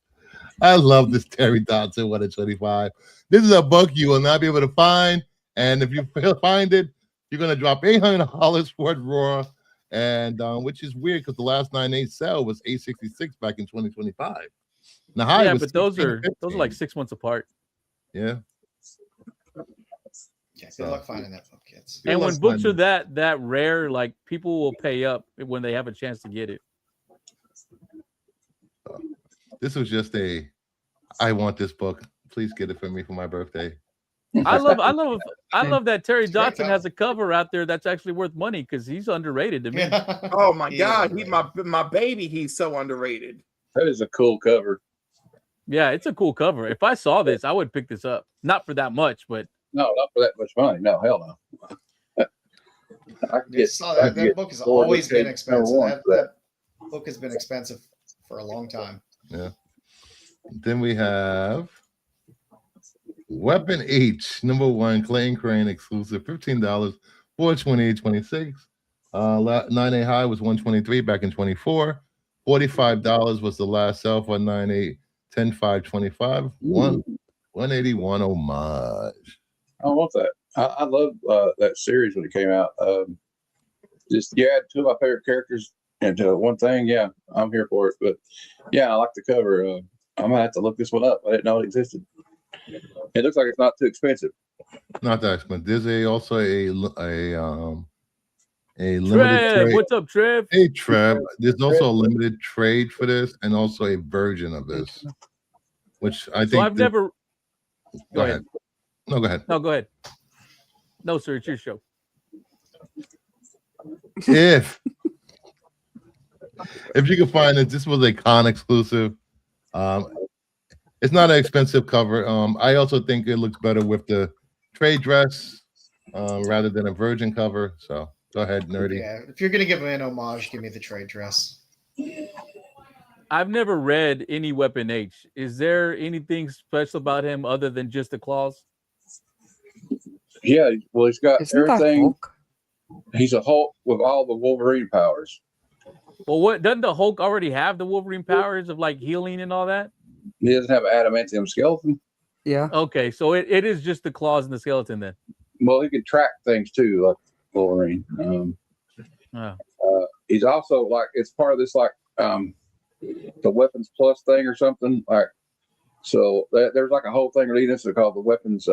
Speaker 1: I love this Terry Dodson 1 in 25. This is a book you will not be able to find, and if you find it, you're gonna drop $800 for it raw, and which is weird because the last 9.8 sale was $866 back in 2025. Now, high
Speaker 3: Yeah,
Speaker 1: was
Speaker 3: but those are
Speaker 1: 16.15.
Speaker 3: like 6 months apart.
Speaker 1: Yeah.
Speaker 2: Yeah, good luck finding that book, kids.
Speaker 1: Good
Speaker 3: And
Speaker 1: luck
Speaker 3: when books are
Speaker 1: finding
Speaker 3: that rare, like people will pay up when they have a chance to get it.
Speaker 1: This was just I want this book. Please get it for me for my birthday.
Speaker 3: I love that Terry
Speaker 2: It's a great
Speaker 3: Dodson has a cover out there that's actually worth money because he's underrated to me.
Speaker 5: Oh my
Speaker 2: He is
Speaker 5: God, he's
Speaker 2: underrated.
Speaker 5: my baby. He's so underrated.
Speaker 4: That is a cool cover.
Speaker 3: Yeah, it's a cool cover. If I saw this, I would pick this up. Not for that much, but
Speaker 4: No, not for that much money. No, hell no. I could get, I could
Speaker 2: That
Speaker 4: get
Speaker 2: book has
Speaker 4: more
Speaker 2: always
Speaker 4: than
Speaker 2: been
Speaker 4: number
Speaker 2: expensive.
Speaker 4: one
Speaker 2: That,
Speaker 4: for that.
Speaker 2: that book has been expensive for a long time.
Speaker 1: Then we have Weapon H, number 1, Clayton Crane exclusive, $15, $428.26. 9.8 high was $123 back in 24. $45 was the last sale for 9.8, 10.5.25. 181 homage.
Speaker 4: I want that. I love that series when it came out. Just two of my favorite characters into one thing. Yeah, I'm here for it. But yeah, I like the cover. I'm gonna have to look this one up. I didn't know it existed. It looks like it's not too expensive.
Speaker 1: Not that expensive. There's also a limited
Speaker 3: Trev,
Speaker 1: trade.
Speaker 3: what's up, Trev?
Speaker 1: Hey Trev, there's also a limited trade for this, and also a version of this, which I think.
Speaker 3: So I've never.
Speaker 1: Go ahead. No, go ahead.
Speaker 3: No, go ahead. No, sir, it's your show.
Speaker 1: If you can find it, this was a con exclusive. It's not an expensive cover. I also think it looks better with the trade dress rather than a virgin cover. So go ahead, nerdy.
Speaker 2: Yeah, if you're gonna give him an homage, give me the trade dress.
Speaker 3: I've never read any Weapon H. Is there anything special about him other than just the claws?
Speaker 4: Yeah, well, he's got
Speaker 6: Isn't that
Speaker 4: everything.
Speaker 6: Hulk?
Speaker 4: He's a Hulk with all the Wolverine powers.
Speaker 3: Well, what doesn't the Hulk already have the Wolverine powers of like healing and all that?
Speaker 4: He doesn't have an adamantium skeleton.
Speaker 6: Yeah.
Speaker 3: Okay, so it is just the claws and the skeleton then.
Speaker 4: Well, he can track things too, like Wolverine.
Speaker 3: Oh.
Speaker 4: He's also like it's part of this like the Weapons Plus thing or something like. So there's like a whole thing leading us to called the Weapons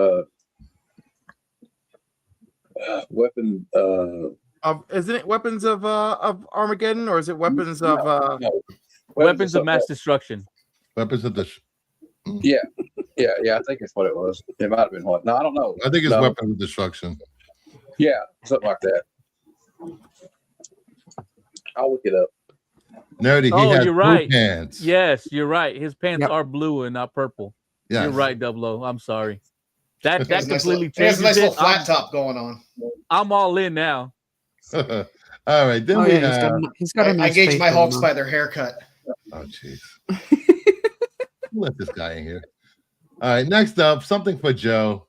Speaker 5: Isn't it Weapons of Armageddon, or is it Weapons of
Speaker 4: no,
Speaker 3: Weapons of mass destruction.
Speaker 1: Weapons of the.
Speaker 4: Yeah, I think it's what it was. It might have been what. No, I don't know.
Speaker 1: I think it's
Speaker 4: No.
Speaker 1: weapons of destruction.
Speaker 4: Yeah, something like that. I'll look it up.
Speaker 1: Nerdy, he
Speaker 3: Oh,
Speaker 1: has
Speaker 3: you're
Speaker 1: blue
Speaker 3: right.
Speaker 1: pants.
Speaker 3: Yes, you're right. His pants
Speaker 6: Yep.
Speaker 3: are blue and not purple.
Speaker 1: Yes.
Speaker 3: You're right, Double O. I'm sorry. That
Speaker 2: He has a nice
Speaker 3: completely
Speaker 2: little- he has
Speaker 3: changes
Speaker 2: a nice
Speaker 3: it.
Speaker 2: little flat top going on.
Speaker 3: I'm all in now.
Speaker 1: All right, then
Speaker 6: Oh
Speaker 1: we
Speaker 6: yeah,
Speaker 1: have.
Speaker 6: he's got a
Speaker 2: I
Speaker 6: nice
Speaker 2: gauge
Speaker 6: face
Speaker 2: my
Speaker 6: going
Speaker 2: Hulks
Speaker 6: on.
Speaker 2: by their haircut.
Speaker 1: Oh, jeez. Let this guy in here. All right, next up, something for Joe.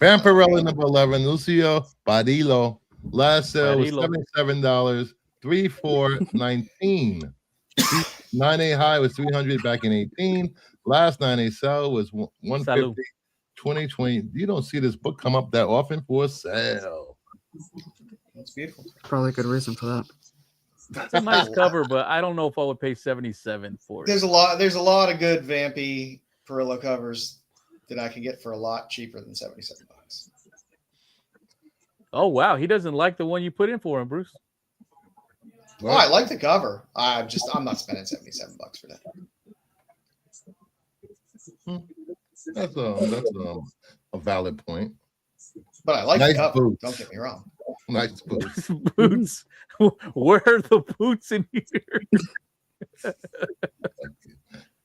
Speaker 1: Vampirella number 11, Lucio Badillo. Last sale was
Speaker 3: Badillo.
Speaker 1: $77, 3419. 9A high was 300 back in 18. Last 9A sale was 150.
Speaker 3: Salud.
Speaker 1: 2020. You don't see this book come up that often for sale.
Speaker 2: That's beautiful.
Speaker 6: Probably a good reason for that.
Speaker 3: It's a nice cover, but I don't know if I would pay 77 for it.
Speaker 2: There's a lot of good Vampy Perillo covers that I can get for a lot cheaper than $77.
Speaker 3: Oh wow, he doesn't like the one you put in for him, Bruce.
Speaker 2: Oh, I like the cover. I'm not spending $77 for that.
Speaker 1: That's a valid point.
Speaker 2: But I like
Speaker 1: Nice
Speaker 2: the cover.
Speaker 1: boots.
Speaker 2: Don't get me wrong.
Speaker 1: Nice boots.
Speaker 3: Boots. Where are the boots in here?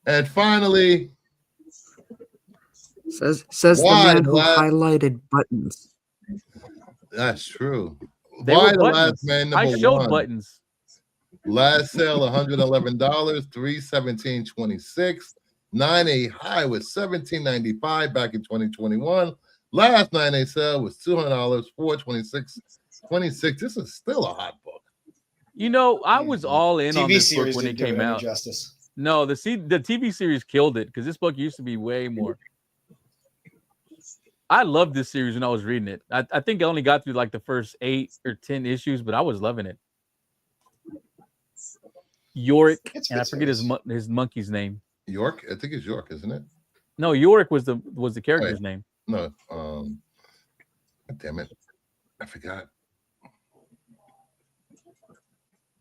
Speaker 1: And finally,
Speaker 6: Says the
Speaker 1: Why
Speaker 6: man who
Speaker 1: last-
Speaker 6: highlighted buttons.
Speaker 1: that's true.
Speaker 3: They
Speaker 1: Why
Speaker 3: were
Speaker 1: the
Speaker 3: buttons.
Speaker 1: last man
Speaker 3: I
Speaker 1: number
Speaker 3: showed
Speaker 1: one?
Speaker 3: buttons.
Speaker 1: Last sale $111, $317.26. 9A high was $17.95 back in 2021. Last 9A sale was $200, $426.26. This is still a hot book.
Speaker 3: You know, I was all in on
Speaker 2: TV
Speaker 3: this book
Speaker 2: series
Speaker 3: when it
Speaker 2: didn't do
Speaker 3: came
Speaker 2: any
Speaker 3: out.
Speaker 2: justice.
Speaker 3: No, the TV series killed it because this book used to be way more. I loved this series when I was reading it. I think I only got through like the first 8 or 10 issues, but I was loving it. Yorick,
Speaker 2: It's a
Speaker 3: and I
Speaker 2: good
Speaker 3: forget
Speaker 2: series.
Speaker 3: his monkey's name.
Speaker 1: York? I think it's York, isn't it?
Speaker 3: No, Yorick was the character's name.
Speaker 1: No. God damn it. I forgot.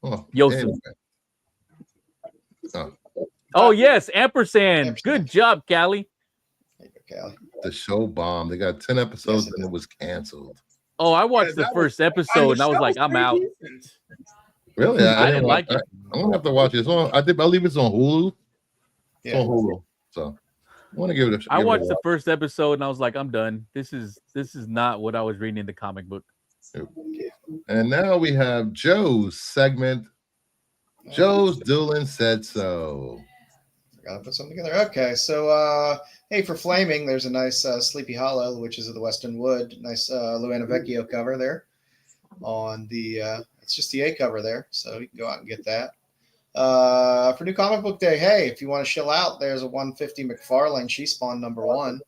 Speaker 1: Oh,
Speaker 3: Yosef.
Speaker 1: anyway. Oh,
Speaker 3: Oh yes, ampersand.
Speaker 2: Ampersand.
Speaker 3: Good job, Callie.
Speaker 2: There you go, Callie.
Speaker 1: the show bombed. They got 10 episodes
Speaker 2: Yes, it
Speaker 1: and it
Speaker 2: did.
Speaker 1: was canceled.
Speaker 3: Oh, I watched
Speaker 5: Yeah,
Speaker 3: the
Speaker 5: that was-
Speaker 3: first episode and I was like, I'm out.
Speaker 1: Really?
Speaker 3: I didn't like it.
Speaker 1: I'm gonna have to watch it. It's on, I believe it's on Hulu. It's
Speaker 2: Yeah.
Speaker 1: on Hulu. So I want to give it a
Speaker 3: I
Speaker 1: give it a
Speaker 3: watched the
Speaker 1: watch.
Speaker 3: first episode and I was like, I'm done. This is not what I was reading in the comic book.
Speaker 1: And now we have Joe's segment. Joe's Doolin said so.
Speaker 2: Gotta put something together. Okay, so hey, for Flaming, there's a nice Sleepy Hollow, Witches of the Western Wood, nice Luana Vecchio cover there. On the it's just the A cover there, so you can go out and get that. For New Comic Book Day, hey, if you want to chill out, there's a 150 McFarlane She Spawn #1,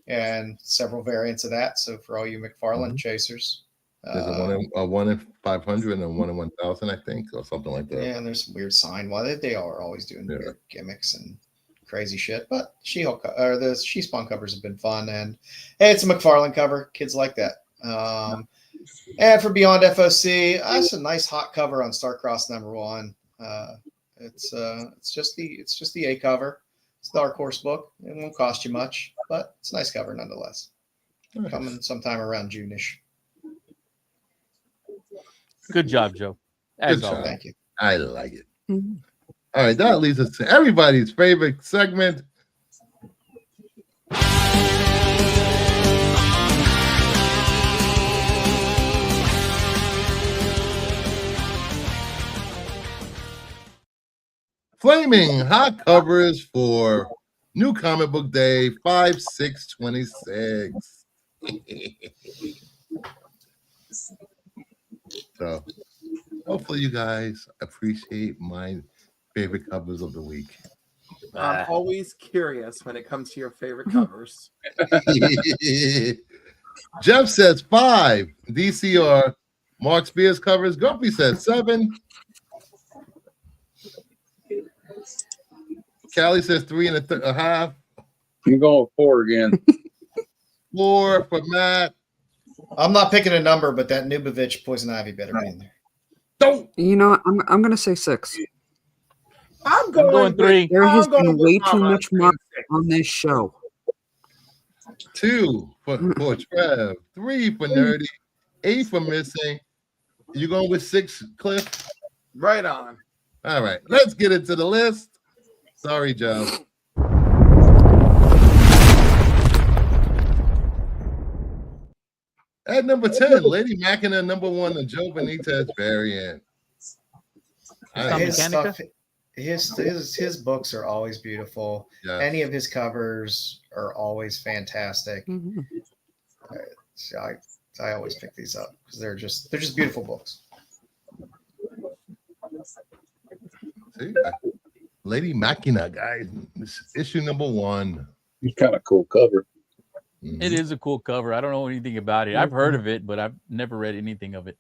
Speaker 2: and several variants of that. So for all you McFarlane chasers,
Speaker 1: There's a 1 in 500 and a 1 in 1,000, I think, or something like that.
Speaker 2: yeah, and there's some weird sign. Well, they are always doing
Speaker 1: Yeah.
Speaker 2: weird gimmicks and crazy shit. But She-Hulk or the She Spawn covers have been fun, and hey, it's a McFarlane cover. Kids like that. And for Beyond FOC, that's a nice hot cover on Starcross #1. It's just the A cover. It's the Dark Horse book. It won't cost you much, but it's a nice cover nonetheless.
Speaker 1: Nice.
Speaker 2: Coming sometime around June-ish.
Speaker 3: Good job, Joe. As
Speaker 1: Good job.
Speaker 3: always.
Speaker 2: Thank you.
Speaker 1: I like it.
Speaker 6: Mhm.
Speaker 1: All right, that leads us to everybody's favorite segment. Flaming hot covers for New Comic Book Day, 5/6/26. So hopefully you guys appreciate my favorite covers of the week.
Speaker 5: I'm always curious when it comes to your favorite covers.
Speaker 1: Jeff says 5. DC or Mark Spears covers. Grumpy says 7. Callie says 3.5.
Speaker 4: I'm going with 4 again.
Speaker 1: 4 for Matt.
Speaker 2: I'm not picking a number, but that Nubovich Poison Ivy better be in there.
Speaker 1: Don't.
Speaker 6: You know, I'm gonna say 6.
Speaker 5: I'm
Speaker 3: going
Speaker 5: going
Speaker 3: 3.
Speaker 6: There has
Speaker 5: I'm going
Speaker 6: been
Speaker 5: with
Speaker 6: way too
Speaker 5: Mama
Speaker 6: much
Speaker 5: and
Speaker 6: Mark
Speaker 5: 6.
Speaker 6: on this show.
Speaker 1: 2 for Trev. 3 for Nerdy. 8 for Missing. You going with 6, Cliff?
Speaker 5: Right on.
Speaker 1: All right, let's get into the list. Sorry, Joe. At number 10, Lady Machina, number 1, the Joe Benitez variant.
Speaker 3: Tom
Speaker 2: His
Speaker 3: Mechanica?
Speaker 2: stuff, his books are always beautiful.
Speaker 1: Yeah.
Speaker 2: Any of his covers are always fantastic.
Speaker 6: Mhm.
Speaker 2: So I always pick these up because they're just beautiful books.
Speaker 1: See, Lady Machina, guys. This is issue number 1.
Speaker 4: It's kind of cool cover.
Speaker 1: Mhm.
Speaker 3: It is a cool cover. I don't know anything about it. I've heard of it, but I've never read anything of it.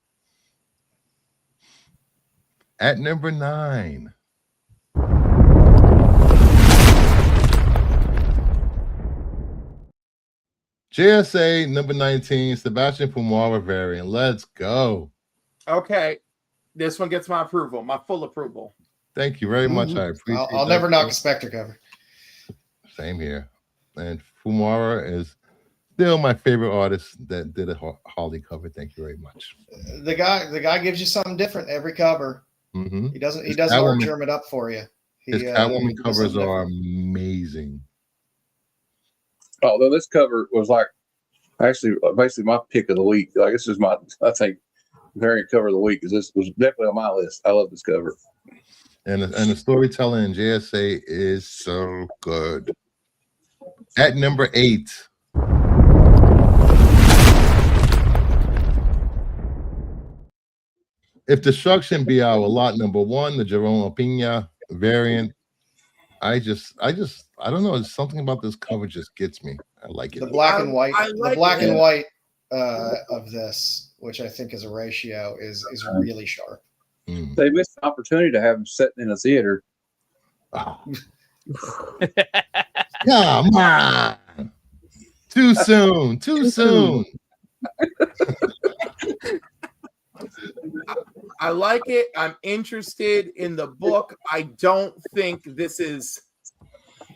Speaker 1: At number 9, JSA number 19, Sebastian Pumara variant. Let's go.
Speaker 5: Okay. This one gets my approval, my full approval.
Speaker 1: Thank you very much. I appreciate
Speaker 2: I'll
Speaker 1: that.
Speaker 2: never knock a Spectre cover.
Speaker 1: Same here. And Fumara is still my favorite artist that did a Harley cover. Thank you very much.
Speaker 2: The guy gives you something different every cover.
Speaker 1: Mm-hmm.
Speaker 2: He doesn't
Speaker 1: His
Speaker 2: hard
Speaker 1: Catwoman-
Speaker 2: germ it up for you.
Speaker 1: His
Speaker 2: He,
Speaker 1: Catwoman
Speaker 2: does
Speaker 1: covers
Speaker 2: something
Speaker 1: are
Speaker 2: different.
Speaker 1: amazing.
Speaker 4: Although this cover was like actually basically my pick of the week. Like this is my, I think, variant cover of the week because this was definitely on my list. I love this cover.
Speaker 1: And the storytelling in JSA is so good. At number 8, If Destruction Be Our Lot, number 1, the Jerome Pena variant. I don't know. There's something about this cover just gets me. I like it.
Speaker 2: The black and white,
Speaker 5: I like
Speaker 2: the black
Speaker 5: it.
Speaker 2: and white of this, which I think is a ratio, is really sharp.
Speaker 1: Mm.
Speaker 4: They missed the opportunity to have him set in a theater.
Speaker 1: Oh. Come on. Too soon. Too soon.
Speaker 5: I like it. I'm interested in the book. I don't think this is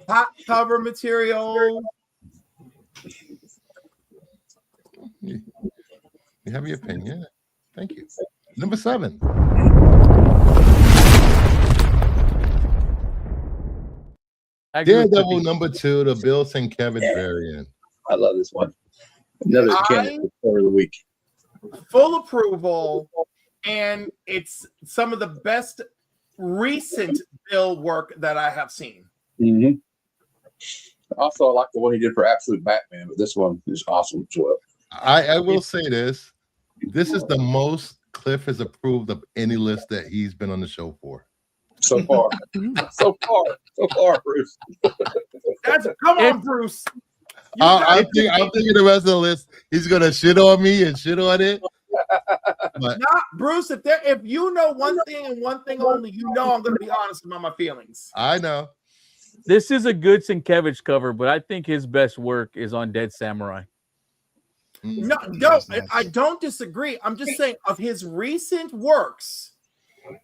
Speaker 5: hot cover material.
Speaker 1: You have your opinion. Thank you. Number 7.
Speaker 3: I agree with
Speaker 1: Daredevil
Speaker 3: Clippy.
Speaker 1: number 2, the Bill Sienkiewicz variant.
Speaker 4: I love this one. Another candidate cover of the week.
Speaker 5: Full approval, and it's some of the best recent Bill work that I have seen.
Speaker 4: Mm-hmm. Also, I like the one he did for Absolute Batman, but this one is awesome as well.
Speaker 1: I will say this. This is the most Cliff has approved of any list that he's been on the show for.
Speaker 4: So far, so far, Bruce.
Speaker 5: Come on, Bruce. You
Speaker 1: I'm
Speaker 5: got it.
Speaker 1: thinking the rest of the list, he's going to shit on me and shit on it. But
Speaker 5: Nah, Bruce, if you know one thing and one thing only, you know I'm going to be honest about my feelings.
Speaker 1: I know.
Speaker 3: This is a good Sienkiewicz cover, but I think his best work is on Dead Samurai.
Speaker 1: Mm.
Speaker 5: No, I don't disagree. I'm just saying of his recent works,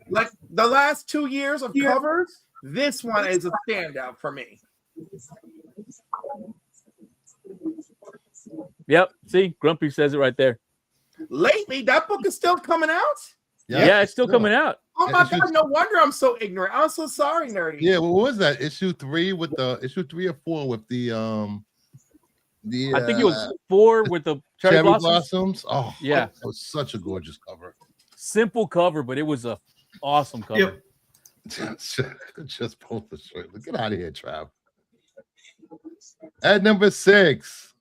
Speaker 5: like the last 2 years of covers, this one is a standout for me.
Speaker 3: Yep. See, Grumpy says it right there.
Speaker 5: Lately, that book is still coming out.
Speaker 3: Yeah, it's still coming out.
Speaker 5: Oh my
Speaker 1: Issue-
Speaker 5: god, no wonder I'm so ignorant. I'm so sorry, nerdy.
Speaker 1: Yeah, what was that? Issue 3 with the issue 3 or 4 with the
Speaker 3: I think it was 4 with the cherry, blossoms.
Speaker 1: Oh,
Speaker 3: Yeah.
Speaker 1: that was such a gorgeous cover.
Speaker 3: Simple cover, but it was a awesome cover.
Speaker 2: Yep.
Speaker 1: Just pull the shirt. Get out of here, Trav. At number 6.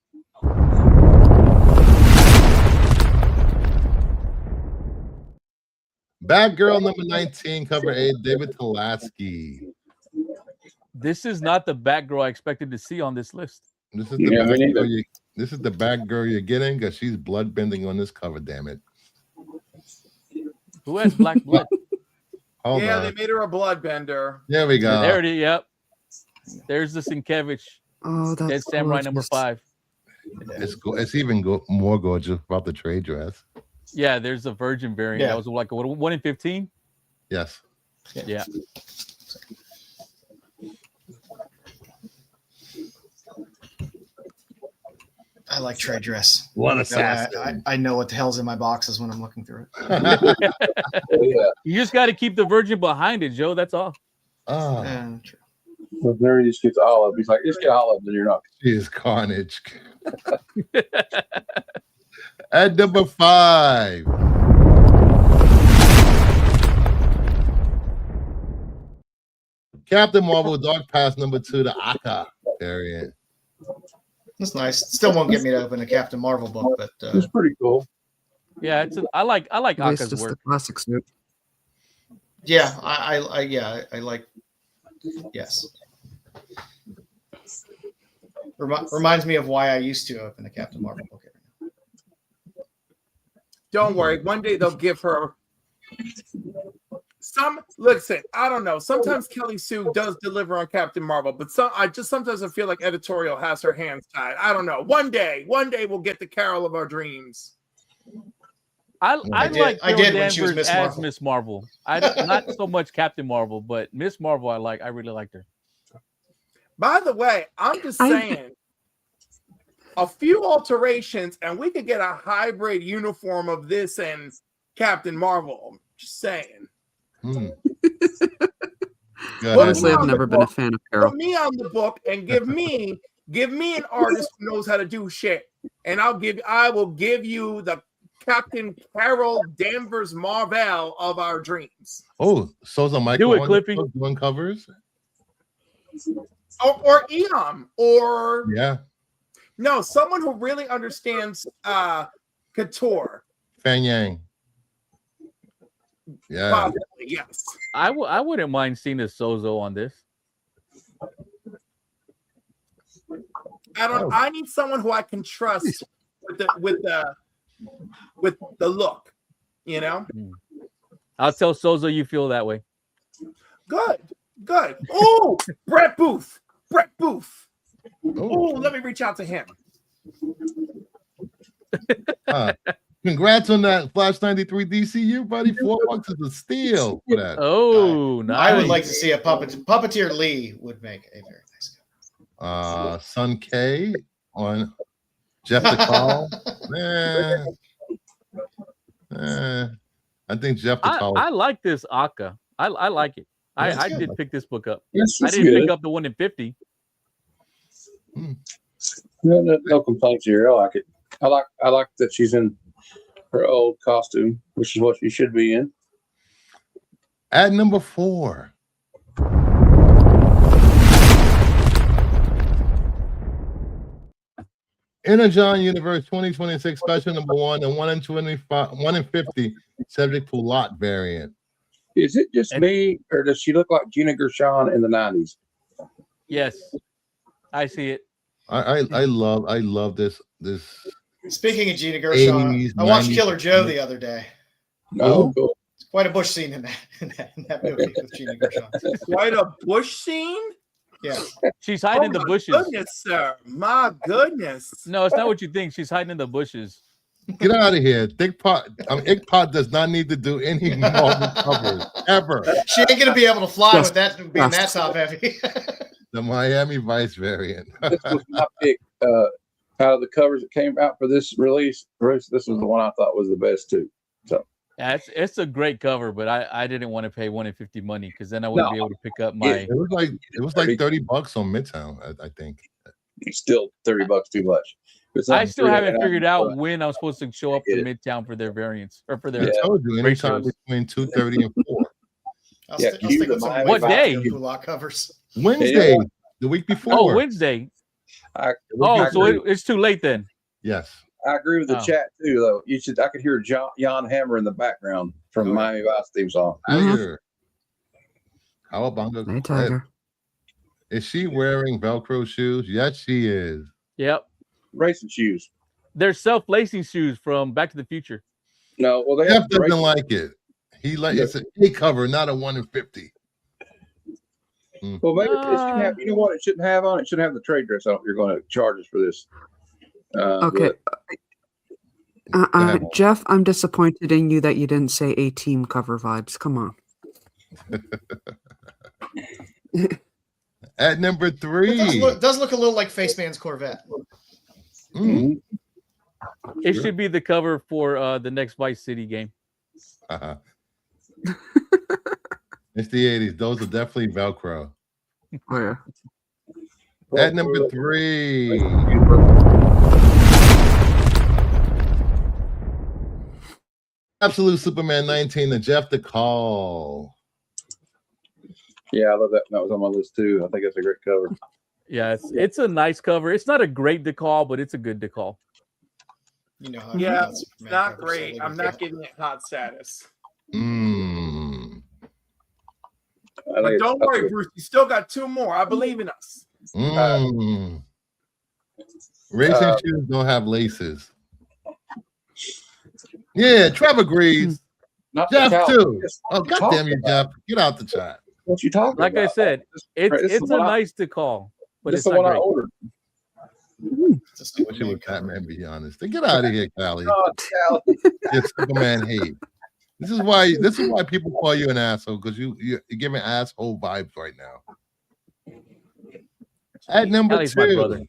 Speaker 1: Batgirl number 19, cover 8, David Pulaski.
Speaker 3: This is not the Batgirl I expected to see on this list.
Speaker 1: This is the
Speaker 4: Yeah, me neither.
Speaker 1: this is the Batgirl you're getting because she's bloodbending on this cover, damn it.
Speaker 3: Who has black blood?
Speaker 1: Hold
Speaker 5: Yeah,
Speaker 1: on.
Speaker 5: they made her a bloodbender.
Speaker 1: There we go.
Speaker 3: There it is. Yep. There's the Sienkiewicz.
Speaker 6: Oh, that's
Speaker 3: Dead Samurai number
Speaker 6: gorgeous.
Speaker 3: 5.
Speaker 1: It's even more gorgeous about the trade dress.
Speaker 3: Yeah, there's a Virgin variant.
Speaker 2: Yeah.
Speaker 3: That was like a 1 in 15.
Speaker 1: Yes.
Speaker 3: Yeah.
Speaker 2: I like trade dress.
Speaker 1: What a
Speaker 2: I know what the hell's in my boxes when I'm looking through it.
Speaker 4: Yeah.
Speaker 3: You just got to keep the Virgin behind it, Joe. That's all.
Speaker 1: Oh,
Speaker 2: Yeah, true.
Speaker 4: So there he just gets Olive. He's like, just get Olive, then you're not.
Speaker 1: she is carnage. At number 5. Captain Marvel Dark Pass number 2, the Aka variant.
Speaker 2: That's nice. Still won't get me to open a Captain Marvel book, but
Speaker 4: It's pretty cool.
Speaker 3: Yeah, I like
Speaker 6: At least
Speaker 3: Aka's
Speaker 6: it's the
Speaker 3: work.
Speaker 6: classic suit.
Speaker 2: yeah, I like. Yes. Reminds me of why I used to open a Captain Marvel book.
Speaker 5: Don't worry. One day they'll give her some. Listen, I don't know. Sometimes Kelly Sue does deliver on Captain Marvel, but sometimes I feel like editorial has her hands tied. I don't know. One day we'll get the Carol of our dreams.
Speaker 3: I like
Speaker 2: I
Speaker 3: Carol
Speaker 2: did when she was
Speaker 3: Danvers
Speaker 2: Miss
Speaker 3: as
Speaker 2: Marvel.
Speaker 3: Miss Marvel. Not so much Captain Marvel, but Miss Marvel I really liked her.
Speaker 5: By the way, I'm just saying a few alterations and we could get a hybrid uniform of this and Captain Marvel. Just saying.
Speaker 1: Good.
Speaker 6: Honestly, I've never been a fan of Carol.
Speaker 5: Put me on the book and give me an artist who knows how to do shit. And I will give you the Captain Carol Danvers Marvel of our dreams.
Speaker 1: Oh, so's a Michael
Speaker 3: Do it,
Speaker 1: on
Speaker 3: Clippy.
Speaker 1: the book doing covers.
Speaker 5: Or Eon. Or
Speaker 1: Yeah,
Speaker 5: no, someone who really understands couture.
Speaker 1: Fan Yang. Yeah,
Speaker 5: Possibly, yes.
Speaker 3: I wouldn't mind seeing a Sozo on this.
Speaker 5: I need someone who I can trust with the look, you know.
Speaker 3: I'll tell Sozo you feel that way.
Speaker 5: Good. Oh, Brett Booth.
Speaker 1: Oh.
Speaker 5: Oh, let me reach out to him.
Speaker 1: Congrats on that Flash 93 DCU, buddy. $4 is a steal for that.
Speaker 3: Oh, nice.
Speaker 2: I would like to see a puppeteer Lee would make a very nice cover.
Speaker 1: Sun K on Jeff the Call. I think Jeff the Call.
Speaker 3: I like this Aka. I like it. I
Speaker 2: good.
Speaker 3: did pick this book up.
Speaker 4: It's
Speaker 3: I
Speaker 4: just
Speaker 3: didn't
Speaker 4: good.
Speaker 3: pick up the 1 in 50.
Speaker 4: No complaints here. I like it. I like that she's in her old costume, which is what she should be in.
Speaker 1: At number 4. Energon Universe 2026 special number 1 and 1 in 25, 1 in 50 subject to lot variant.
Speaker 4: Is it just me, or does she look like Gina Gershon in the 90s?
Speaker 3: Yes, I see it.
Speaker 1: I love this.
Speaker 2: Speaking of Gina Gershon,
Speaker 1: 80s,
Speaker 2: I watched
Speaker 1: 90s.
Speaker 2: Killer Joe the other day.
Speaker 4: No, cool.
Speaker 2: It's quite a bush scene in that movie with Gina Gershon.
Speaker 5: Quite a bush scene.
Speaker 2: Yeah.
Speaker 3: She's hiding in the
Speaker 5: my
Speaker 3: bushes.
Speaker 5: Goodness, sir. My goodness.
Speaker 3: No, it's not what you think. She's hiding in the bushes.
Speaker 1: Get out of here. Inkpot does not need to do any Marvel covers ever.
Speaker 2: She ain't gonna be able to fly
Speaker 6: Yes.
Speaker 2: with that being that top heavy.
Speaker 1: The Miami Vice variant.
Speaker 4: This was my pick. Out of the covers that came out for this release, Bruce, this was the one I thought was the best too. So
Speaker 3: Yeah, it's a great cover, but I didn't want to pay 1 in 50 money because then I wouldn't
Speaker 4: No.
Speaker 3: be able to pick up my.
Speaker 1: It was like $30 on Midtown, I think.
Speaker 4: it's still $30 too much. It's
Speaker 3: I
Speaker 4: like
Speaker 3: still haven't
Speaker 4: $3.99,
Speaker 3: figured out
Speaker 4: but
Speaker 3: when I'm supposed to show up to
Speaker 4: Yeah.
Speaker 3: Midtown for their variants or for
Speaker 1: I
Speaker 3: their.
Speaker 4: Yeah.
Speaker 1: told you anytime
Speaker 3: Ratios.
Speaker 1: between 2:30 and 4.
Speaker 2: I'll
Speaker 4: Yeah,
Speaker 2: stick
Speaker 4: cue
Speaker 2: with
Speaker 4: the
Speaker 2: some
Speaker 4: Miami
Speaker 3: What day?
Speaker 2: Kulak covers.
Speaker 1: Wednesday, the week before.
Speaker 3: Oh, Wednesday. Oh, so it's too late then.
Speaker 1: Yes.
Speaker 4: I agree with the
Speaker 3: Oh.
Speaker 4: chat too, though. I could hear Jan Hammer in the background from
Speaker 2: Oh, yeah.
Speaker 4: Miami Vice theme song.
Speaker 1: Tiger. Cowabunga.
Speaker 6: Hey, Tiger.
Speaker 1: Is she wearing Velcro shoes? Yes, she is.
Speaker 3: Yep.
Speaker 4: Racing shoes.
Speaker 3: They're self-lacing shoes from Back to the Future.
Speaker 4: No, well they
Speaker 1: Jeff
Speaker 4: have
Speaker 1: doesn't
Speaker 4: racing-
Speaker 1: like it. He like it's a A cover, not a 1 in 50.
Speaker 4: Well, maybe it should have. You know what? It shouldn't have on it. Should have the trade dress on. You're going to charge us for this.
Speaker 6: Okay.
Speaker 1: ahead.
Speaker 6: Jeff, I'm disappointed in you that you didn't say A-Team cover vibes. Come on.
Speaker 1: At number
Speaker 2: It
Speaker 1: 3.
Speaker 2: does look a little like Faceman's Corvette.
Speaker 1: Mm.
Speaker 3: It should be the cover for the next Vice City game.
Speaker 1: Uh-huh. It's the 80s. Those are definitely Velcro.
Speaker 6: Oh, yeah.
Speaker 1: At number 3. Absolute Superman 19, the Jeff the Call.
Speaker 4: Yeah, I love that. That was on my list too. I think that's a great cover.
Speaker 3: Yeah, it's a nice cover. It's not a great decal, but it's a good decal.
Speaker 2: You know how
Speaker 5: Yeah,
Speaker 2: Superman
Speaker 5: Not
Speaker 2: covers
Speaker 5: great.
Speaker 2: solely
Speaker 5: I'm
Speaker 2: with
Speaker 5: not
Speaker 2: that.
Speaker 5: giving it hot status.
Speaker 1: Mm.
Speaker 5: But don't worry, Bruce. You still got 2 more. I believe in us.
Speaker 1: Mm. Racing shoes don't have laces. Yeah, Trev agrees.
Speaker 4: Not
Speaker 1: Jeff
Speaker 4: the
Speaker 1: too.
Speaker 4: Just
Speaker 1: Oh,
Speaker 4: what you
Speaker 1: goddamn you,
Speaker 4: talking about.
Speaker 1: Jeff. Get out the chat.
Speaker 4: What you talking
Speaker 3: Like
Speaker 4: about?
Speaker 3: I said,
Speaker 4: This
Speaker 3: it's
Speaker 4: is
Speaker 3: a
Speaker 4: the one I-
Speaker 3: nice decal, but
Speaker 4: this
Speaker 3: it's
Speaker 4: is the
Speaker 3: not
Speaker 4: one I
Speaker 3: great.
Speaker 4: ordered.
Speaker 2: Just
Speaker 1: I wish it was Batman, be honest. Get out of here, Callie.
Speaker 4: God, Cal.
Speaker 1: Your Superman hate. This is why people call you an asshole, because you're giving asshole vibes right now. At number
Speaker 3: Callie's my
Speaker 1: 2.
Speaker 3: brother.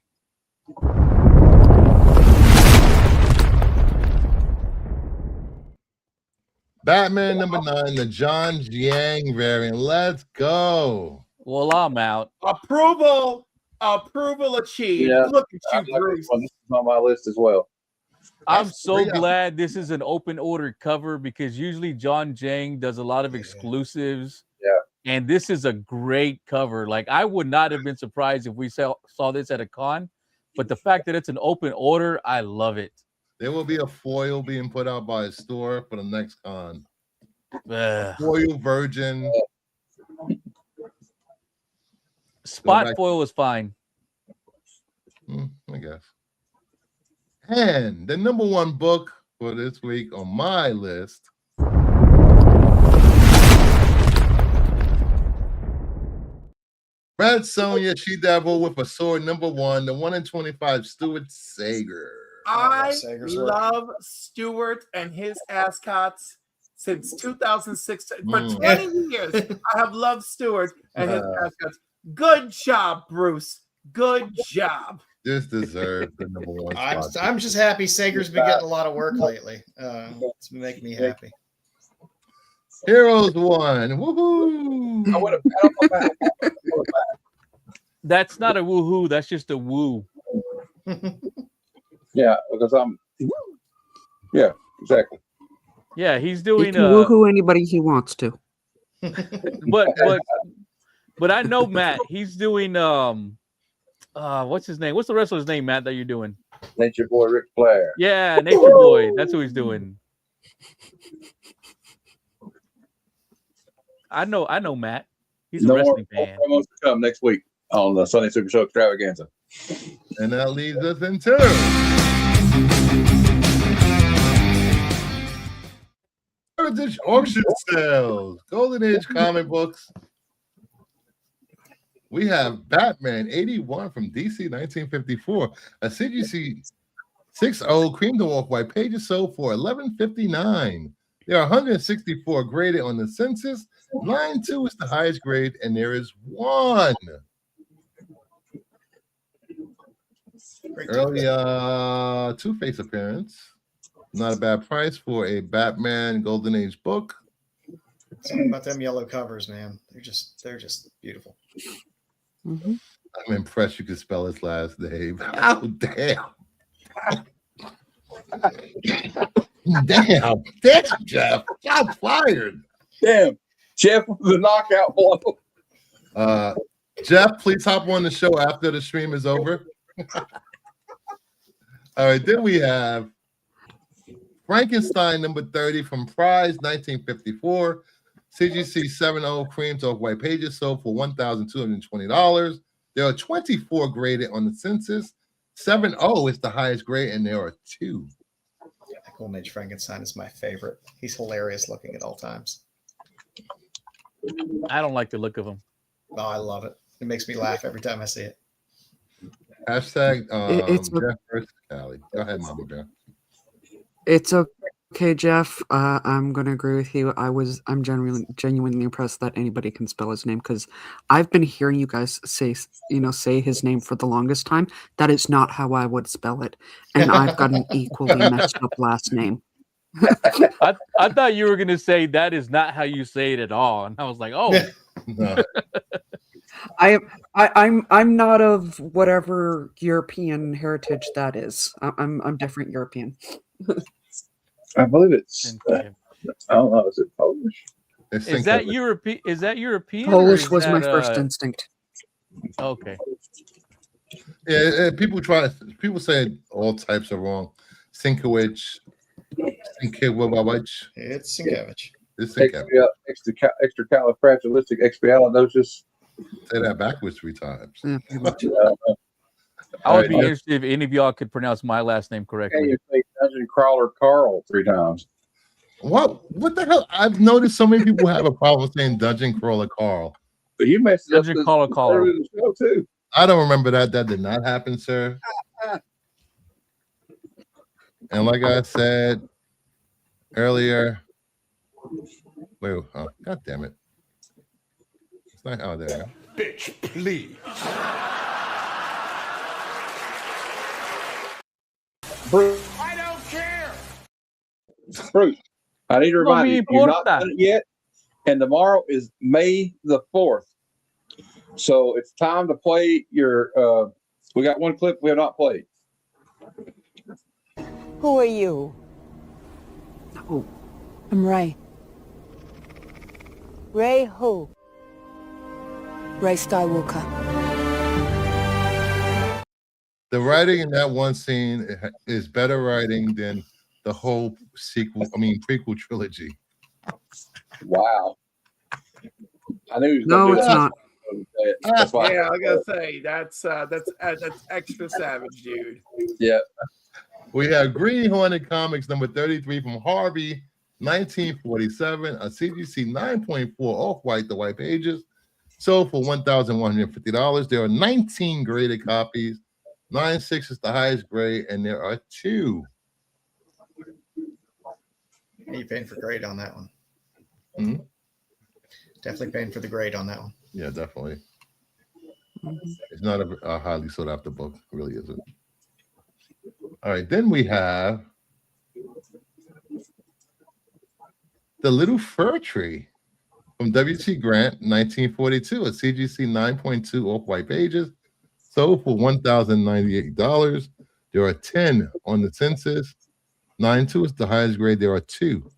Speaker 1: Batman number 9, the John Jiang variant. Let's go.
Speaker 3: Well, I'm out.
Speaker 5: Approval achieved.
Speaker 4: Yeah.
Speaker 5: Look
Speaker 4: I
Speaker 5: at you,
Speaker 4: like
Speaker 5: Bruce.
Speaker 4: this one. This is on my list as well.
Speaker 3: I'm
Speaker 1: That's
Speaker 3: so
Speaker 1: three of them.
Speaker 3: glad this is an open order cover because usually John Jang does a lot of
Speaker 2: Yeah.
Speaker 3: exclusives.
Speaker 4: Yeah.
Speaker 3: And this is a great cover. Like I would not have been surprised if we saw this at a con, but the fact that it's an open order, I love it.
Speaker 1: There will be a foil being put out by a store for the next con.
Speaker 3: Ugh.
Speaker 1: Foil Virgin.
Speaker 3: Spot
Speaker 1: back-
Speaker 3: foil is fine.
Speaker 1: I guess. And the number 1 book for this week on my list. Red Sonja, She Devil with a Sword, number 1, the 1 in 25, Stuart Sager.
Speaker 5: I
Speaker 2: Sager's work.
Speaker 5: love Stewart and his ascots since 2006. For
Speaker 1: Mm.
Speaker 5: 20 years, I have loved Stewart and his ascots. Good job, Bruce. Good job.
Speaker 1: This deserves the number 1 spot.
Speaker 2: I'm just happy Sager's been getting a lot of work lately. It's making me happy.
Speaker 1: Heroes 1. Woohoo!
Speaker 4: I would have pat on my back.
Speaker 3: That's not a woohoo, that's just a woo.
Speaker 4: Yeah, because I'm. Yeah, exactly.
Speaker 3: Yeah, he's
Speaker 6: He
Speaker 3: doing
Speaker 6: can woohoo anybody he wants to.
Speaker 3: but I know Matt, he's doing what's his name? What's the wrestler's name, Matt, that you're doing?
Speaker 4: Nature Boy Ric Flair.
Speaker 3: Yeah, Nature Boy. That's who he's doing. I know Matt. He's a
Speaker 4: No more
Speaker 3: wrestling fan.
Speaker 4: promos to come next week on the Sunday Super Show Extravaganza.
Speaker 1: And that leads us into Heritage Auction Sales, Golden Age comic books. We have Batman 81 from DC 1954, a CGC 60 cream to walk white, pages sold for $11.59. There are 164 graded on the census. Line 2 is the highest grade, and there is 1. Early Two-Face appearance. Not a bad price for a Batman Golden Age book.
Speaker 2: Something about them yellow covers, man. They're just beautiful.
Speaker 6: Mhm.
Speaker 1: I'm impressed you could spell his last name. Oh, damn. Damn, Jeff. Got fired.
Speaker 4: Damn, Jeff with the knockout blow.
Speaker 1: Jeff, please hop on the show after the stream is over. All right, then we have Frankenstein number 30 from Prize, 1954. CGC 7.0 creams off white pages sold for $1,220. There are 24 graded on the census. 7.0 is the highest grade, and there are 2.
Speaker 2: Golden Age Frankenstein is my favorite. He's hilarious looking at all times.
Speaker 3: I don't like the look of him.
Speaker 2: Oh, I love it. It makes me laugh every time I see it.
Speaker 1: Hashtag
Speaker 6: It's
Speaker 1: Jeff versus Callie. Go ahead, Mama Jeff.
Speaker 6: It's okay, Jeff. I'm gonna agree with you. I'm genuinely impressed that anybody can spell his name, because I've been hearing you guys say his name for the longest time. That is not how I would spell it, and I've got an equally messed up last name.
Speaker 3: I thought you were gonna say that is not how you say it at all, and I was like, oh,
Speaker 1: No.
Speaker 6: I'm not of whatever European heritage that is. I'm different European.
Speaker 4: I believe it's. I don't know. Is it Polish?
Speaker 1: It's
Speaker 3: is that
Speaker 1: Sinclair.
Speaker 3: European? Is that European? or
Speaker 6: Polish
Speaker 3: is
Speaker 6: was my
Speaker 3: that,
Speaker 6: first instinct.
Speaker 3: Okay.
Speaker 1: Yeah, people say all types are wrong. Sinkowicz, Sinkowicz.
Speaker 2: It's Sienkiewicz.
Speaker 1: It's Sinkowicz.
Speaker 4: Extracalifragilisticexpialidocious.
Speaker 1: Say that backwards 3 times.
Speaker 6: Yeah, pretty much.
Speaker 3: I would
Speaker 1: All
Speaker 3: be
Speaker 1: right,
Speaker 3: interested if any of y'all could pronounce my last name
Speaker 4: Can
Speaker 3: correctly.
Speaker 4: you say Dungeon Crawler Carl 3 times?
Speaker 1: What the hell? I've noticed so many people have a problem saying Dungeon Crawler Carl.
Speaker 4: But you messed it up.
Speaker 3: Dungeon Crawler Caller.
Speaker 4: earlier in the show, too.
Speaker 1: I don't remember that. That did not happen, sir. And like I said earlier, wait, oh, God damn it. It's not, oh, there you go.
Speaker 8: Bitch, please.
Speaker 4: Bruce,
Speaker 8: I don't care.
Speaker 4: Bruce, I need to
Speaker 3: No
Speaker 4: remind
Speaker 3: me
Speaker 4: you, you've not
Speaker 3: importa.
Speaker 4: done it yet. And tomorrow is May the 4th. So it's time to play your. We got one clip we have not played.
Speaker 9: Who are you?
Speaker 6: Oh,
Speaker 9: I'm Ray. Ray who? Ray Skywalker.
Speaker 1: The writing in that one scene is better writing than the whole prequel trilogy.
Speaker 4: Wow. I knew he was
Speaker 6: no,
Speaker 4: gonna do
Speaker 6: it's
Speaker 4: that.
Speaker 6: not.
Speaker 4: That's why.
Speaker 5: Yeah, I gotta say that's extra savage, dude.
Speaker 4: Yeah.
Speaker 1: We have Green Hornet Comics number 33 from Harvey, 1947, a CGC 9.4 off-white, the white pages, sold for $1,150. There are 19 graded copies. 9.6 is the highest grade, and there are 2.
Speaker 2: You paying for grade on that one?
Speaker 1: Mhm.
Speaker 2: Definitely paying for the grade on that one.
Speaker 1: Yeah, definitely. It's not a highly sought after book. It really isn't. All right, then we have The Little Fir Tree from W.T. Grant, 1942, a CGC 9.2 off-white pages, sold for $1,098. There are 10 on the census. 9.2 is the highest grade. There are 2.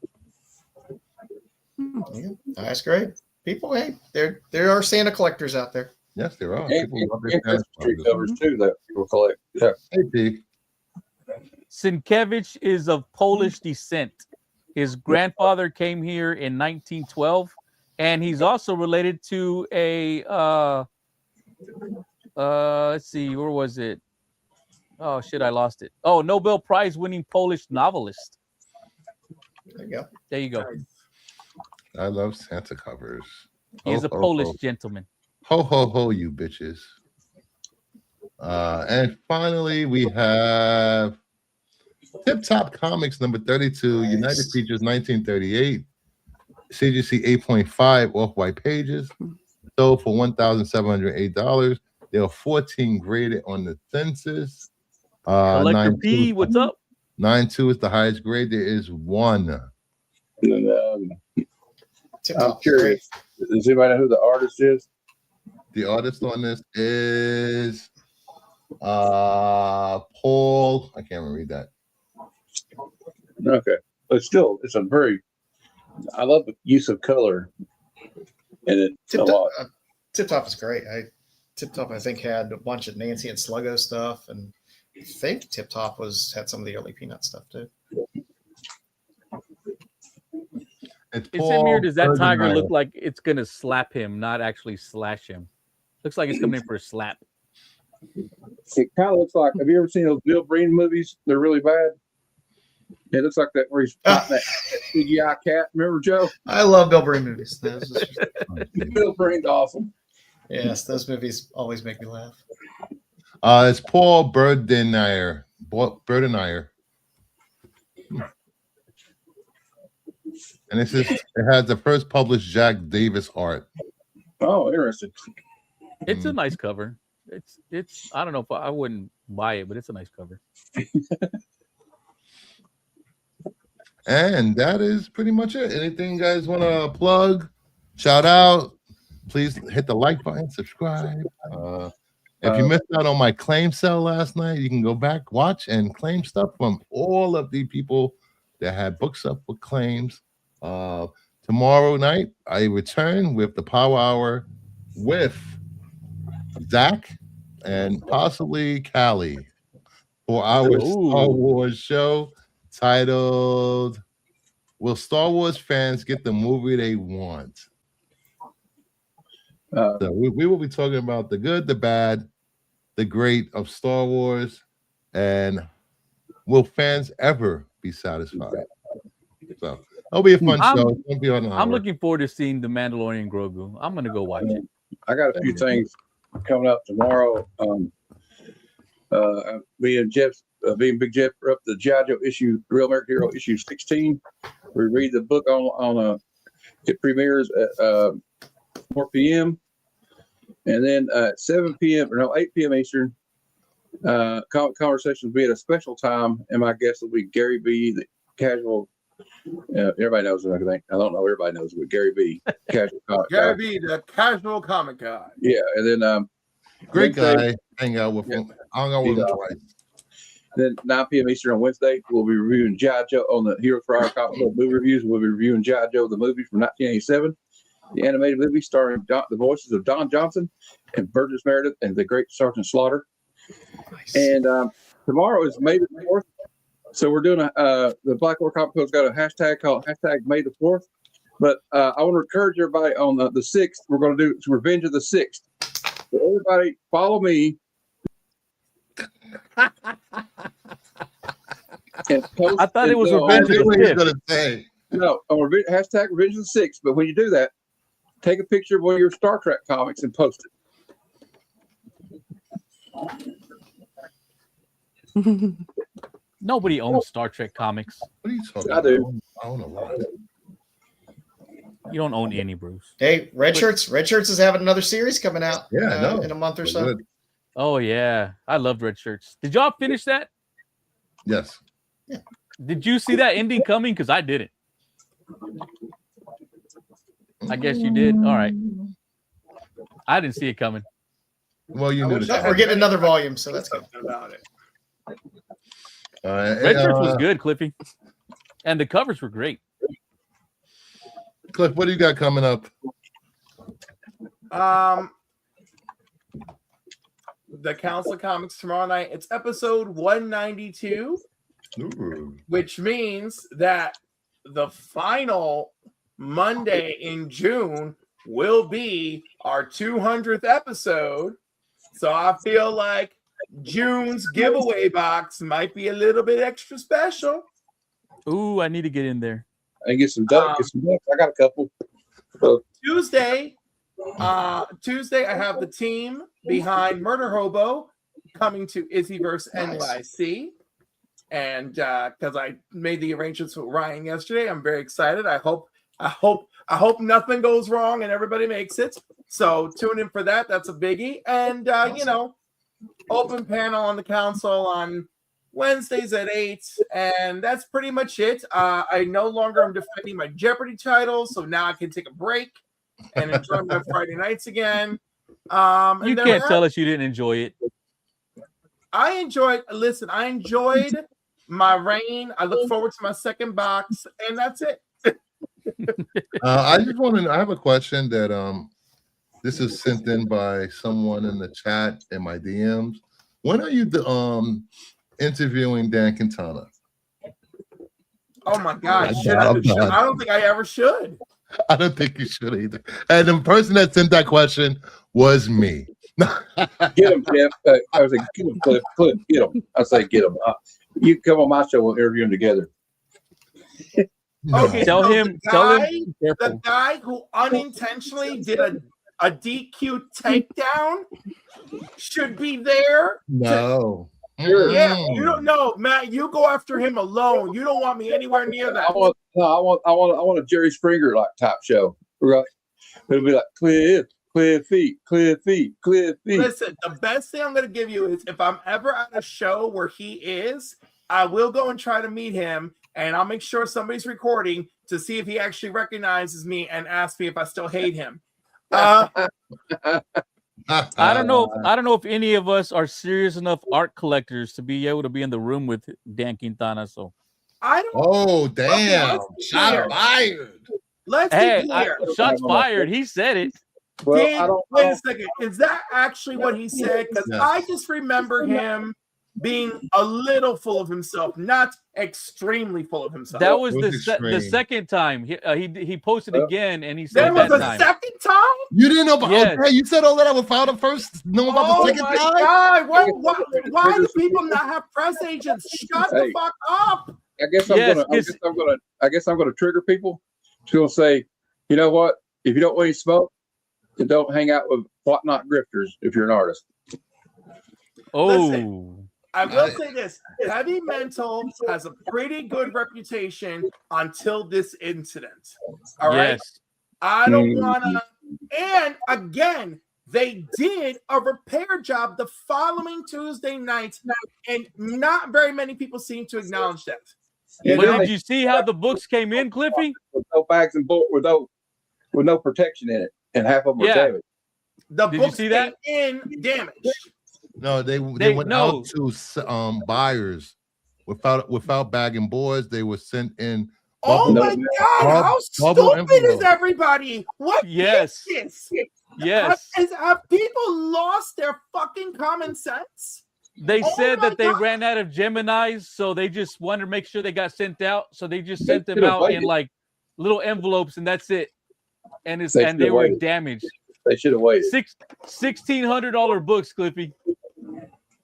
Speaker 2: Yeah, that's great. People, hey, there are Santa collectors out there.
Speaker 1: Yes, there are.
Speaker 4: And,
Speaker 1: People love their
Speaker 4: and
Speaker 1: Santa
Speaker 4: Christmas tree
Speaker 1: Clauses.
Speaker 4: covers too that people collect. Yeah.
Speaker 1: Hey, P.
Speaker 3: Sienkiewicz is of Polish descent. His grandfather came here in 1912, and he's also related to a let's see, where was it? Oh shit, I lost it. Oh, Nobel Prize winning Polish novelist.
Speaker 2: There you go.
Speaker 3: There you go.
Speaker 1: I love Santa covers.
Speaker 3: He is a
Speaker 1: Ho, ho,
Speaker 3: Polish
Speaker 1: ho.
Speaker 3: gentleman.
Speaker 1: Ho, ho, ho, you bitches. And finally, we have Tip Top Comics number 32,
Speaker 2: Nice.
Speaker 1: United Features 1938, CGC 8.5 off-white pages, sold for $1,708. There are 14 graded on the census.
Speaker 3: Collector
Speaker 1: 9.2
Speaker 3: P, what's up?
Speaker 1: 9.2 is the highest grade. There is 1.
Speaker 4: And,
Speaker 2: Tip
Speaker 4: I'm
Speaker 2: top.
Speaker 4: curious. Does anybody know who the artist is?
Speaker 1: The artist on this is Paul. I can't read that.
Speaker 4: Okay, but still, it's a very. I love the use of color in it a
Speaker 2: Tip
Speaker 4: lot.
Speaker 2: Top, Tip Top is great. Tip Top, I think, had a bunch of Nancy and Sluggo stuff, and I think Tip Top had some of the early Peanut stuff too.
Speaker 1: It's
Speaker 3: Is it me or does that
Speaker 1: Bird and
Speaker 3: tiger
Speaker 1: Iyer.
Speaker 3: look like it's gonna slap him, not actually slash him? Looks like it's coming in for a slap.
Speaker 4: It kind of looks like. Have you ever seen those Bill Breen movies? They're really bad. It looks like that where he's fighting that CGI cat. Remember, Joe?
Speaker 2: I love Bill Breen movies. Those
Speaker 4: Bill Breen's awesome.
Speaker 2: yes, those movies always make me laugh.
Speaker 1: It's Paul Berdenayer. Berdenayer. And it has the first published Jack Davis art.
Speaker 4: Oh, interesting.
Speaker 3: It's a nice cover. It's I don't know if I wouldn't buy it, but it's a nice cover.
Speaker 1: And that is pretty much it. Anything you guys want to plug, shout out, please hit the like button, subscribe. If you missed out on my claim sale last night, you can go back, watch, and claim stuff from all of the people that had books up with claims. Tomorrow night, I return with the Power Hour with Zach and possibly Callie for our Star Wars show titled "Will Star Wars Fans Get the Movie They Want?" So we will be talking about the good, the bad, the great of Star Wars, and will fans ever be satisfied? So it'll be a fun show. It'll be on an
Speaker 3: I'm
Speaker 1: hour.
Speaker 3: looking forward to seeing the Mandalorian Grogu. I'm gonna go watch it.
Speaker 4: I got a few things coming up tomorrow. Me and Jeff, being Big Jeff, are up the G.I. Joe issue, Real American Hero issue 16. We read the book on it premieres at 4 p.m. And then at 7 p.m. or no, 8 p.m. Eastern, conversations will be at a special time, and my guest will be Gary B, the casual. Everybody knows him, I think. I don't know. Everybody knows him, but Gary B, casual comic guy.
Speaker 5: Gary B, the casual comic guy.
Speaker 4: Yeah, and then
Speaker 1: Great
Speaker 4: Wednesday,
Speaker 1: guy. Hang out with him. I'll go with him twice.
Speaker 4: Then 9 p.m. Eastern on Wednesday, we'll be reviewing G.I. Joe on the Hero for Our Comic Book movie reviews. We'll be reviewing G.I. Joe, the movie from 1987, the animated movie starring the voices of Don Johnson and Burgess Meredith and the great Sergeant Slaughter.
Speaker 2: Nice.
Speaker 4: And tomorrow is May the 4th. So we're doing the Black War Comic Code's got a hashtag called May the 4th. But I want to encourage everybody on the 6th, we're going to do Revenge of the 6th. So everybody follow me. And post
Speaker 3: I thought it was
Speaker 4: and,
Speaker 3: Revenge of the
Speaker 1: What he's
Speaker 3: 5th.
Speaker 1: gonna say.
Speaker 4: No, on hashtag Revenge of the 6th. But when you do that, take a picture of one of your Star Trek comics and post it.
Speaker 3: Nobody owns Star Trek comics.
Speaker 1: What are you talking
Speaker 4: I
Speaker 1: about?
Speaker 4: do.
Speaker 1: I don't know why.
Speaker 3: You don't own any, Bruce.
Speaker 2: Hey, Red Shirts is having another series coming out
Speaker 1: Yeah, I know.
Speaker 2: in a month or
Speaker 1: We're
Speaker 2: so.
Speaker 1: good.
Speaker 3: Oh yeah, I love Red Shirts. Did y'all finish that?
Speaker 1: Yes.
Speaker 3: Did you see that ending coming? Because I didn't. I guess you did. All right. I didn't see it coming.
Speaker 1: Well, you
Speaker 5: I
Speaker 1: knew
Speaker 5: wish
Speaker 1: that.
Speaker 5: I
Speaker 2: We're getting another volume, so that's good.
Speaker 5: something about it.
Speaker 1: All right.
Speaker 3: Red Shirts was good, Cliffy, and the covers were great.
Speaker 1: Cliff, what do you got coming up?
Speaker 5: The Council of Comics tomorrow night. It's episode 192,
Speaker 1: Ooh.
Speaker 5: which means that the final Monday in June will be our 200th episode. So I feel like June's giveaway box might be a little bit extra special.
Speaker 3: Ooh, I need to get in there.
Speaker 4: And get some ducks. I got a couple. So,
Speaker 5: Tuesday, I have the team behind Murder Hobo coming to Izzyverse NYC. And because I made the arrangements with Ryan yesterday, I'm very excited. I hope nothing goes wrong and everybody makes it. So tune in for that. That's a biggie. And open panel on the council on Wednesdays at 8, and that's pretty much it. I no longer am defending my Jeopardy title, so now I can take a break and enjoy my Friday nights again.
Speaker 3: You can't tell us you didn't enjoy it.
Speaker 5: I enjoyed my reign. I look forward to my second box, and that's it.
Speaker 1: I just want to. I have a question that This is sent in by someone in the chat in my DMs. When are you interviewing Dan Quintana?
Speaker 5: Oh my God!
Speaker 1: I'm
Speaker 5: Should
Speaker 1: done,
Speaker 5: I,
Speaker 1: I'm
Speaker 5: should-
Speaker 1: done.
Speaker 5: I don't think I ever should.
Speaker 1: I don't think you should either. And the person that sent that question was me.
Speaker 4: Get him, Jeff. I was like, get him, Cliff. Cliff, get him. I say, get him. You come on my show. We'll interview him together.
Speaker 1: No.
Speaker 5: Okay,
Speaker 3: Tell
Speaker 5: so
Speaker 3: him.
Speaker 5: the
Speaker 3: Tell
Speaker 5: guy-
Speaker 3: him.
Speaker 5: The
Speaker 3: Careful.
Speaker 5: guy who unintentionally did a DQ takedown should be there.
Speaker 1: No.
Speaker 5: Yeah,
Speaker 1: Mm-mm.
Speaker 5: you don't know, Matt. You go after him alone. You don't want me anywhere near
Speaker 4: I
Speaker 5: that.
Speaker 4: want a Jerry Springer like type show. Right? It'll be like Cliff, clear feet, clear feet, clear feet.
Speaker 5: Listen, the best thing I'm going to give you is if I'm ever at a show where he is, I will go and try to meet him, and I'll make sure somebody's recording to see if he actually recognizes me and asks me if I still hate him.
Speaker 3: I don't know. I don't know if any of us are serious enough art collectors to be able to be in the room with Dan Quintana. So,
Speaker 5: I don't.
Speaker 1: Oh, damn.
Speaker 5: let's be
Speaker 1: Shot
Speaker 5: clear.
Speaker 1: fired.
Speaker 5: Let's
Speaker 3: hey,
Speaker 5: be clear.
Speaker 3: shots fired. He said it.
Speaker 4: Well,
Speaker 5: Dan,
Speaker 4: I don't.
Speaker 5: wait a second. Is that actually what he said? Because
Speaker 1: Yes.
Speaker 5: I just remember him being a little full of himself, not extremely full of himself.
Speaker 3: That was
Speaker 1: It was
Speaker 3: the
Speaker 1: extreme.
Speaker 3: second time. He posted again, and he
Speaker 5: there
Speaker 3: said
Speaker 5: was
Speaker 3: that
Speaker 5: a
Speaker 3: time.
Speaker 5: second time.
Speaker 1: You didn't know about
Speaker 3: Yes.
Speaker 1: okay, you said all that without the first know about
Speaker 5: Oh
Speaker 1: the second
Speaker 5: my
Speaker 1: time?
Speaker 5: God! Why do people not have press agents? Shut the
Speaker 4: Hey.
Speaker 5: fuck up!
Speaker 4: I guess I'm
Speaker 3: Yes,
Speaker 4: gonna. I
Speaker 3: yes.
Speaker 4: guess I'm gonna trigger people. It's gonna say, you know what? If you don't want any smoke, then don't hang out with whatnot grifters. If you're an artist,
Speaker 3: Oh,
Speaker 5: I will say this: Heavy Mental has a pretty good reputation until this incident. All right.
Speaker 3: yes.
Speaker 5: I don't
Speaker 4: Mm.
Speaker 5: want to. And again, they did a repair job the following Tuesday night, and not very many people seem to acknowledge that.
Speaker 4: Yeah,
Speaker 3: But
Speaker 4: then
Speaker 3: did you see how the books came in, Cliffy?
Speaker 4: with no bags and bolt, with no protection in it, and half of them
Speaker 3: Yeah.
Speaker 4: are damaged.
Speaker 5: The
Speaker 3: Did you
Speaker 5: books
Speaker 3: see that?
Speaker 5: came in damaged.
Speaker 1: No, they
Speaker 3: They-
Speaker 1: went
Speaker 3: no.
Speaker 1: out to buyers without bagging boards. They were sent in.
Speaker 5: Oh
Speaker 1: bubble-
Speaker 5: my God! How
Speaker 1: bubble
Speaker 5: stupid is
Speaker 1: envelope.
Speaker 5: everybody? What
Speaker 3: Yes.
Speaker 5: is this?
Speaker 3: Yes.
Speaker 5: Have people lost their fucking common sense?
Speaker 3: They
Speaker 5: Oh
Speaker 3: said
Speaker 5: my
Speaker 3: that they
Speaker 5: God.
Speaker 3: ran out of Geminis, so they just wanted to make sure they got sent out. So they just
Speaker 4: They
Speaker 3: sent them
Speaker 4: should've
Speaker 3: out in
Speaker 4: waited.
Speaker 3: like little envelopes, and that's it. And
Speaker 4: They
Speaker 3: they
Speaker 4: should've
Speaker 3: were
Speaker 4: waited.
Speaker 3: damaged.
Speaker 4: They should have waited.
Speaker 3: $1,600 books, Cliffy.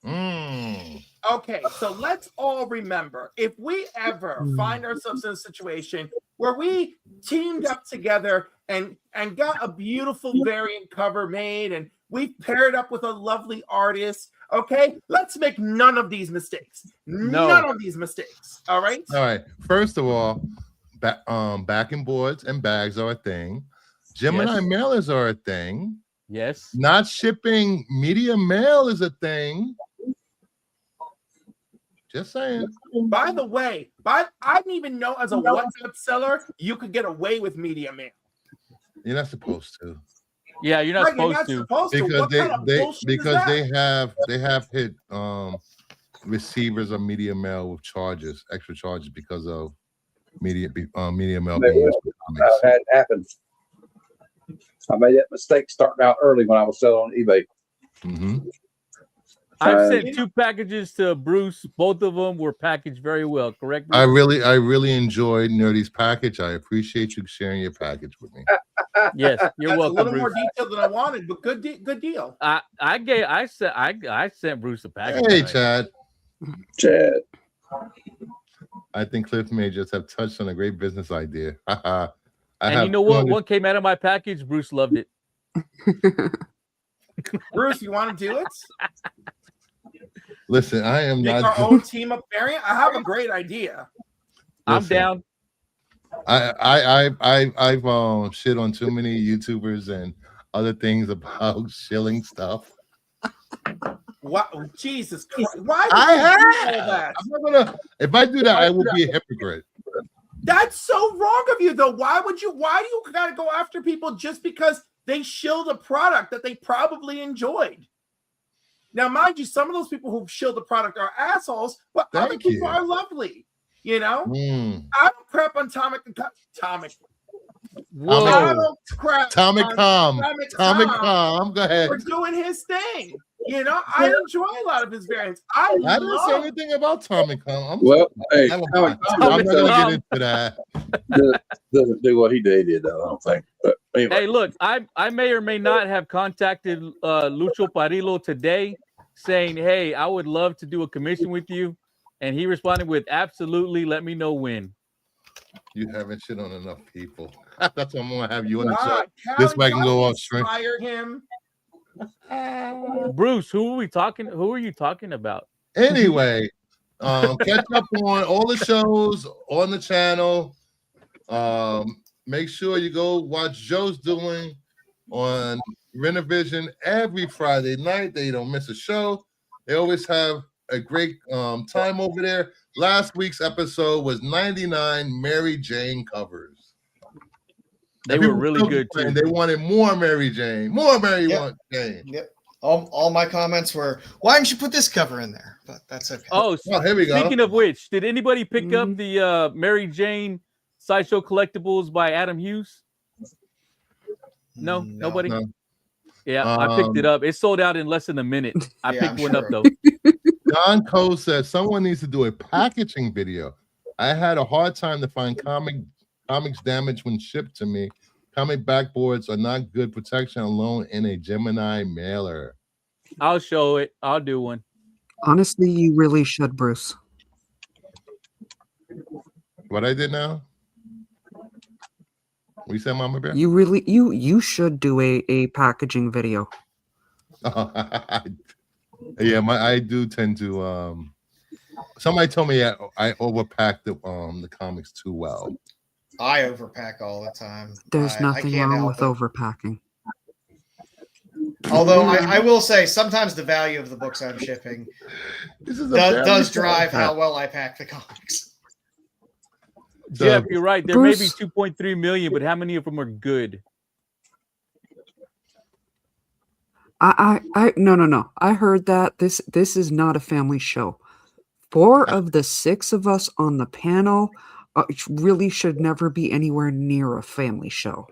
Speaker 1: Mm.
Speaker 5: Okay, so let's all remember if we ever find ourselves in a situation where we teamed up together and got a beautiful variant cover made and we paired up with a lovely artist, okay, let's make none of these mistakes.
Speaker 3: No.
Speaker 5: None of these mistakes. All right.
Speaker 1: All right. First of all, backing boards and bags are a thing. Gemini
Speaker 3: Yes.
Speaker 1: mailers are a thing.
Speaker 3: Yes.
Speaker 1: Not shipping media mail is a thing. Just saying.
Speaker 5: By the way, I didn't even know as a WhatsApp seller you could get away with media mail.
Speaker 1: You're not supposed to.
Speaker 3: Yeah, you're not
Speaker 5: Right, you're
Speaker 3: supposed
Speaker 5: not
Speaker 3: to.
Speaker 5: supposed to.
Speaker 1: Because
Speaker 5: What kind of bullshit is that?
Speaker 1: they have hit receivers of media mail with extra charges because of media mail being used for comics.
Speaker 4: That had happened. I made that mistake starting out early when I was selling on eBay.
Speaker 1: Mhm.
Speaker 3: I've sent 2 packages to Bruce. Both of them were packaged very well. Correct?
Speaker 1: I
Speaker 3: Bruce?
Speaker 1: really enjoyed Nerdy's package. I appreciate you sharing your package with me.
Speaker 3: Yes. You're
Speaker 5: That's
Speaker 3: welcome,
Speaker 5: a little more
Speaker 3: Bruce.
Speaker 5: detailed than I wanted, but good deal.
Speaker 3: I sent Bruce a package.
Speaker 1: Hey,
Speaker 3: tonight.
Speaker 1: Chad.
Speaker 4: Chad.
Speaker 1: I think Cliff may just have touched on a great business idea. I
Speaker 3: And
Speaker 1: have
Speaker 3: you know what?
Speaker 1: 200
Speaker 3: What came out of my package? Bruce loved it.
Speaker 5: Bruce, you want to do it?
Speaker 1: Listen, I am
Speaker 5: Make
Speaker 1: not.
Speaker 5: our own team up variant? I have a great idea.
Speaker 3: I'm
Speaker 1: Listen,
Speaker 3: down.
Speaker 1: I've shit on too many YouTubers and other things about shilling stuff.
Speaker 5: Wow, Jesus Christ! Why would
Speaker 1: I
Speaker 5: you do all
Speaker 1: have.
Speaker 5: that?
Speaker 1: I'm not gonna. If I do that, I will be a hypocrite.
Speaker 5: That's so wrong of you, though. Why do you gotta go after people just because they shilled a product that they probably enjoyed? Now, mind you, some of those people who shill the product are assholes, but other
Speaker 1: Thank
Speaker 5: people
Speaker 1: you.
Speaker 5: are lovely. You know,
Speaker 1: Mm.
Speaker 5: I don't crap on Tomic and Tomic.
Speaker 3: Whoa.
Speaker 5: Donald Crap
Speaker 1: Atomic
Speaker 5: on
Speaker 1: Calm.
Speaker 5: Atomic
Speaker 1: Atomic
Speaker 5: Tom
Speaker 1: Calm. Go ahead.
Speaker 5: for doing his thing. You know, I enjoy a lot of his variants. I
Speaker 1: I didn't say
Speaker 5: love
Speaker 1: anything about Atomic Calm.
Speaker 4: Well, hey,
Speaker 1: Never
Speaker 4: Atomic
Speaker 1: mind.
Speaker 4: Tom
Speaker 1: I'm not gonna
Speaker 3: Calm.
Speaker 1: get into that.
Speaker 4: doesn't do what he did, though, I don't think. But anyway,
Speaker 3: Hey, look, I may or may not have contacted Lucho Parillo today saying, hey, I would love to do a commission with you. And he responded with, absolutely, let me know when.
Speaker 1: You haven't shit on enough people. That's why I'm gonna have you on the show.
Speaker 5: God,
Speaker 1: This
Speaker 5: Callie,
Speaker 1: way I can go
Speaker 5: y'all
Speaker 1: off string.
Speaker 5: inspire him.
Speaker 3: Bruce, who are you talking about?
Speaker 1: Anyway, catch up on all the shows on the channel. Make sure you go watch Joe's doing on Renovision every Friday night. They don't miss a show. They always have a great time over there. Last week's episode was 99 Mary Jane covers.
Speaker 3: They
Speaker 1: And
Speaker 3: were
Speaker 1: people
Speaker 3: really
Speaker 1: still
Speaker 3: good
Speaker 1: complain
Speaker 3: too.
Speaker 1: They wanted more Mary Jane, more Mary
Speaker 2: Yep.
Speaker 1: Jane.
Speaker 2: Yep. All my comments were, why didn't you put this cover in there? But that's okay.
Speaker 3: Oh,
Speaker 1: Well, here we go.
Speaker 3: speaking of which, did anybody pick up the Mary Jane Sideshow Collectibles by Adam Hughes? No, nobody.
Speaker 1: No.
Speaker 3: Yeah, I picked it up. It sold out in less than a minute. I
Speaker 2: Yeah,
Speaker 3: picked
Speaker 2: I'm
Speaker 3: one up
Speaker 2: sure.
Speaker 3: though.
Speaker 1: Don Cole says someone needs to do a packaging video. I had a hard time to find comics damaged when shipped to me. Comic backboards are not good protection alone in a Gemini mailer.
Speaker 3: I'll show it. I'll do one.
Speaker 6: Honestly, you really should, Bruce.
Speaker 1: What I did now? What you said, Mama Bear?
Speaker 6: You really you should do a packaging video.
Speaker 1: Yeah, I do tend to somebody told me I overpacked the comics too well.
Speaker 2: I overpack all the time.
Speaker 6: There's
Speaker 2: I
Speaker 6: nothing
Speaker 2: can't
Speaker 6: wrong
Speaker 2: help
Speaker 6: with
Speaker 2: it.
Speaker 6: overpacking.
Speaker 2: Although I will say sometimes the value of the books I'm shipping
Speaker 1: This is a
Speaker 2: does
Speaker 1: family
Speaker 2: drive
Speaker 1: show.
Speaker 2: how well I pack the comics.
Speaker 1: So,
Speaker 3: Jeff, you're right. There may be
Speaker 6: Bruce-
Speaker 3: 2.3 million, but how many of them are good?
Speaker 6: I no. I heard that this is not a family show. 4 of the 6 of us on the panel really should never be anywhere near a family show.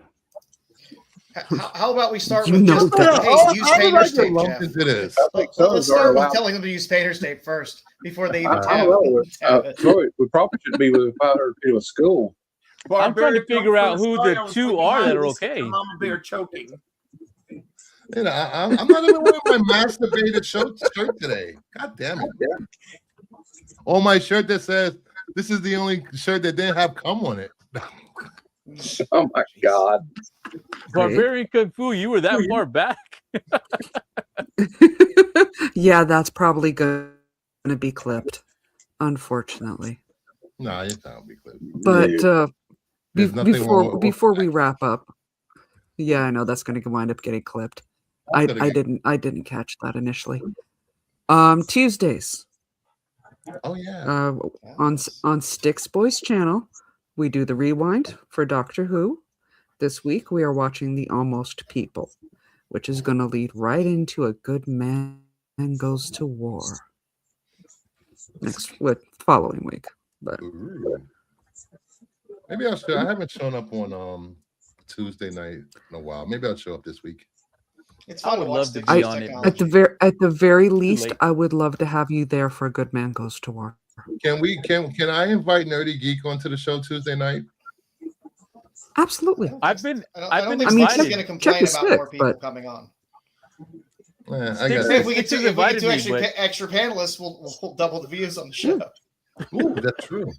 Speaker 2: How about we start
Speaker 6: You
Speaker 2: with
Speaker 6: know
Speaker 2: just
Speaker 6: that.
Speaker 2: hey, use
Speaker 1: How did I
Speaker 2: painter's
Speaker 1: get
Speaker 2: tape,
Speaker 1: lumped
Speaker 2: Jeff?
Speaker 1: into this?
Speaker 2: Let's start with telling them to use painter's tape first before they even
Speaker 4: I
Speaker 2: tab
Speaker 4: don't know.
Speaker 2: tab it.
Speaker 4: Troy, we probably should be without her to a school.
Speaker 3: I'm trying to
Speaker 5: Barbaric,
Speaker 3: figure out
Speaker 5: don't
Speaker 3: who
Speaker 5: sorry,
Speaker 3: the
Speaker 5: I was
Speaker 3: 2
Speaker 5: looking
Speaker 3: are that
Speaker 5: behind
Speaker 3: are
Speaker 5: this
Speaker 3: okay.
Speaker 5: Mama Bear choking.
Speaker 1: You know, I'm not even wearing my masturbated shirt today. God damn it. On my shirt that says this is the only shirt that didn't have cum on it.
Speaker 4: Oh my God.
Speaker 3: Barbarian Kung Fu, you were that far back.
Speaker 6: Yeah, that's probably going to be clipped, unfortunately.
Speaker 1: No, it's not be clear.
Speaker 6: But
Speaker 1: There's nothing wrong with-
Speaker 6: before we wrap up, yeah, I know that's going to wind up getting clipped. I didn't catch that initially. Tuesdays
Speaker 1: Oh yeah.
Speaker 6: on Sticks Boys channel, we do the rewind for Doctor Who. This week we are watching The Almost People, which is going to lead right into A Good Man Goes to War following week. But
Speaker 1: Ooh. Maybe I'll show. I haven't shown up on Tuesday night in a while. Maybe I'll show up this week.
Speaker 2: It's
Speaker 3: I
Speaker 2: fun
Speaker 3: would
Speaker 2: to watch
Speaker 3: love to
Speaker 2: the
Speaker 3: be on it.
Speaker 2: technology.
Speaker 6: at the very least,
Speaker 3: late.
Speaker 6: I would love to have you there for A Good Man Goes to War.
Speaker 1: Can I invite Nerdy Geek onto the show Tuesday night?
Speaker 6: Absolutely.
Speaker 3: I've been
Speaker 2: I don't
Speaker 3: been
Speaker 2: think
Speaker 3: invited.
Speaker 2: Sticks is going to complain
Speaker 6: check the
Speaker 2: about more
Speaker 6: stick,
Speaker 2: people
Speaker 6: but-
Speaker 2: coming on.
Speaker 1: I got
Speaker 3: Sticks-
Speaker 2: Hey, if we get
Speaker 3: Sticks
Speaker 2: two
Speaker 3: invited me,
Speaker 2: extra,
Speaker 3: but-
Speaker 2: extra panelists, we'll double the views on the show.
Speaker 1: Ooh, that's true.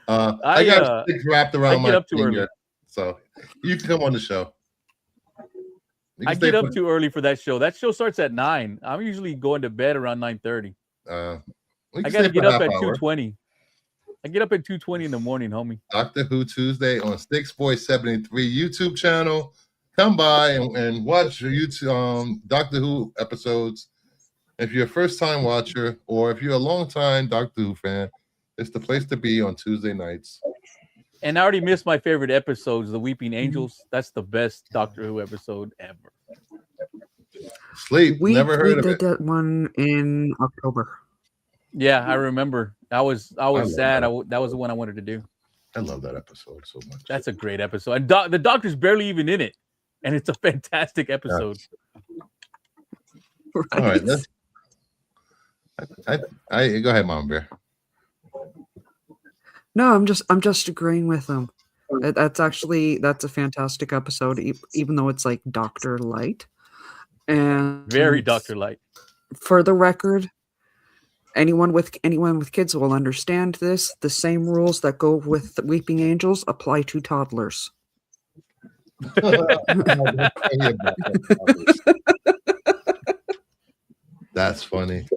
Speaker 1: I got sticks wrapped
Speaker 3: I
Speaker 1: around
Speaker 3: get
Speaker 1: my
Speaker 3: up too
Speaker 1: finger,
Speaker 3: early.
Speaker 1: so you can come on the show. You can
Speaker 3: I
Speaker 1: stay
Speaker 3: get up
Speaker 1: put-
Speaker 3: too early for that show. That show starts at 9. I'm usually going to bed around 9:30.
Speaker 1: we can
Speaker 3: I
Speaker 1: stay
Speaker 3: got to
Speaker 1: for
Speaker 3: get
Speaker 1: a
Speaker 3: up
Speaker 1: half
Speaker 3: at
Speaker 1: hour.
Speaker 3: 2:20. I get up at 2:20 in the morning, homie.
Speaker 1: Doctor Who Tuesday on Sticks Boy 73 YouTube channel. Come by and watch your YouTube Doctor Who episodes. If you're a first time watcher or if you're a long time Doctor Who fan, it's the place to be on Tuesday nights.
Speaker 3: And I already missed my favorite episodes, The Weeping Angels. That's the best Doctor Who episode ever.
Speaker 1: Sleep,
Speaker 6: We
Speaker 1: never heard of
Speaker 6: did
Speaker 1: it.
Speaker 6: that one in October.
Speaker 3: Yeah, I remember. I was
Speaker 1: love
Speaker 3: sad.
Speaker 1: that.
Speaker 3: That was the one I wanted to do.
Speaker 1: I love that episode so much.
Speaker 3: That's a great episode. And the Doctor's barely even in it, and it's a fantastic episode.
Speaker 1: All right, let's. I go ahead, Mom Bear.
Speaker 6: No, I'm just agreeing with them. That's a fantastic episode, even though it's like Dr. Light. And
Speaker 3: Very Dr. Light.
Speaker 6: For the record, anyone with kids will understand this. The same rules that go with the Weeping Angels apply to toddlers.
Speaker 1: That's funny.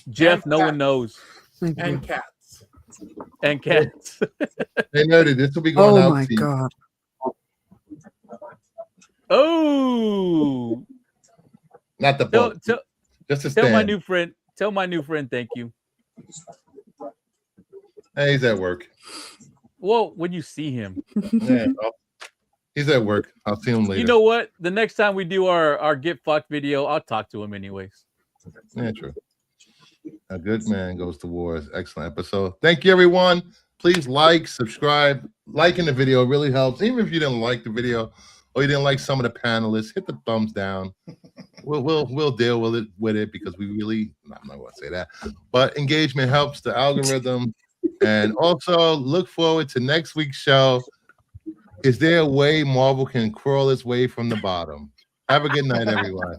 Speaker 3: Jeff,
Speaker 5: And
Speaker 3: no one
Speaker 5: cats.
Speaker 3: knows.
Speaker 6: Thank you.
Speaker 5: And cats.
Speaker 3: And cats.
Speaker 1: Hey, Nerdy, this will be going
Speaker 6: Oh
Speaker 1: out
Speaker 6: my
Speaker 1: to you.
Speaker 6: god.
Speaker 3: Oh,
Speaker 1: Not the
Speaker 3: tell,
Speaker 1: book,
Speaker 3: tell,
Speaker 1: just a
Speaker 3: tell my
Speaker 1: stand.
Speaker 3: new friend. Tell my new friend thank you.
Speaker 1: Hey, he's at work.
Speaker 3: Well, when you see him,
Speaker 1: Yeah, he's at work. I'll see him later.
Speaker 3: you know what? The next time we do our get fucked video, I'll talk to him anyways.
Speaker 1: Yeah, true. A good man goes to war. Excellent episode. Thank you, everyone. Please like, subscribe, liking the video really helps. Even if you didn't like the video or you didn't like some of the panelists, hit the thumbs down. We'll deal with it because we really. I'm not going to say that, but engagement helps the algorithm. And also look forward to next week's show. Is there a way Marvel can crawl its way from the bottom? Have a good night, everyone.